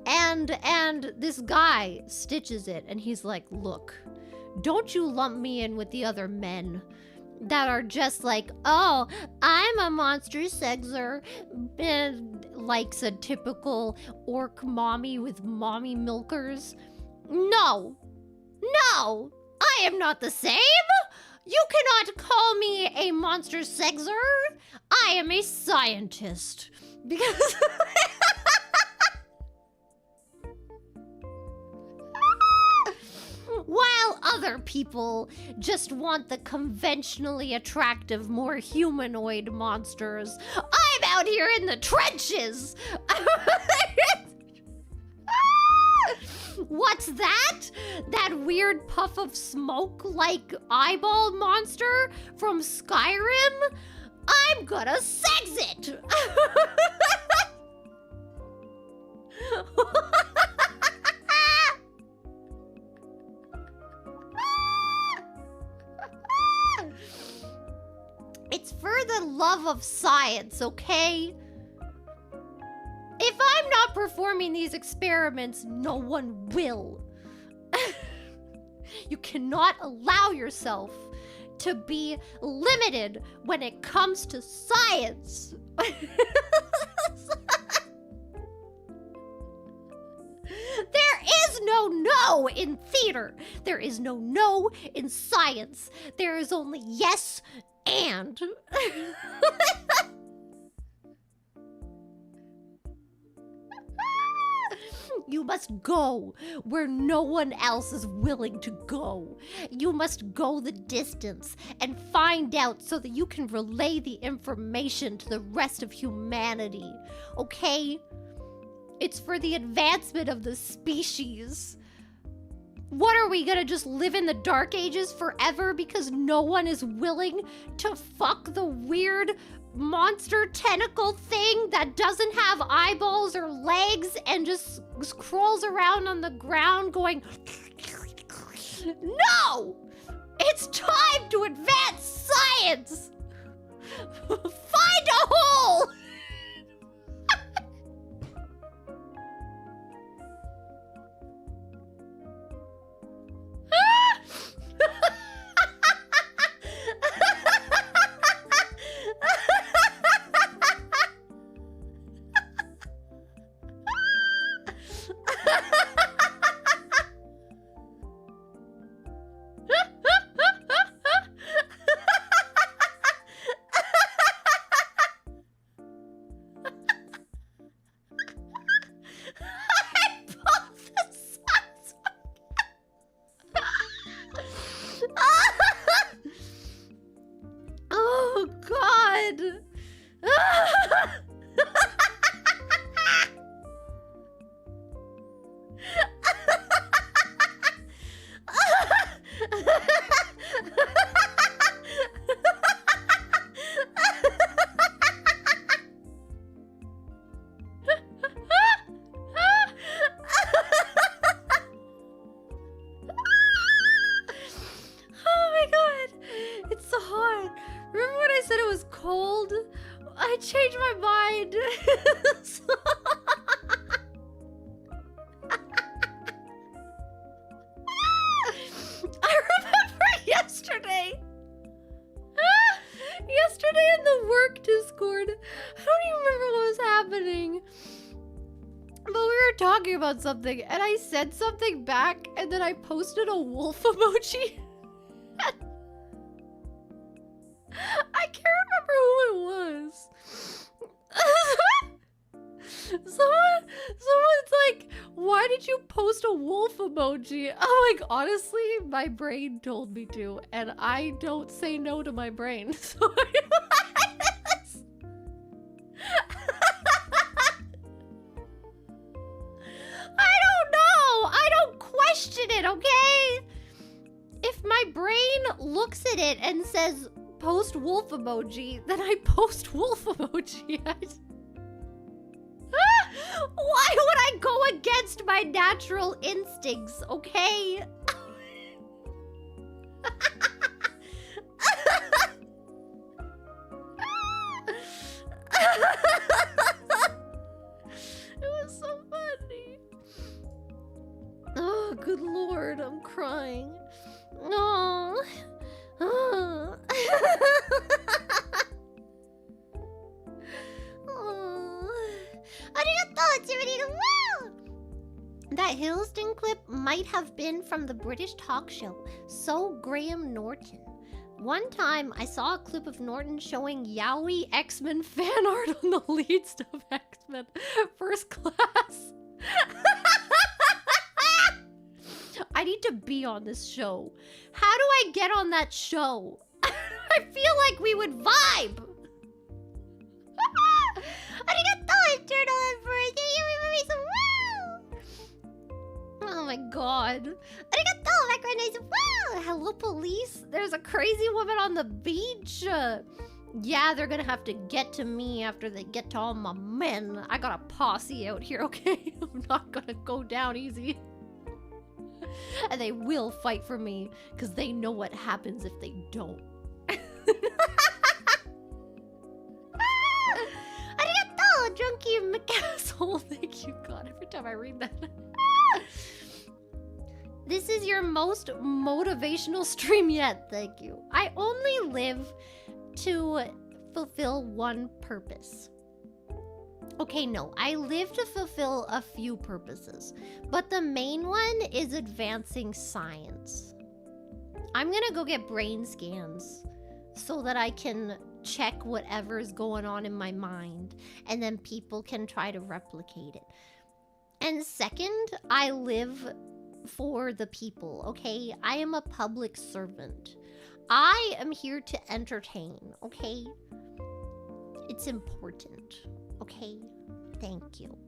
And this guy stitches it and he's like, look, don't you lump me in with the other men that are just like, oh, I'm a monster sexer, and likes a typical orc mommy with mommy milkers. No, I am not the same. You cannot call me a monster sexer. I am a scientist. Because while other people just want the conventionally attractive, more humanoid monsters, I'm out here in the trenches. What's that? That weird puff of smoke like eyeball monster from Skyrim? I'm gonna sex it! It's for the love of science, okay? If I'm not performing these experiments, no one will. You cannot allow yourself to be limited when it comes to science. There is no no in theater. There is no no in science. There is only yes and. You must go where no one else is willing to go. You must go the distance and find out so that you can relay the information to the rest of humanity. Okay? It's for the advancement of the species. What are we gonna just live in the Dark Ages forever because no one is willing to fuck the weird monster tentacle thing that doesn't have eyeballs or legs and just crawls around on the ground going, no! It's time to advance science! Find a hole! Oh God! Oh my God! It's so hot. Remember when I said it was cold? I changed my mind. I remember yesterday. Yesterday in the work Discord. I don't even remember what was happening. But we were talking about something and I said something back and then I posted a wolf emoji. I can't remember who it was. Someone's like, why did you post a wolf emoji? I'm like, honestly, my brain told me to, and I don't say no to my brain. So I don't know. I don't question it, okay? If my brain looks at it and says, post wolf emoji, then I post wolf emoji. Why would I go against my natural instincts, okay? It was so funny. Oh, good Lord, I'm crying. Oh. Oh. That Hiddleston clip might have been from the British talk show So Graham Norton. One time I saw a clip of Norton showing yaoi X-Men fan art on the lead of X-Men First Class. I need to be on this show. How do I get on that show? I feel like we would vibe. Oh my God. Hello, police. There's a crazy woman on the beach. Yeah, they're gonna have to get to me after they get to all my men. I got a posse out here, okay? I'm not gonna go down easy. And they will fight for me, because they know what happens if they don't. Arigato, Drunky McAsshole. Thank you, God, every time I read that. This is your most motivational stream yet, thank you. I only live to fulfill one purpose. Okay, no, I live to fulfill a few purposes, but the main one is advancing science. I'm gonna go get brain scans so that I can check whatever is going on in my mind, and then people can try to replicate it. And second, I live for the people, okay? I am a public servant. I am here to entertain, okay? It's important, okay? Thank you.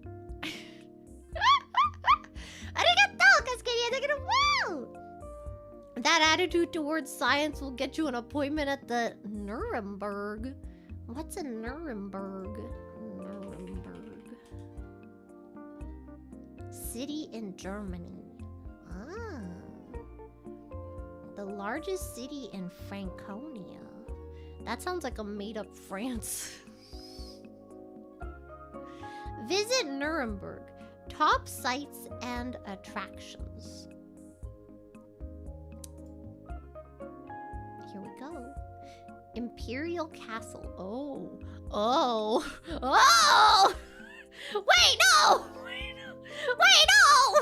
That attitude towards science will get you an appointment at the Nuremberg. What's a Nuremberg? Nuremberg. City in Germany. Ah. The largest city in Franconia. That sounds like a made-up France. Visit Nuremberg. Top sites and attractions. Here we go. Imperial Castle. Oh. Oh. Oh! Wait, no! Wait, no!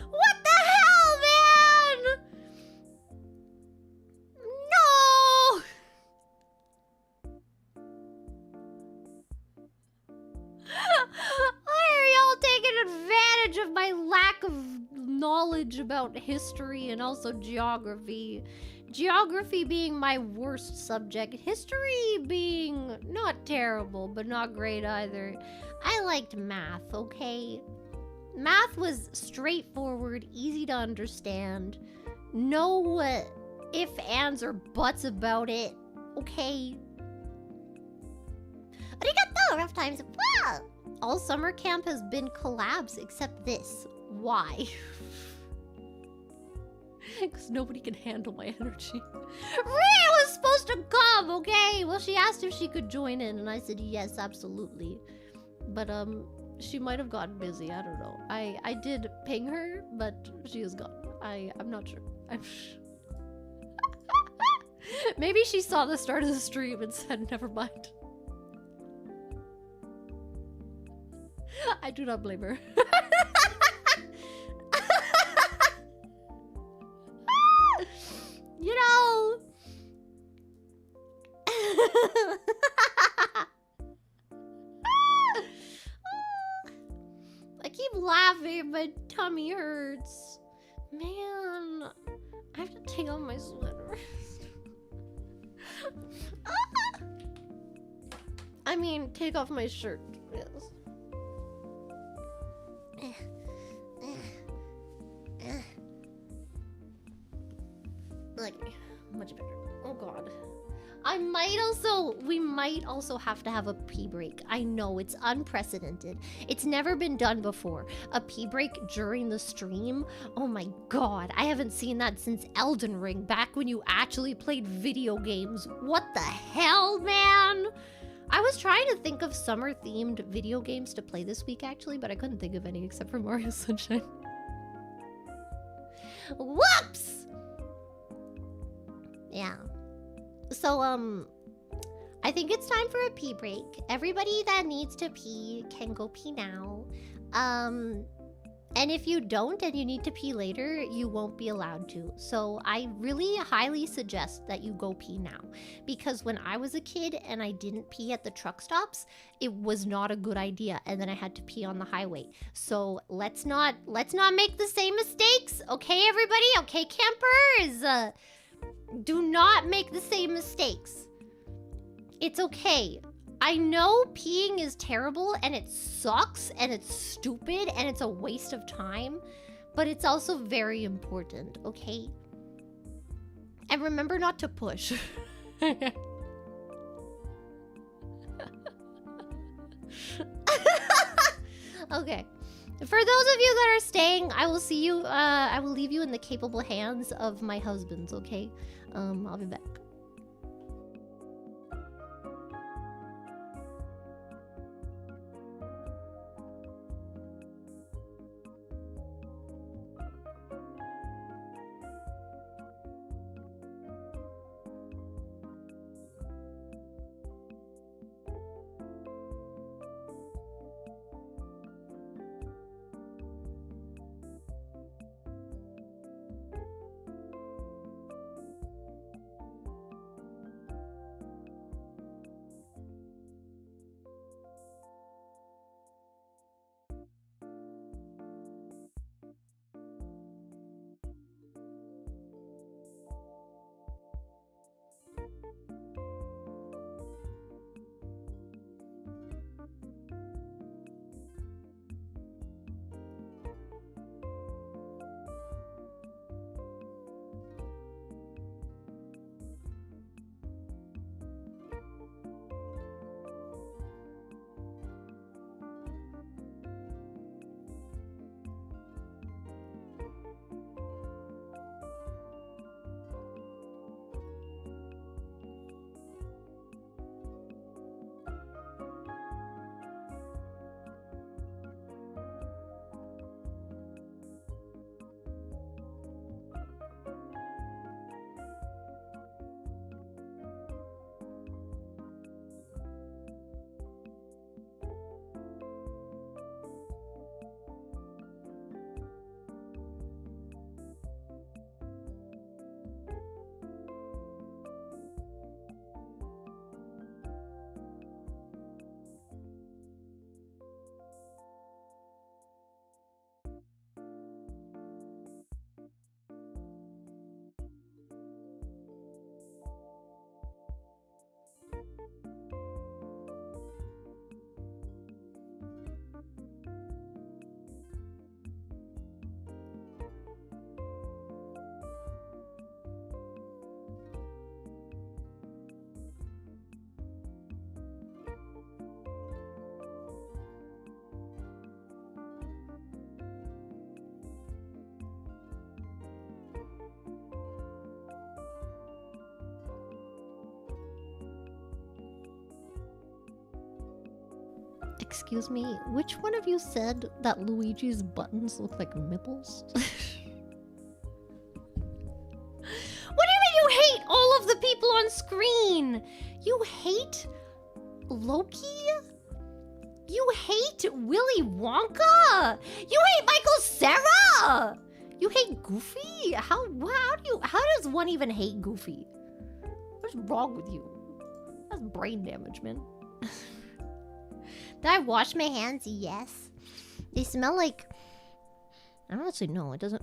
What the hell, man? No! Why are y'all taking advantage of my lack of knowledge about history and also geography? Geography being my worst subject, history being not terrible, but not great either. I liked math, okay? Math was straightforward, easy to understand. No if, ands, or buts about it, okay? Arigato, rough times. Wow. All summer camp has been collabs except this. Why? Because nobody can handle my energy. Rhea was supposed to come, okay? Well, she asked if she could join in, and I said yes, absolutely. But, she might have gotten busy. I don't know. I did ping her, but she is gone. I'm not sure. Maybe she saw the start of the stream and said, never mind. I do not blame her. You know. I keep laughing, my tummy hurts. Man, I have to take off my sweater. I mean, take off my shirt. Yes. Like, much better. Oh god. We might also have to have a pee break. I know, it's unprecedented. It's never been done before. A pee break during the stream? Oh my god, I haven't seen that since Elden Ring, back when you actually played video games. What the hell, man? I was trying to think of summer-themed video games to play this week, actually, but I couldn't think of any except for Mario Sunshine. Whoops! Yeah. So, I think it's time for a pee break. Everybody that needs to pee can go pee now. And if you don't and you need to pee later, you won't be allowed to. So I really highly suggest that you go pee now. Because when I was a kid and I didn't pee at the truck stops, it was not a good idea. And then I had to pee on the highway. So let's not make the same mistakes. Okay, everybody? Okay, campers? Do not make the same mistakes. It's okay. I know peeing is terrible and it sucks and it's stupid and it's a waste of time, but it's also very important, okay? And remember not to push. Okay. For those of you that are staying, I will see you, I will leave you in the capable hands of my husbands, okay? I'll be back. Excuse me, which one of you said that Luigi's buttons look like nipples? What do you mean you hate all of the people on screen? You hate Loki? You hate Willy Wonka? You hate Michael Cera? You hate Goofy? How does one even hate Goofy? What's wrong with you? That's brain damage, man. Did I wash my hands? Yes. They smell like... I don't actually know. It doesn't...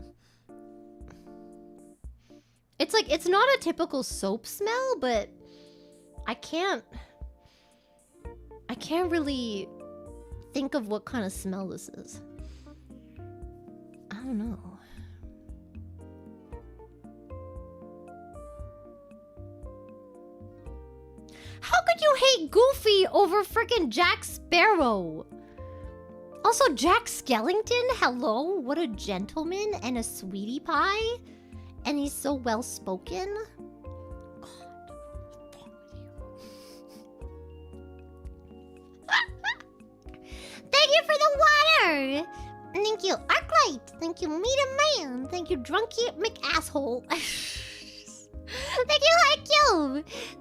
It's like, it's not a typical soap smell, but I can't really think of what kind of smell this is. I don't know. How could you hate Goofy over freaking Jack Sparrow? Also, Jack Skellington, hello? What a gentleman and a sweetie pie. And he's so well spoken. God, what's wrong with you? Thank you for the water! Thank you, Arclight! Thank you, Meet Man! Thank you, Drunky McAsshole! Thank you, High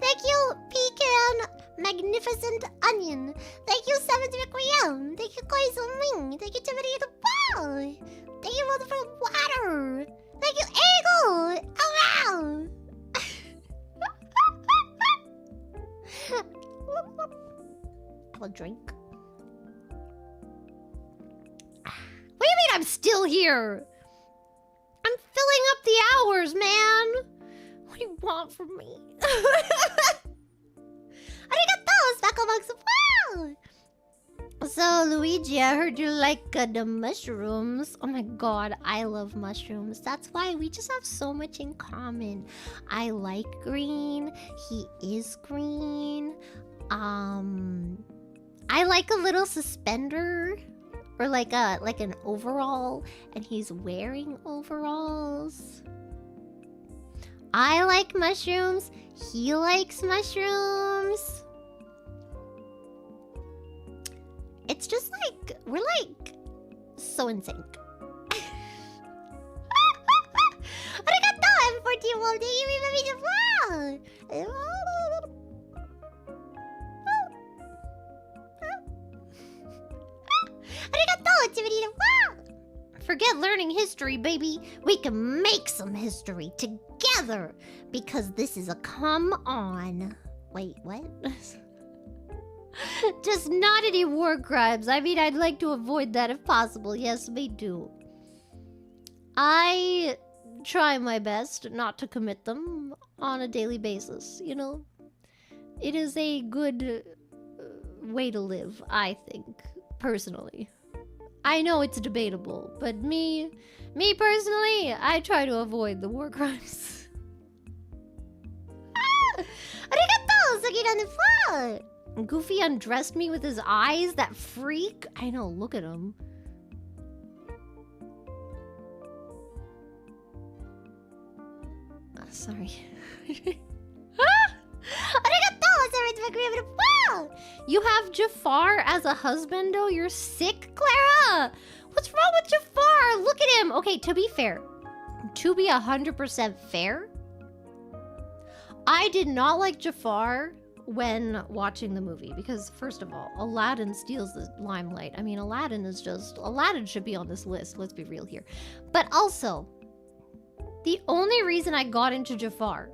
Thank you, Pecan Magnificent Onion! Thank you, Seventh Requiem! Thank you, Poison Wing! Thank you, Timothy the Ball! Thank you, for the water! Thank you, EyngO! Oh, wow! Have a drink. What do you mean I'm still here? I'm filling up the hours, man! What do you want from me? Arigato, Spacklebugs! Wow! So, Luigi, I heard you like the mushrooms. Oh my god, I love mushrooms. That's why we just have so much in common. I like green. He is green. I like a little suspender. Or like an overall. And he's wearing overalls. I like mushrooms. He likes mushrooms. It's just like, we're like so in sync. Arigato, M14 Wolf, thank you very much. Arigato, Timothy. Forget learning history, baby. We can make some history together because this is a come on. Wait, what? Just not any war crimes. I mean, I'd like to avoid that if possible. Yes, me too. I try my best not to commit them on a daily basis, you know? It is a good way to live, I think, personally. I know it's debatable, but me personally, I try to avoid the war crimes. Arigato, Sakira the floor. Goofy undressed me with his eyes, that freak. I know, look at him. Sorry. You have Jafar as a husband, though? You're sick, Clara? What's wrong with Jafar? Look at him. Okay, to be fair, to be 100% fair, I did not like Jafar when watching the movie because, first of all, Aladdin steals the limelight. I mean, Aladdin should be on this list. Let's be real here. But also, the only reason I got into Jafar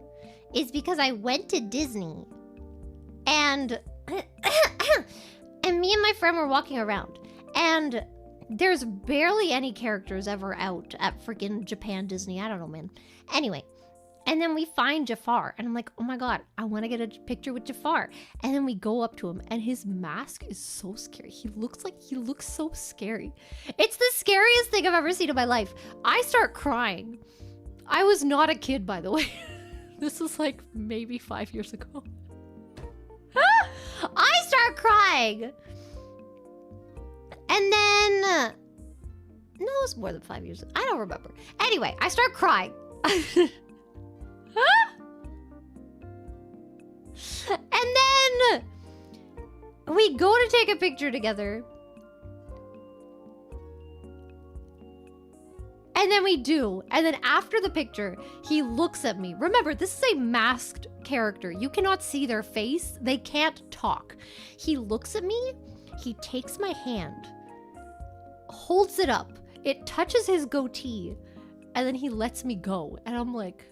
is because I went to Disney and me and my friend were walking around and there's barely any characters ever out at freaking Japan Disney. I don't know, man. Anyway, and then we find Jafar and I'm like, oh my god, I want to get a picture with Jafar. And then we go up to him and his mask is so scary. He looks so scary. It's the scariest thing I've ever seen in my life. I start crying. I was not a kid, by the way. This was like maybe 5 years ago. I start crying. And then... no, it was more than 5 years ago. I don't remember. Anyway, I start crying. And then... We go to take a picture together. And then we do. And then after the picture, he looks at me. Remember, this is a masked character. You cannot see their face. They can't talk. He looks at me. He takes my hand, holds it up. It touches his goatee. And then he lets me go. And I'm like...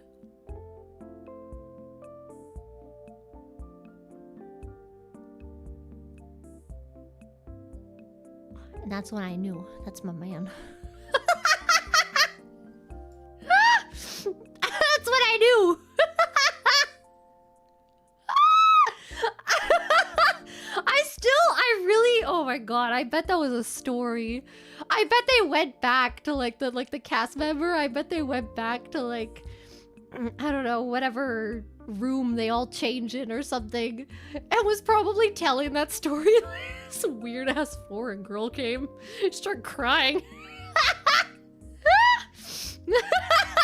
And that's when I knew. That's my man. That's what I knew. I really, oh my god, I bet that was a story. I bet they went back to like the cast member. I bet they went back to like, I don't know, whatever room they all change in or something, and was probably telling that story. This weird ass foreign girl came, started crying.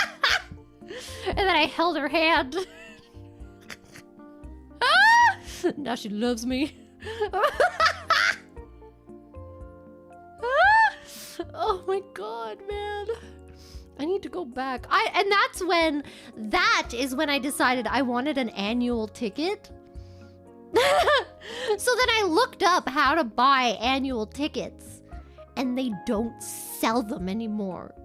And then I held her hand. Now she loves me. Oh my god, man. I need to go back. And that is when I decided I wanted an annual ticket. So then I looked up how to buy annual tickets, and they don't sell them anymore.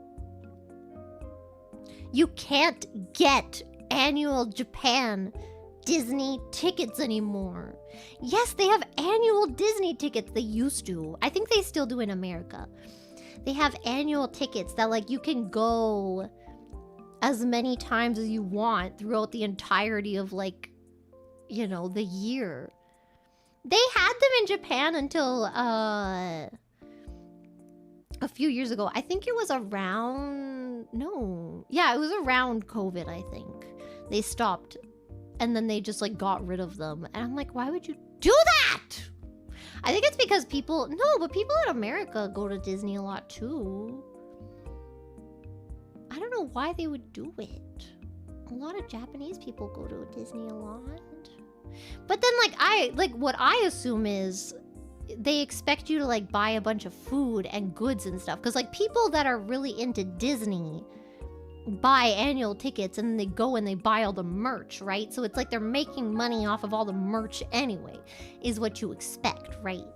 You can't get annual Japan Disney tickets anymore. Yes, they have annual Disney tickets. They used to. I think they still do in America. They have annual tickets that like you can go as many times as you want throughout the entirety of like, you know, the year. They had them in Japan until a few years ago. I think it was around, no. Yeah, it was around COVID, I think. They stopped. And then they just like got rid of them. And I'm like, why would you do that? I think it's because people in America go to Disney a lot too. I don't know why they would do it. A lot of Japanese people go to Disney a lot. But then what I assume is they expect you to like buy a bunch of food and goods and stuff. Because like people that are really into Disney buy annual tickets and then they go and they buy all the merch, right? So it's like they're making money off of all the merch anyway, is what you expect, right?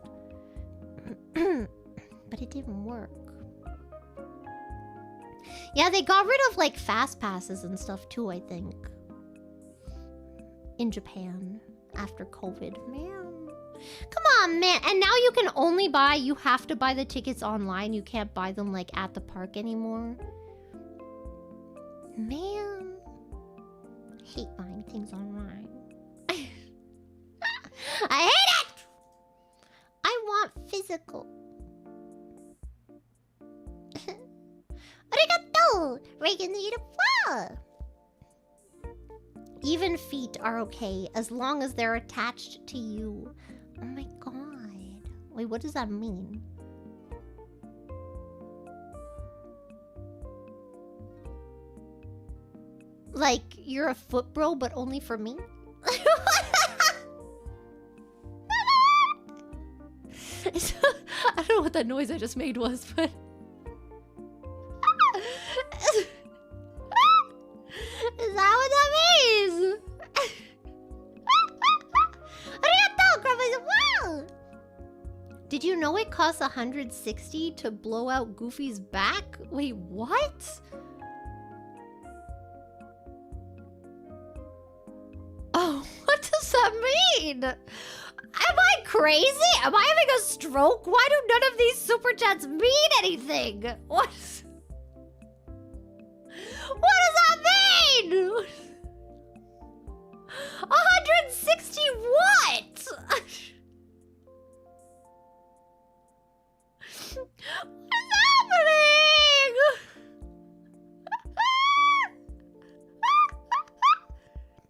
But it didn't work. Yeah, they got rid of like fast passes and stuff too, I think. In Japan after COVID. Man. Come on, man. And now you can only buy, you have to buy the tickets online. You can't buy them like at the park anymore. Man, I hate buying things online. I hate it! I want physical. Arigato! Reagan the Even feet are okay as long as they're attached to you. Oh my god. Wait, what does that mean? Like, you're a foot bro, but only for me? I don't know what that noise I just made was, but... Is that what that means? Arigato, Grandma's wow! Did you know it costs $160 to blow out Goofy's back? Wait, what? Oh, what does that mean? Am I crazy? Am I having a stroke? Why do none of these super chats mean anything? What does that mean? 160 what? What's happening?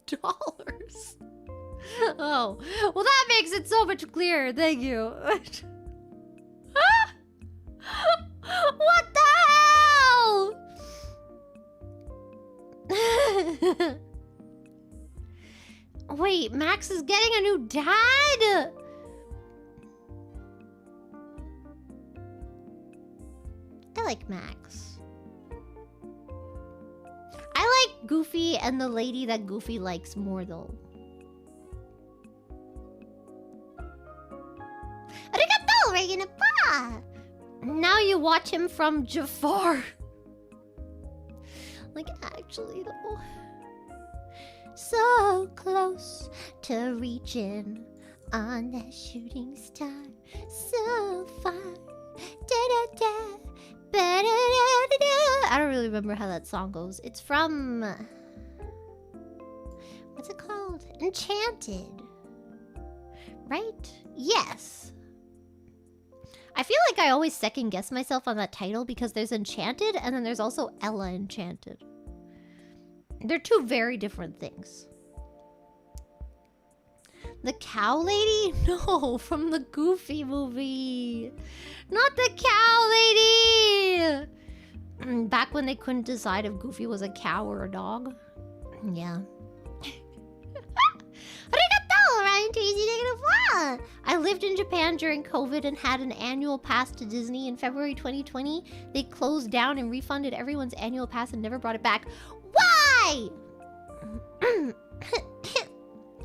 $. Oh, well that makes it so much clearer. Thank you. What the hell? Wait, Max is getting a new dad? like Max. I like Goofy and the lady that Goofy likes more though. Arigato, Reginapa! Now you watch him from Jafar. Like, actually though. So close to reaching on that shooting star. So far. Da-da-da. Ba-da-da-da-da. I don't really remember how that song goes. It's from... what's it called? Enchanted. Right? Yes. I feel like I always second guess myself on that title because there's Enchanted and then there's also Ella Enchanted. They're two very different things. The cow lady? No, from the Goofy movie. Not the cow lady! Back when they couldn't decide if Goofy was a cow or a dog. Yeah. Arigato, Ryan Teasy -1. I lived in Japan during COVID and had an annual pass to Disney in February 2020. They closed down and refunded everyone's annual pass and never brought it back. Why?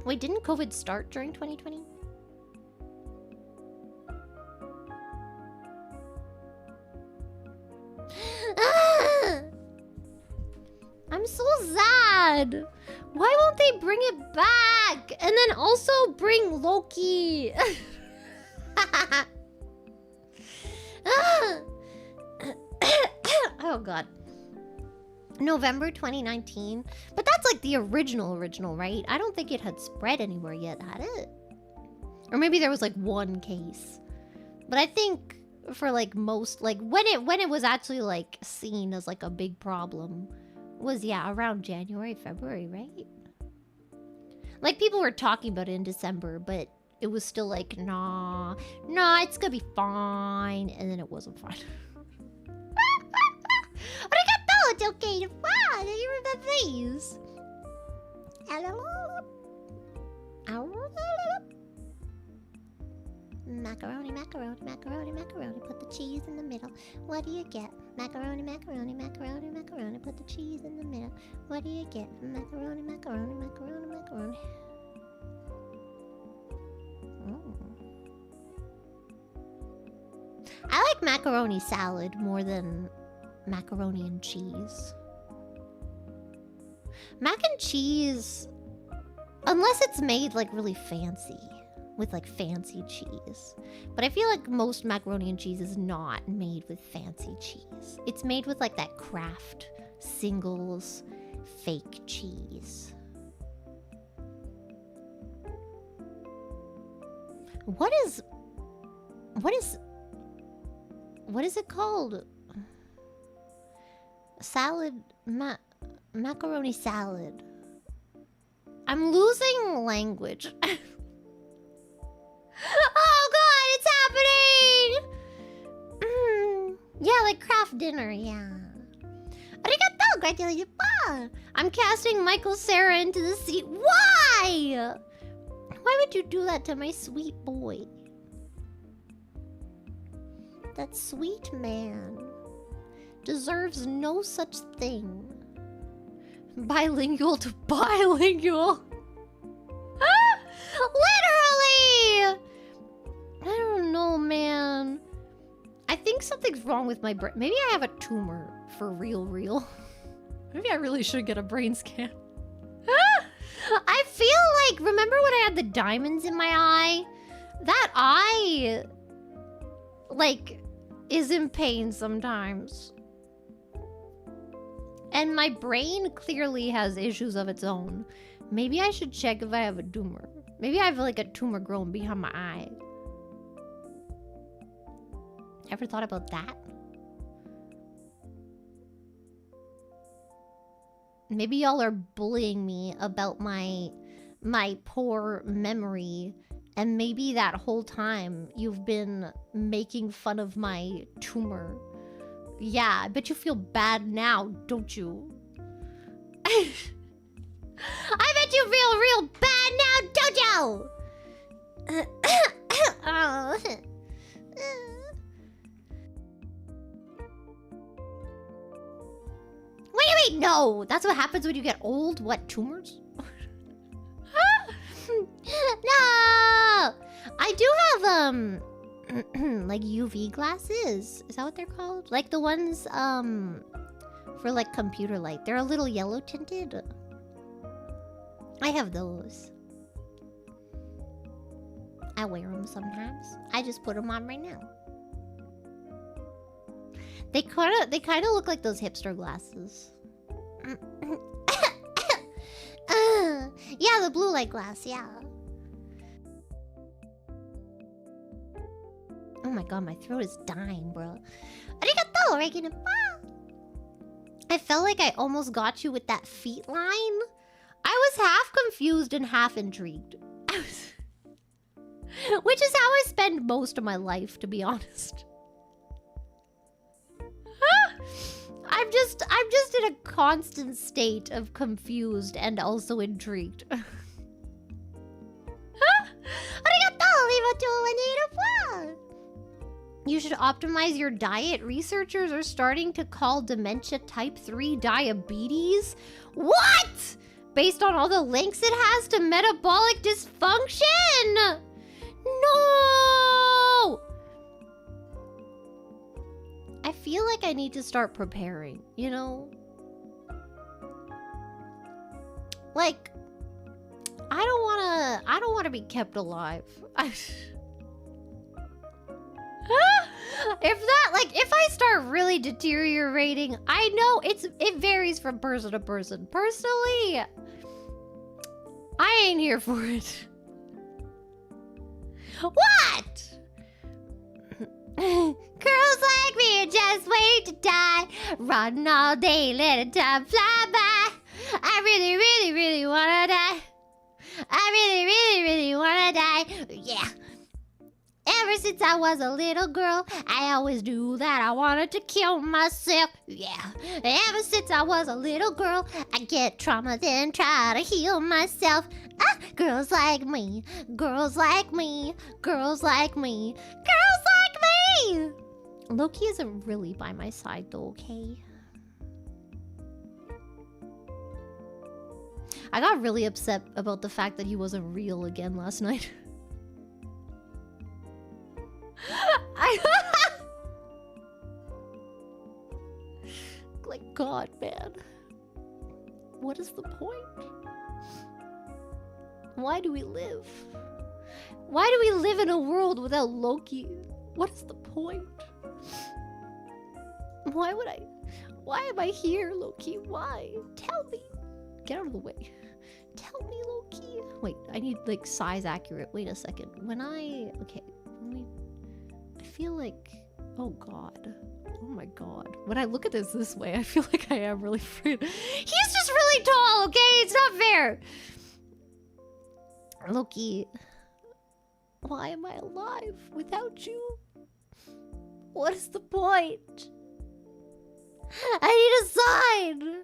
Wait, didn't COVID start during 2020? I'm so sad. Why won't they bring it back? And then also bring Loki. Oh god. November 2019. But that's like the original, right? I don't think it had spread anywhere yet, had it? Or maybe there was like one case. But I think for like most, like when it was actually like seen as like a big problem was, yeah, around January, February, right? Like people were talking about it in December, but it was still like, nah, it's gonna be fine. And then it wasn't fine. Arigato, it's okay to fine. You remember these? Macaroni, macaroni, macaroni, macaroni. Put the cheese in the middle. What do you get? Macaroni, macaroni, macaroni, macaroni. Put the cheese in the middle. What do you get? Macaroni, macaroni, macaroni, macaroni. I like macaroni salad more than macaroni and cheese. Mac and cheese, unless it's made like really fancy, with like fancy cheese. But I feel like most macaroni and cheese is not made with fancy cheese. It's made with like that Kraft Singles fake cheese. What is it called? Salad, macaroni salad. I'm losing language. Oh god, it's happening! Yeah, like Kraft dinner, yeah. Arigato, congratulations. I'm casting Michael Cera into the seat. Why? Why would you do that to my sweet boy? That sweet man deserves no such thing. Bilingual to bilingual. Literally! I don't know, man. I think something's wrong with my brain. Maybe I have a tumor for real. Maybe I really should get a brain scan. I feel like, remember when I had the diamonds in my eye? That eye, like, is in pain sometimes. And my brain clearly has issues of its own. Maybe I should check if I have a tumor. Maybe I have like a tumor growing behind my eye. Ever thought about that? Maybe y'all are bullying me about my poor memory, and maybe that whole time you've been making fun of my tumor. Yeah, I bet you feel bad now, don't you? I bet you feel real bad now, don't you? Wait, no. That's what happens when you get old. What, tumors? No! I do have, like UV glasses. Is that what they're called? Like the ones, for like computer light. They're a little yellow tinted. I have those. I wear them sometimes. I just put them on right now. They kind of look like those hipster glasses. Yeah, the blue light glass, yeah. Oh my god, my throat is dying, bro. Arigato, Regan. I felt like I almost got you with that feet line. I was half confused and half intrigued. Which is how I spend most of my life, to be honest. I'm just in a constant state of confused and also intrigued. You should optimize your diet. Researchers are starting to call dementia type 3 diabetes. What? Based on all the links it has to metabolic dysfunction? No! I feel like I need to start preparing, you know? Like, I don't wanna be kept alive. If I start really deteriorating, I know it varies from person to person. Personally, I ain't here for it. What? Girls like me just wait to die. Run all day, let the time fly by. I really, really, really wanna die. I really, really, really wanna die. Yeah. Ever since I was a little girl, I always knew that I wanted to kill myself. Yeah. Ever since I was a little girl, I get trauma then try to heal myself. Ah, girls like me, girls like me, girls like me, girls like me. Loki isn't really by my side though, okay? I got really upset about the fact that he wasn't real again last night. Like, God, man. What is the point? Why do we live? Why do we live in a world without Loki? What is the point? Why am I here, Loki? Why? Tell me. Get out of the way. Tell me, Loki. Wait, I need, like, size accurate. Wait a second. Okay. I feel like... Oh, God. Oh, my God. When I look at this way, I feel like I am really afraid. He's just really tall, okay? It's not fair. Loki. Why am I alive without you? What is the point? I need a sign.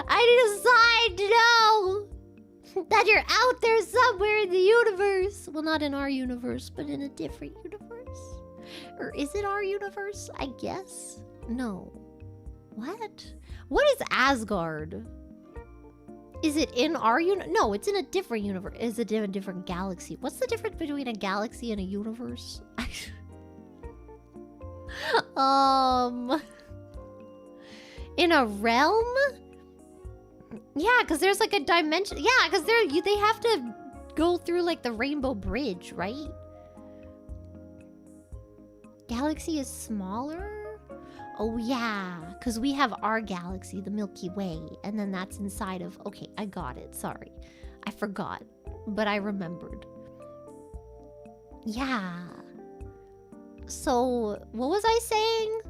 I need a sign to know that you're out there somewhere in the universe. Well, not in our universe, but in a different universe. Or is it our universe? I guess. No. What? What is Asgard? Is it in our universe? No, it's in a different universe. Is it in a different galaxy? What's the difference between a galaxy and a universe? In a realm? Yeah, because there's like a dimension. Yeah, because they have to go through like the Rainbow Bridge, right? Galaxy is smaller? Oh yeah, because we have our galaxy, the Milky Way, and then that's inside of... Okay, I got it, sorry. I forgot, but I remembered. Yeah. So, what was I saying?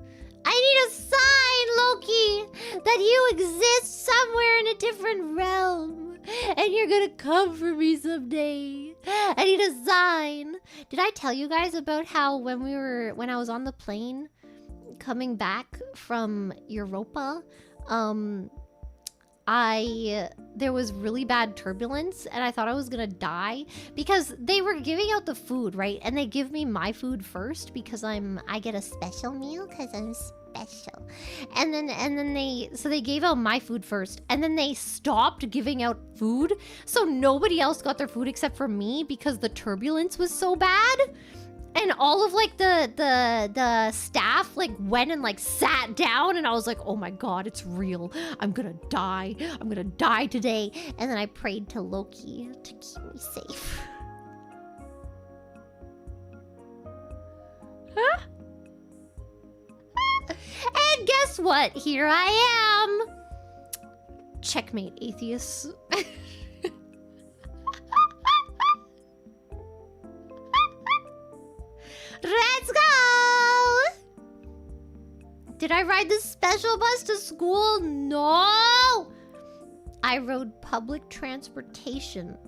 I need a sign, Loki, that you exist somewhere in a different realm, and you're gonna come for me someday. I need a sign. Did I tell you guys about how when I was on the plane coming back from Europa, there was really bad turbulence and I thought I was gonna die because they were giving out the food, right? And they give me my food first because I get a special meal because I'm special. special. And then they gave out my food first, and then they stopped giving out food, so nobody else got their food except for me because the turbulence was so bad. And all of like the staff like went and like sat down, and I was like, oh my god, it's real. I'm gonna die today. And then I prayed to Loki to keep me safe. And guess what? Here I am. Checkmate, atheists. Let's go! Did I ride the special bus to school? No! I rode public transportation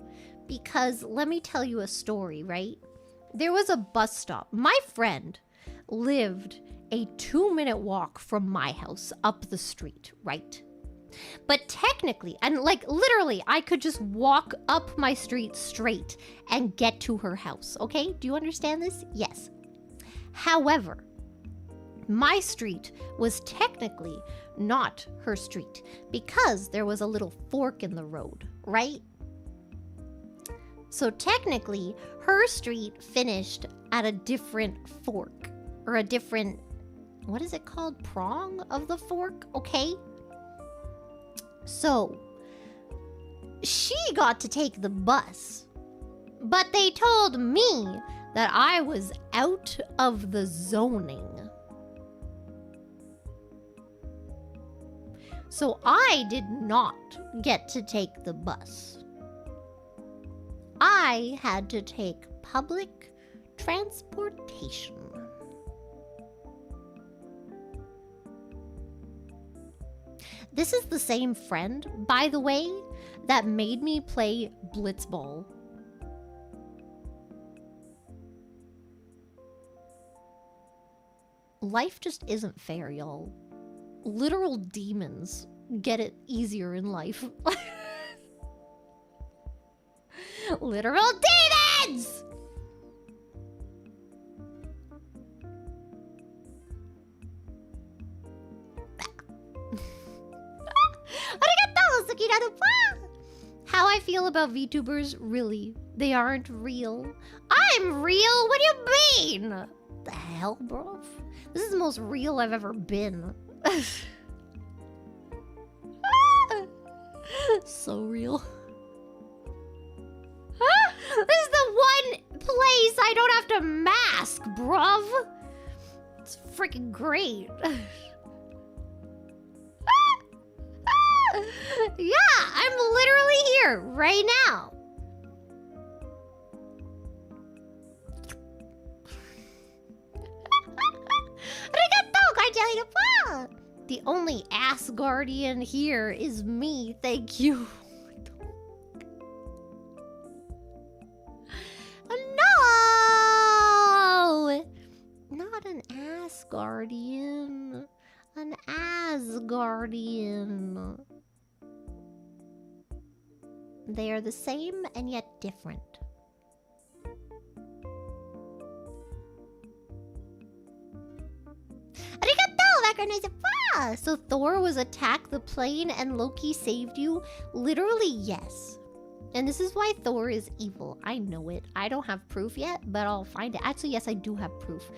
because let me tell you a story, right? There was a bus stop. My friend lived a 2-minute walk from my house up the street, right? But technically, and like literally, I could just walk up my street straight and get to her house, okay? Do you understand this? Yes. However, my street was technically not her street because there was a little fork in the road, right? So technically, her street finished at a different fork, or a different, what is it called? Prong of the fork, okay? So, she got to take the bus, but they told me that I was out of the zoning. So I did not get to take the bus. I had to take public transportation. This is the same friend, by the way, that made me play blitzball. Life just isn't fair, y'all. Literal demons get it easier in life. Literal demons! How I feel about VTubers, really, they aren't real. I'm real? What do you mean? The hell, bro? This is the most real I've ever been. So real. This is the one place I don't have to mask, bruv. It's freaking great. Yeah, I'm literally here right now. The only Asgardian here is me, thank you. No! Not an Asgardian. An Asgardian. They are the same and yet different. So Thor was attacked the plane and Loki saved you? Literally, yes. And this is why Thor is evil. I know it. I don't have proof yet, but I'll find it. Actually, yes, I do have proof.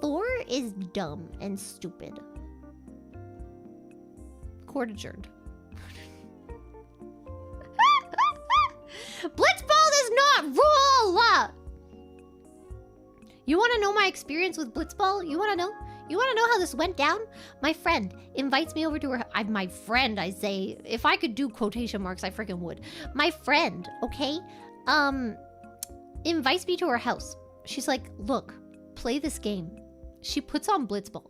Thor is dumb and stupid. Court adjourned. Blitzball does not rule! You want to know my experience with Blitzball? You want to know? You want to know how this went down? My friend invites me over to her... my friend, I say. If I could do quotation marks, I freaking would. My friend, okay? Invites me to her house. She's like, look, play this game. She puts on Blitzball.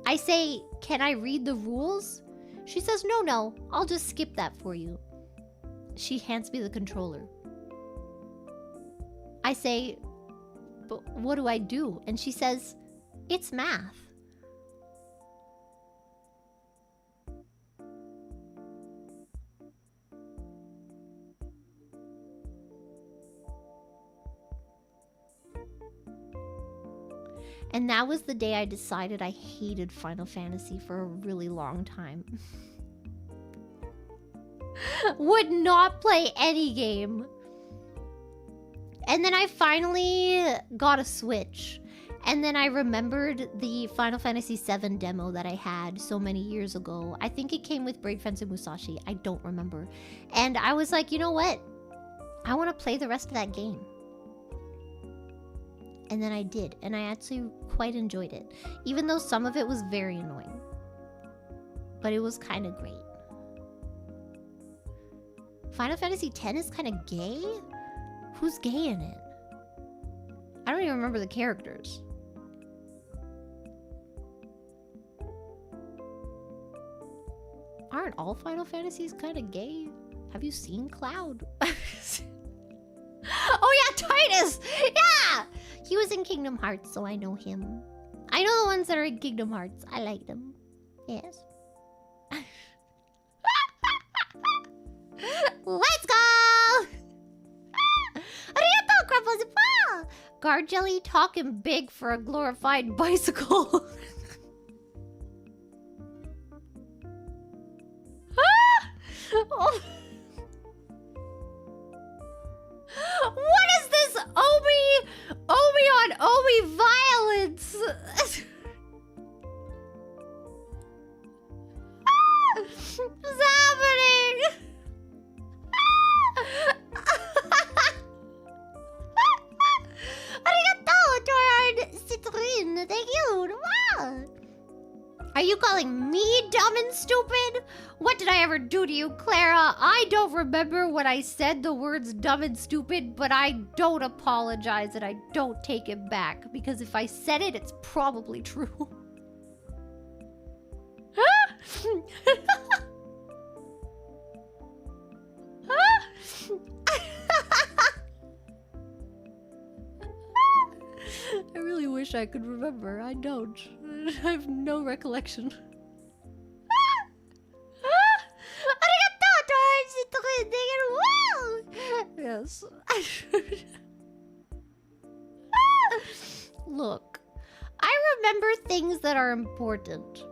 I say, can I read the rules? She says, no, I'll just skip that for you. She hands me the controller. I say, but what do I do? And she says, it's math. And that was the day I decided I hated Final Fantasy for a really long time. Would not play any game. And then I finally got a Switch. And then I remembered the Final Fantasy VII demo that I had so many years ago. I think it came with Brave Fence and Musashi. I don't remember. And I was like, you know what? I want to play the rest of that game. And then I did. And I actually quite enjoyed it. Even though some of it was very annoying. But it was kind of great. Final Fantasy X is kind of gay? Who's gay in it? I don't even remember the characters. Aren't all Final Fantasies kind of gay? Have you seen Cloud? Oh yeah, Titus! Yeah! He was in Kingdom Hearts, so I know him. I know the ones that are in Kingdom Hearts. I like them. Yes. Let's go! Arigato, Crumbles! Guard Jelly talking big for a glorified bicycle. Oh. What is this Omi on Omi violence? What's happening? Arigato, Torard Citrine. Thank you. Wow. Are you calling me dumb and stupid? What did I ever do to you, Clara? I don't remember when I said the words dumb and stupid, but I don't apologize and I don't take it back. Because if I said it, it's probably true. I really wish I could remember. I don't. I have no recollection. Yes. Look, I remember things that are important.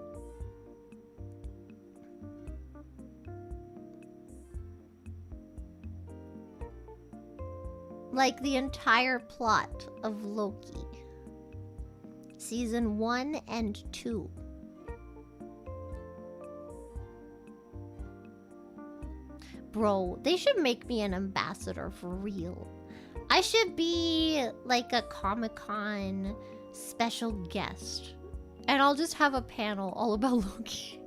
Like the entire plot of Loki. Season 1 and 2. Bro, they should make me an ambassador for real. I should be like a Comic-Con special guest. And I'll just have a panel all about Loki.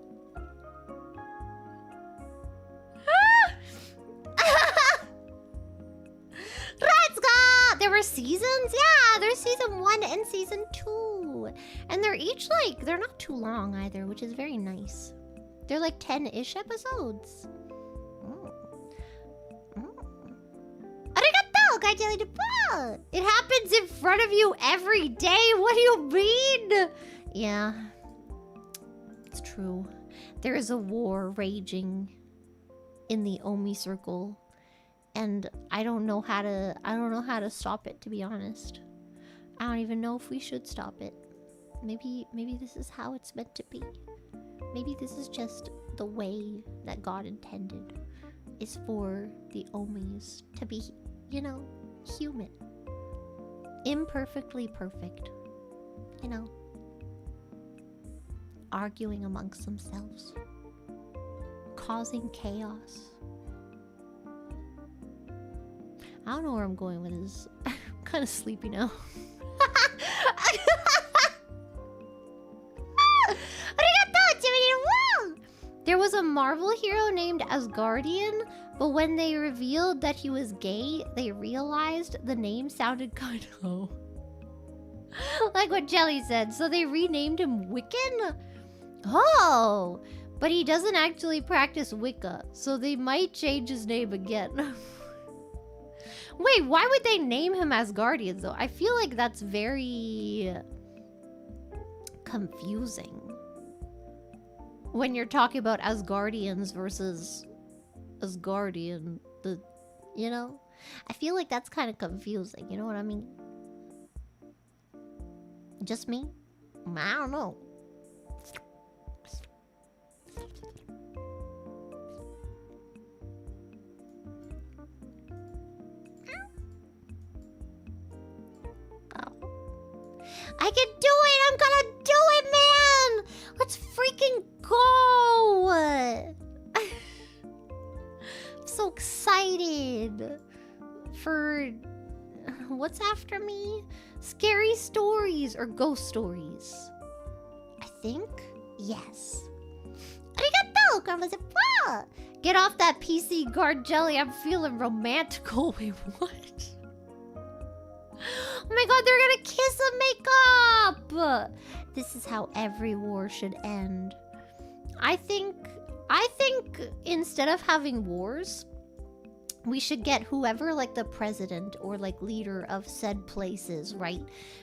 Let's go! There were seasons? Yeah, there's season 1 and season 2. And they're each like, they're not too long either, which is very nice. They're like 10-ish episodes. Arigato, Gaijali de Pa! It happens in front of you every day. What do you mean? Yeah. It's true. There is a war raging in the Omi circle. And I don't know how to stop it, to be honest. I don't even know if we should stop it. Maybe this is how it's meant to be. Maybe this is just the way that God intended. Is for the Omis to be, you know, human. Imperfectly perfect. You know. Arguing amongst themselves. Causing chaos. I don't know where I'm going with this. I'm kind of sleepy now. There was a Marvel hero named Asgardian, but when they revealed that he was gay, they realized the name sounded kind of like what Jelly said, so they renamed him Wiccan? Oh! But he doesn't actually practice Wicca, so they might change his name again. Wait, why would they name him Asgardian though? I feel like that's very confusing. When you're talking about Asgardians versus Asgardian, you know? I feel like that's kind of confusing, you know what I mean? Just me? I don't know. I can do it! I'm gonna do it, man! Let's freaking go! I'm so excited for what's after me? Scary stories or ghost stories? I think? Yes. Arigato, konnichiwa! Get off that PC guard jelly. I'm feeling romantical. Wait, what? Oh my god, they're gonna kiss and make up! This is how every war should end. I think instead of having wars, we should get whoever, like, the president or, like, leader of said places, right?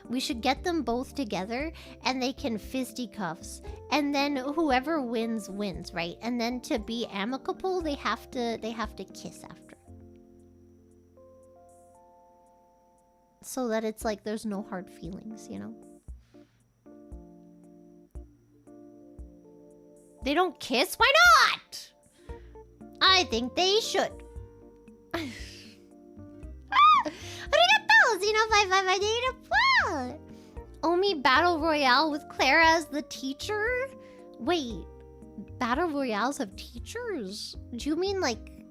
We should get them both together and they can fisticuffs. And then whoever wins, wins, right? And then to be amicable, they have to kiss after. So that it's like there's no hard feelings, you know? They don't kiss? Why not? I think they should. Omi Battle Royale with Clara as the teacher? Wait, Battle Royales have teachers? Do you mean like...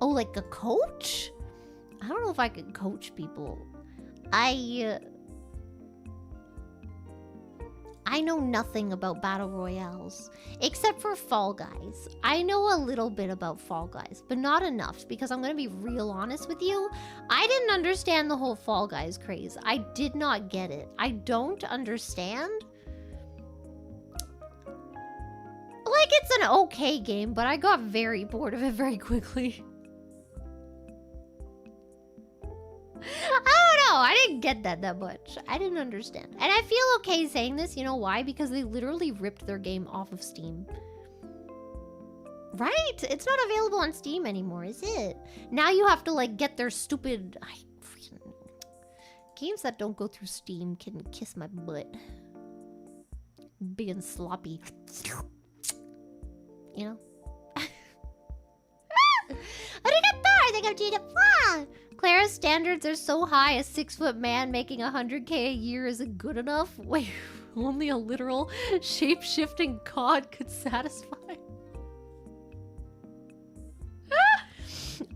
Oh, like a coach? I don't know if I could coach people. I know nothing about Battle Royales, except for Fall Guys. I know a little bit about Fall Guys, but not enough, because I'm gonna be real honest with you. I didn't understand the whole Fall Guys craze. I did not get it. I don't understand. Like, it's an okay game, but I got very bored of it very quickly. I don't know. I didn't get that much. I didn't understand. And I feel okay saying this. You know why? Because they literally ripped their game off of Steam. Right? It's not available on Steam anymore, is it? Now you have to, like, get their stupid... Games that don't go through Steam can kiss my butt. Being sloppy. You know? Arigato! I think I'm doing it. Clara's standards are so high, a 6-foot man making 100K a year isn't good enough? Wait, only a literal shape-shifting god could satisfy?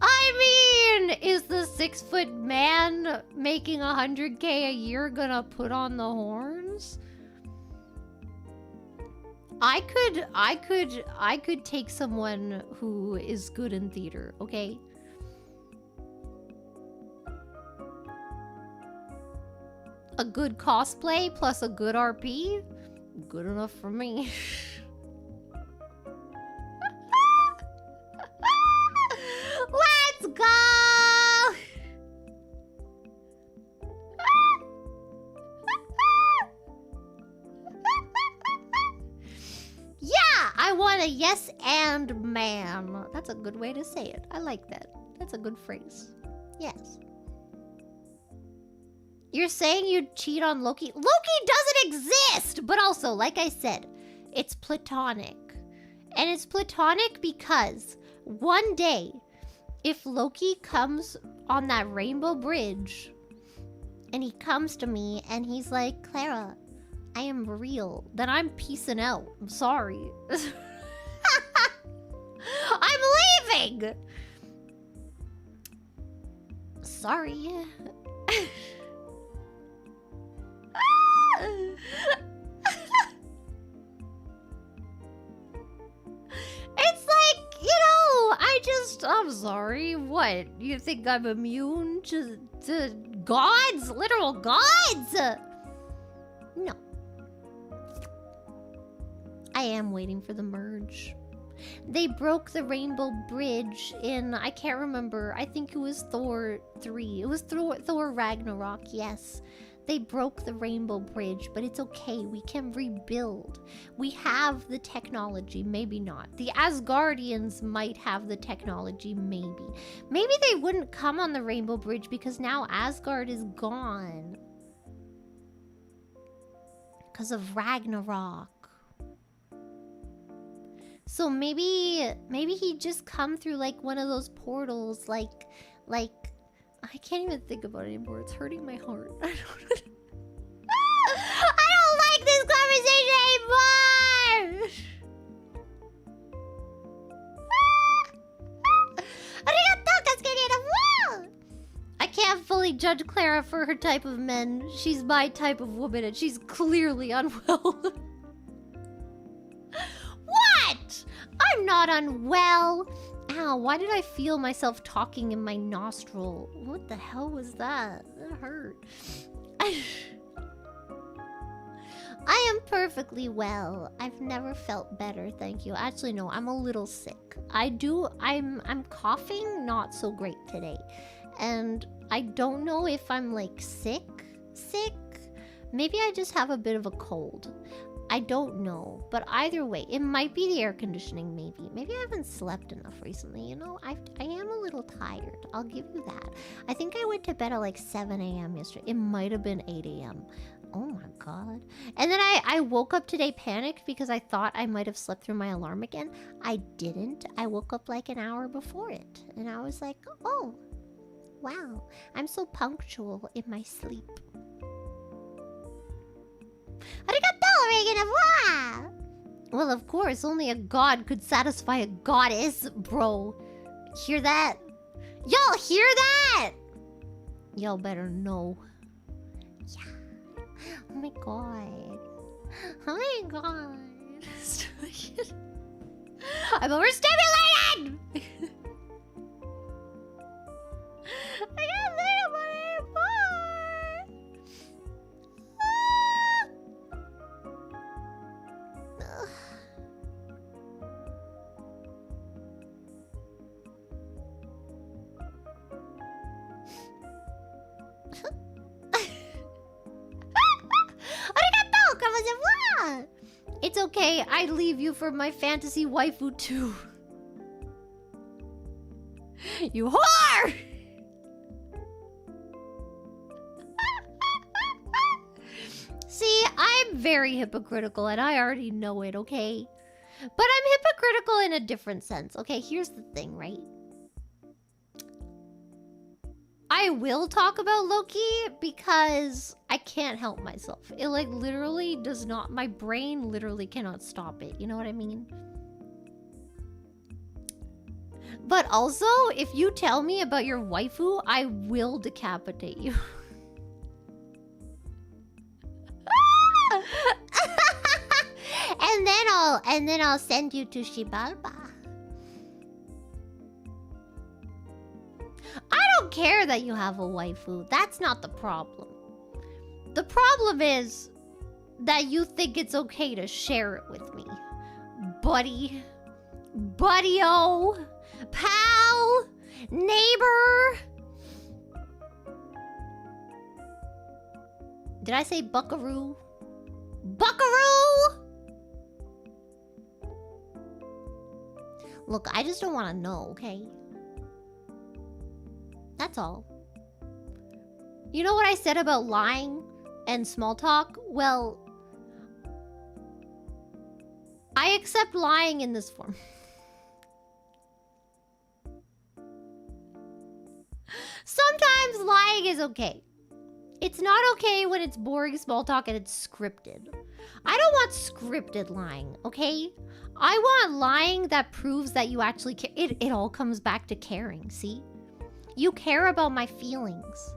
I mean, is the 6-foot man making 100K a year gonna put on the horns? I could take someone who is good in theater, okay? A good cosplay plus a good RP? Good enough for me. Let's go! Yeah, I want a yes and ma'am. That's a good way to say it. I like that. That's a good phrase. Yes. You're saying you'd cheat on Loki? Loki doesn't exist! But also, like I said, it's platonic. And it's platonic because one day, if Loki comes on that rainbow bridge, and he comes to me and he's like, Clara, I am real, then I'm peacing out. I'm sorry. I'm leaving! Sorry. It's like, you know, I'm sorry, what? You think I'm immune to gods? Literal gods? No. I am waiting for the merge. They broke the rainbow bridge in, I can't remember, I think it was Thor 3. It was Thor Ragnarok, yes. They broke the rainbow bridge, but it's okay. We can rebuild. We have the technology. Maybe not. The Asgardians might have the technology, maybe. Maybe they wouldn't come on the rainbow bridge because now Asgard is gone. 'Cause of Ragnarok. So maybe he just come through like one of those portals, like I can't even think about it anymore. It's hurting my heart. I don't like this conversation anymore. I can't fully judge Clara for her type of men. She's my type of woman, and she's clearly unwell. What? I'm not unwell. Ow, why did I feel myself talking in my nostril? What the hell was that? That hurt. I am perfectly well. I've never felt better, thank you. Actually, no, I'm a little sick. I'm coughing not so great today. And I don't know if I'm like sick. Maybe I just have a bit of a cold. I don't know, but either way, it might be the air conditioning, maybe. Maybe I haven't slept enough recently, you know? I am a little tired, I'll give you that. I think I went to bed at like 7 a.m. yesterday. It might have been 8 a.m. Oh my god. And then I woke up today panicked because I thought I might have slept through my alarm again. I didn't. I woke up like an hour before it. And I was like, oh, wow. I'm so punctual in my sleep. Arigato, Regan. Well, of course, only a god could satisfy a goddess, bro. Hear that? Y'all hear that? Y'all better know. Yeah. Oh my god. Oh my god. I'm overstimulated! I can't think about it anymore. It's okay, I'd leave you for my fantasy waifu too. You whore! See, I'm very hypocritical and I already know it, okay? But I'm hypocritical in a different sense. Okay, here's the thing, right? I will talk about Loki because I can't help myself. It like literally does not, my brain literally cannot stop it. You know what I mean? But also, if you tell me about your waifu, I will decapitate you. and then I'll send you to Shibalba. I don't care that you have a waifu. That's not the problem. The problem is that you think it's okay to share it with me. Buddy. Buddy-o. Pal. Neighbor. Did I say buckaroo? Buckaroo! Look, I just don't want to know, okay? That's all. You know what I said about lying and small talk? Well, I accept lying in this form. Sometimes lying is okay. It's not okay when it's boring small talk and it's scripted. I don't want scripted lying, okay? I want lying that proves that you actually care. It all comes back to caring, see? You care about my feelings.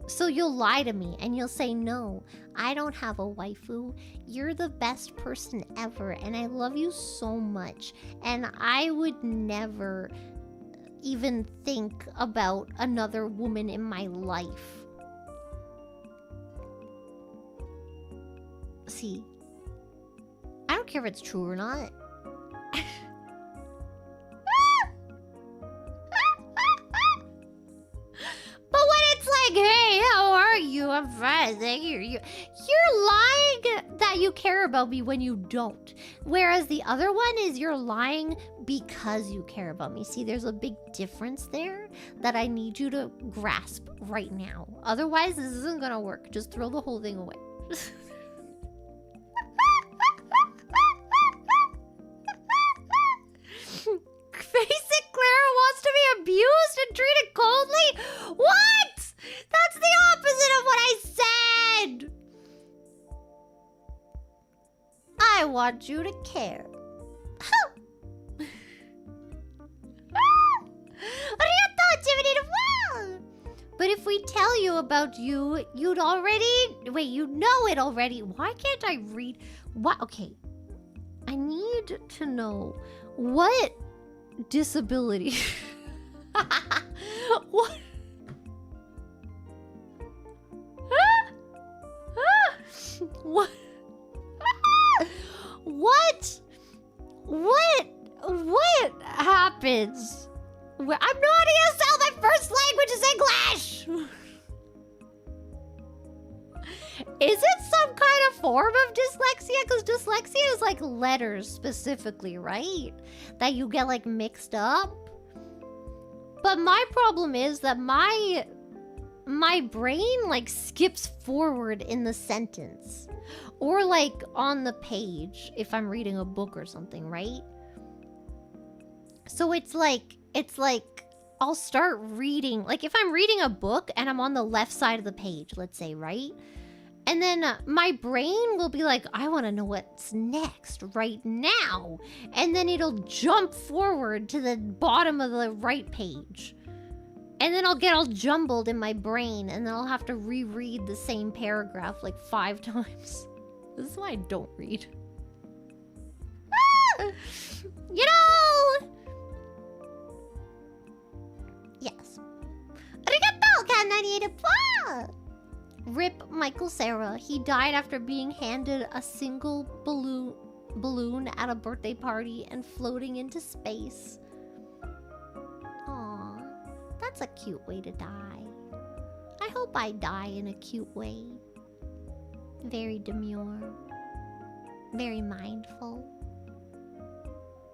So you'll lie to me and you'll say, no, I don't have a waifu. You're the best person ever and I love you so much. And I would never even think about another woman in my life. See, I don't care if it's true or not. But when it's like, hey, how are you? I'm fine, thank you. You're lying that you care about me when you don't. Whereas the other one is you're lying because you care about me. See, there's a big difference there that I need you to grasp right now. Otherwise, this isn't gonna work. Just throw the whole thing away. want you to care. But if we tell you about you, you'd already... Wait, you know it already. Why can't I read? What? Okay. I need to know what disability... What? What? What happens? I'm not ESL. My first language is English. Is it some kind of form of dyslexia? Because dyslexia is like letters specifically, right? That you get like mixed up. But my problem is that my brain like skips forward in the sentence. Or like on the page if I'm reading a book or something, right? So it's like I'll start reading, like if I'm reading a book and I'm on the left side of the page, let's say, right? And then my brain will be like, I want to know what's next right now. And then it'll jump forward to the bottom of the right page. And then I'll get all jumbled in my brain and then I'll have to reread the same paragraph like 5 times. This is why I don't read. You know! Yes. Arigato, Cat98. Rip Michael Sarah. He died after being handed a single balloon at a birthday party and floating into space. Aw, that's a cute way to die. I hope I die in a cute way. Very demure. Very mindful.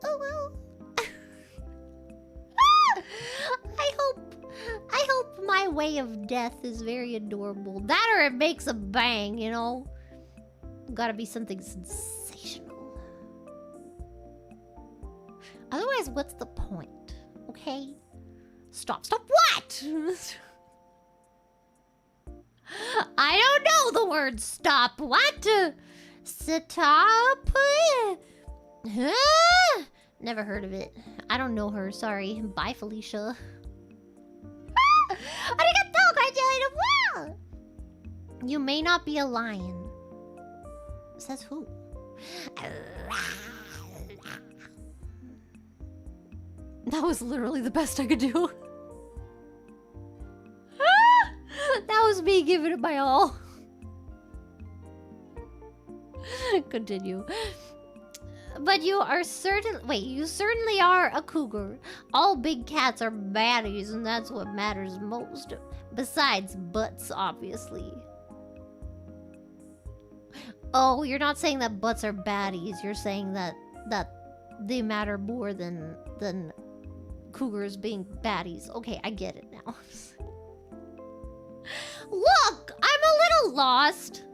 Oh well. I hope my way of death is very adorable. That or it makes a bang, you know? Gotta be something sensational. Otherwise, what's the point? Okay? Stop. Stop what? I don't know the word stop. What? Stop? Huh? Never heard of it. I don't know her. Sorry. Bye, Felicia. You may not be a lion. Says who? That was literally the best I could do. That was me giving it my all. Continue. But you are certain... Wait, you certainly are a cougar. All big cats are baddies, and that's what matters most. Besides butts, obviously. Oh, you're not saying that butts are baddies. You're saying that they matter more than cougars being baddies. Okay, I get it now. Look, I'm a little lost.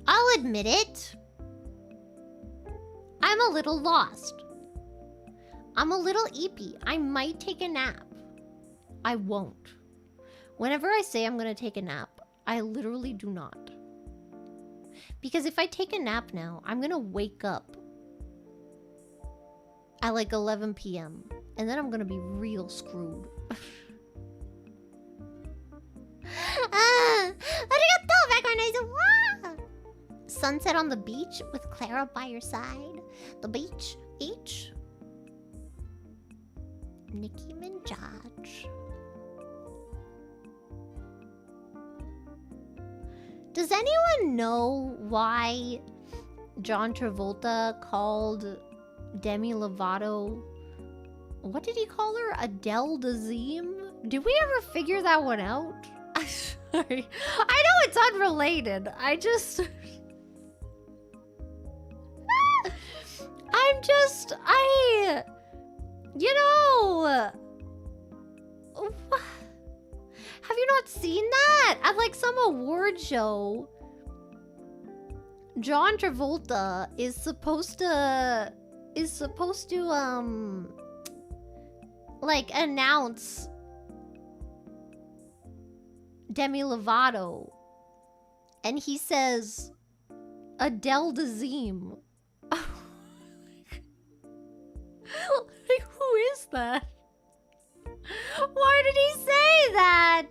I'll admit it. I'm a little lost. I'm a little eepy. I might take a nap. I won't. Whenever I say I'm gonna take a nap, I literally do not. Because if I take a nap now, I'm gonna wake up at like 11 p.m. and then I'm gonna be real screwed. Sunset on the beach with Clara by your side. The beach. Each. Nicki Minaj. Does anyone know why John Travolta called Demi Lovato... What did he call her? Adele Dazeem? Did we ever figure that one out? Sorry. I know it's unrelated. You know... Have you not seen that? At like some award show, John Travolta is supposed to like announce Demi Lovato, and he says Adele Dazeem. Like, who is that? Why did he say that?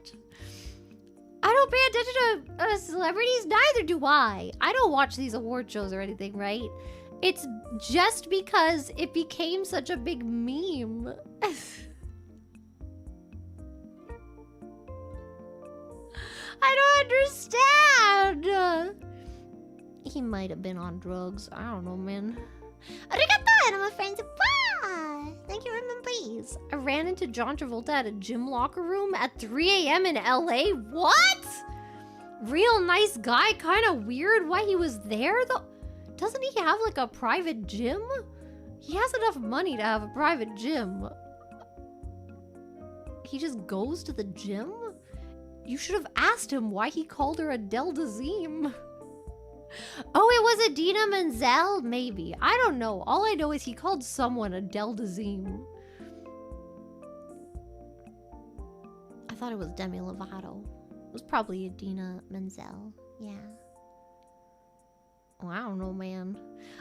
I don't pay attention to celebrities, neither do I. I don't watch these award shows or anything, right? It's just because it became such a big meme. I don't understand. He might have been on drugs. I don't know, man. Arigato, and I'm a friend. Bye. Thank you, remember, please. I ran into John Travolta at a gym locker room at 3 a.m. in LA. What? Real nice guy, kind of weird why he was there, though. Doesn't he have, like, a private gym? He has enough money to have a private gym. He just goes to the gym? You should have asked him why he called her Adele Dazeem. Oh, it was Idina Menzel? Maybe. I don't know. All I know is he called someone Adele Dazeem. I thought it was Demi Lovato. It was probably Idina Menzel. Yeah. Oh, I don't know, man.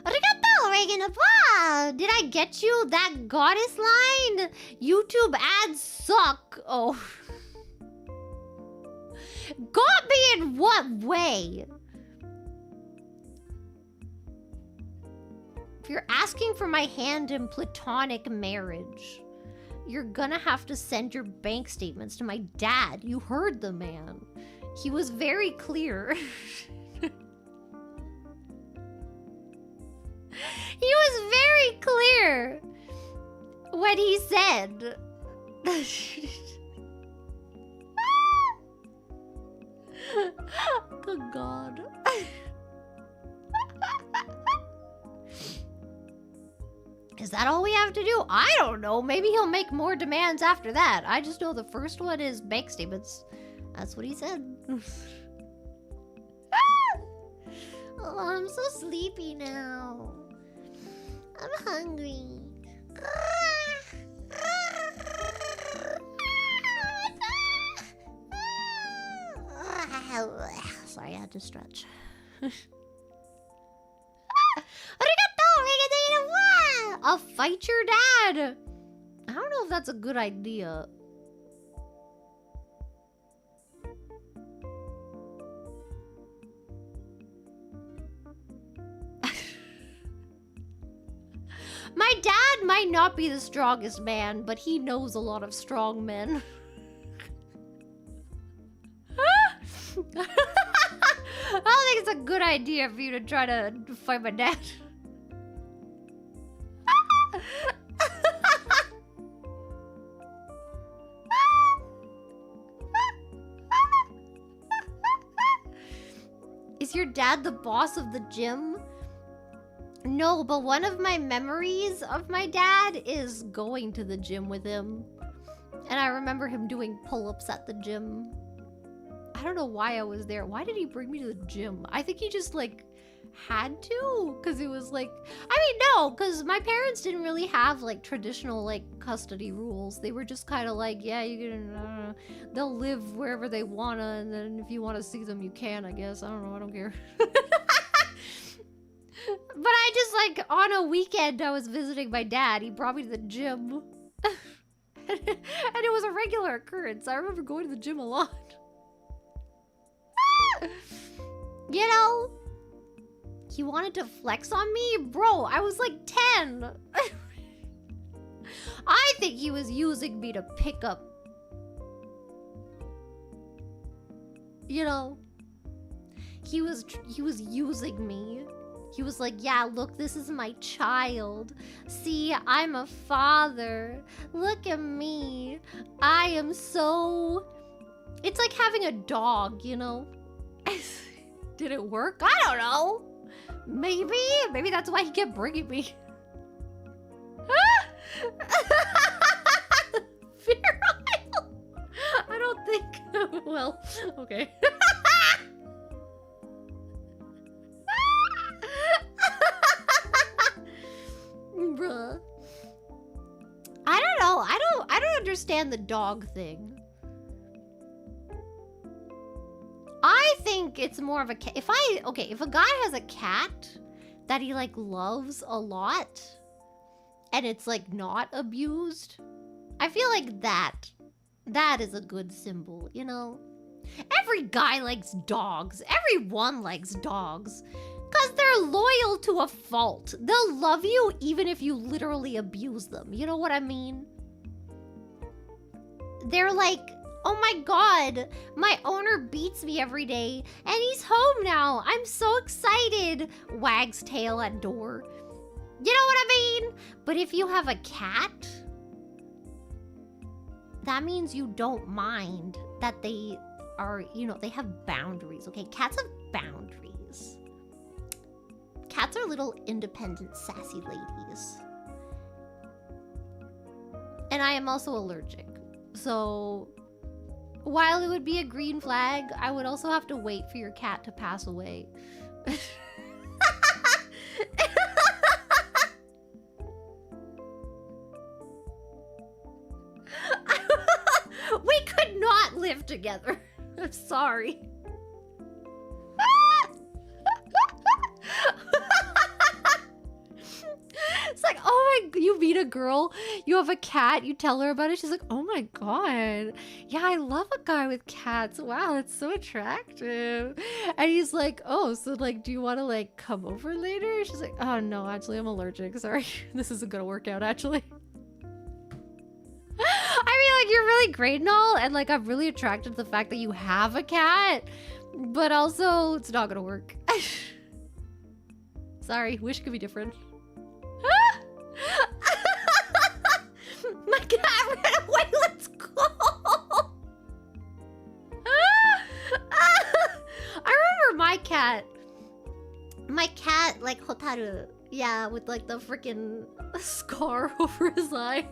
Arigato, Reagan. Apa! Did I get you that goddess line? YouTube ads suck. Oh. Got me in what way? If you're asking for my hand in platonic marriage, you're gonna have to send your bank statements to my dad. You heard the man. He was very clear. He was very clear when he said... Good God. Is that all we have to do? I don't know. Maybe he'll make more demands after that. I just know the first one is bank statements. That's what he said. Oh, I'm so sleepy now. I'm hungry. Sorry, I had to stretch. I'll fight your dad. I don't know if that's a good idea. My dad might not be the strongest man, but he knows a lot of strong men. I don't think it's a good idea for you to try to fight my dad. Is your dad the boss of the gym? No, but one of my memories of my dad is going to the gym with him. And I remember him doing pull-ups at the gym. I don't know why I was there. Why did he bring me to the gym? I think he just, like, had to. Because it was, like... I mean, no. Because my parents didn't really have, like, traditional, like, custody rules. They were just kind of like, yeah, you can... they'll live wherever they want to. And then if you want to see them, you can, I guess. I don't know. I don't care. But I just, like, on a weekend, I was visiting my dad. He brought me to the gym. And it was a regular occurrence. I remember going to the gym a lot. You know, he wanted to flex on me? Bro, I was like 10. I think he was using me to pick up. You know, he was using me. He was like, yeah, look, this is my child. See, I'm a father. Look at me. I am so... It's like having a dog, you know? Did it work? I don't know. Maybe. Maybe that's why he kept bringing me. Virile. I don't think... Well, okay. Bruh. I don't know. I don't understand the dog thing. I think it's more of a cat. If a guy has a cat that he like loves a lot and it's like not abused, I feel like that is a good symbol, you know? Every guy likes dogs. Everyone likes dogs. Because they're loyal to a fault. They'll love you even if you literally abuse them. You know what I mean? They're like, oh my god, my owner beats me every day and he's home now. I'm so excited. Wags tail at door. You know what I mean? But if you have a cat, that means you don't mind that they are, you know, they have boundaries, okay? Cats have boundaries. Cats are little independent, sassy ladies. And I am also allergic. So, while it would be a green flag, I would also have to wait for your cat to pass away. We could not live together. I'm sorry. It's like, oh my, you meet a girl, you have a cat, you tell her about it, she's like, oh my god, yeah, I love a guy with cats. Wow, that's so attractive. And he's like, oh, so like, do you want to like come over later? She's like, oh no, actually I'm allergic, sorry. This isn't gonna work out actually. I mean, like, you're really great and all, and like I'm really attracted to the fact that you have a cat, but also it's not gonna work. Sorry, wish could be different. My cat ran away, let's go! I remember my cat, like Hotaru, yeah, with like the freaking scar over his eye.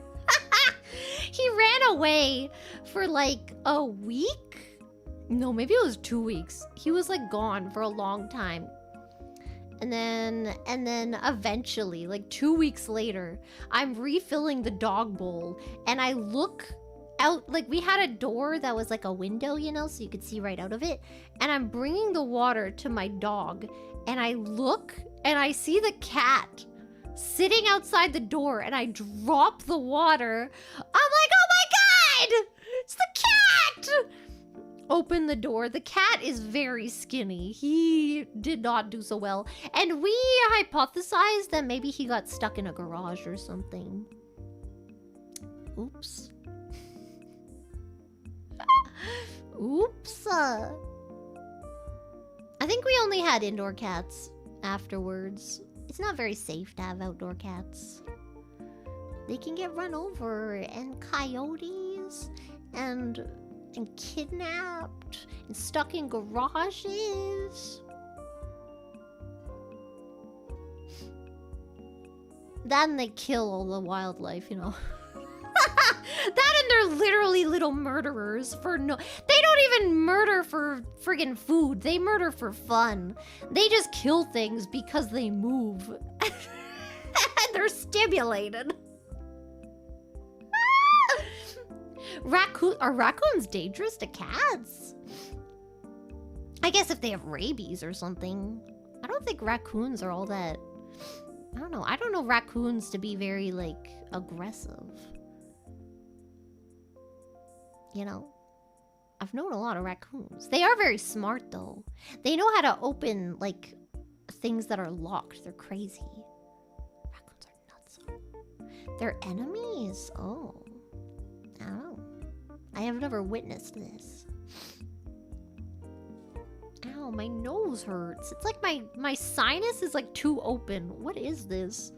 He ran away for like a week? No, maybe it was 2 weeks. He was like gone for a long time. And then eventually, like 2 weeks later, I'm refilling the dog bowl and I look out, like we had a door that was like a window, you know, so you could see right out of it. And I'm bringing the water to my dog and I look and I see the cat sitting outside the door and I drop the water. I'm like, oh my god! It's the cat! Open the door. The cat is very skinny. He did not do so well. And we hypothesized that maybe he got stuck in a garage or something. Oops. Oops. I think we only had indoor cats afterwards. It's not very safe to have outdoor cats. They can get run over, and coyotes, and kidnapped, and stuck in garages. Then they kill all the wildlife, you know. That and they're literally little murderers for no... They don't even murder for friggin' food. They murder for fun. They just kill things because they move. And they're stimulated. Are raccoons dangerous to cats? I guess if they have rabies or something. I don't think raccoons are all that... I don't know. I don't know raccoons to be very, like, aggressive. You know? I've known a lot of raccoons. They are very smart, though. They know how to open, like, things that are locked. They're crazy. Raccoons are nuts. They're enemies? Oh. I don't know. I have never witnessed this. Ow, my nose hurts. It's like my sinus is like too open. What is this?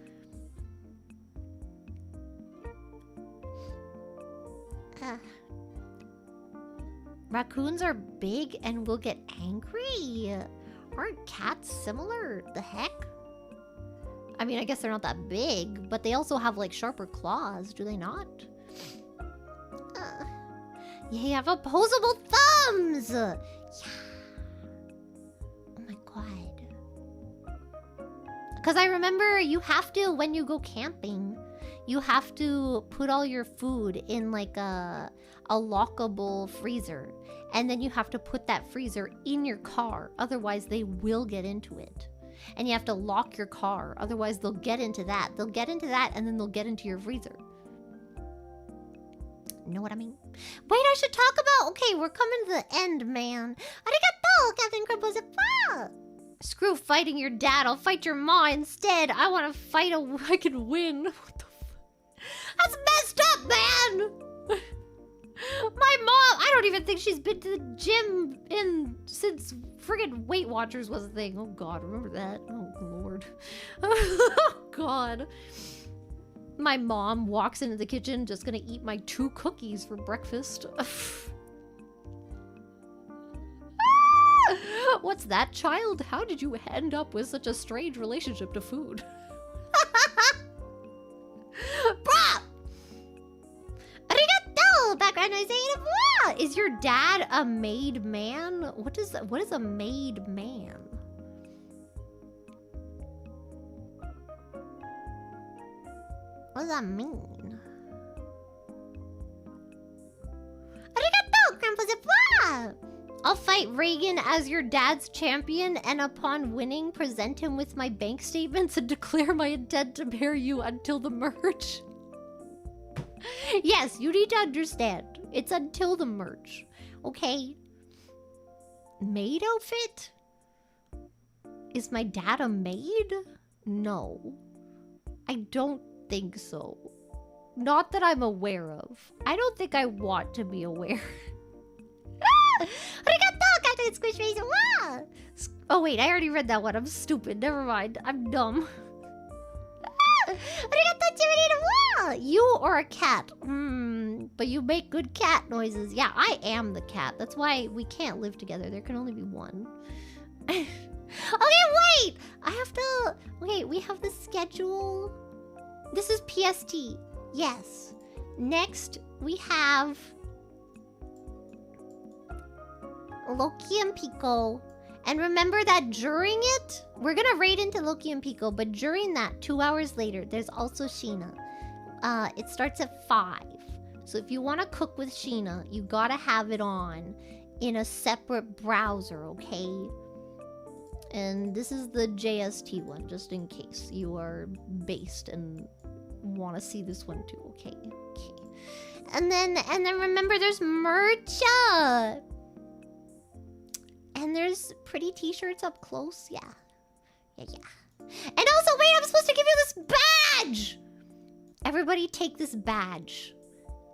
Raccoons are big and will get angry. Aren't cats similar? The heck? I mean, I guess they're not that big, but they also have like sharper claws, do they not? Yeah, you have opposable thumbs! Yeah. Oh my god. Because I remember you have to, when you go camping, you have to put all your food in like a lockable freezer. And then you have to put that freezer in your car. Otherwise, they will get into it. And you have to lock your car. Otherwise, they'll get into that. They'll get into that, and then they'll get into your freezer. Know what I mean? Wait, I should talk about... Okay, we're coming to the end, man. Arigato, Captain Crabble. Screw fighting your dad. I'll fight your ma instead. I want to fight I can win. What the That's messed up, man! My mom... I don't even think she's been to the gym since friggin' Weight Watchers was a thing. Oh, God. Remember that? Oh, Lord. Oh, God. My mom walks into the kitchen just gonna eat my 2 cookies for breakfast. What's that, child? How did you end up with such a strange relationship to food? Bruh! Arigato! Background noise. Is your dad a made man? What is that? What is a made man? What does that mean? Arigato, Grandpa. I'll fight Reagan as your dad's champion, and upon winning, present him with my bank statements and declare my intent to marry you until the merge. Yes, you need to understand. It's until the merge. Okay? Maid outfit? Is my dad a maid? No. I don't think so. Not that I'm aware of. I don't think I want to be aware. Oh wait, I already read that one. I'm stupid. Never mind. I'm dumb. You or a cat? But you make good cat noises. Yeah, I am the cat. That's why we can't live together. There can only be one. Okay, wait! I have to... Okay, we have the schedule. This is PST. Yes. Next, we have... Loki and Pico. And remember that during it, we're gonna raid into Loki and Pico, but during that, 2 hours later, there's also Sheena. It starts at 5. So if you want to cook with Sheena, you gotta have it on in a separate browser, okay? And this is the JST one, just in case you are based and want to see this one too, okay? Okay. And then remember, there's merch. And there's pretty t-shirts up close. Yeah. And also, wait, I'm supposed to give you this badge! Everybody take this badge.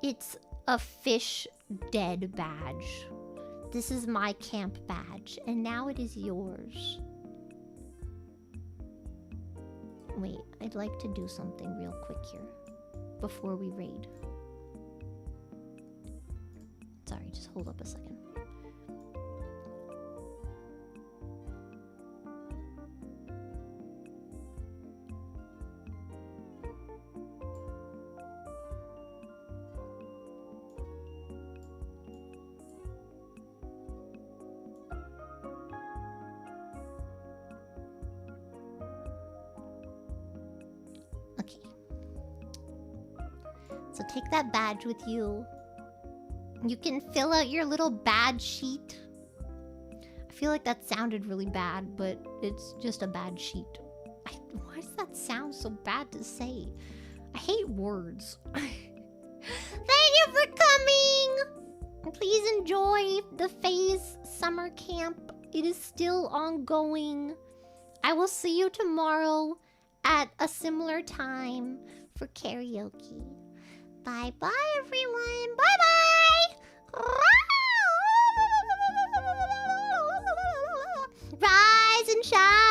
It's a fish dead badge. This is my camp badge. And now it is yours. Wait, I'd like to do something real quick here. Before we raid. Sorry, just hold up a second. Okay. So take that badge with you. You can fill out your little badge sheet. I feel like that sounded really bad, but it's just a badge sheet. Why does that sound so bad to say? I hate words. Thank you for coming! Please enjoy the Phase Summer Camp. It is still ongoing. I will see you tomorrow at a similar time for karaoke. Bye-bye, everyone. Bye-bye! Rise and shine!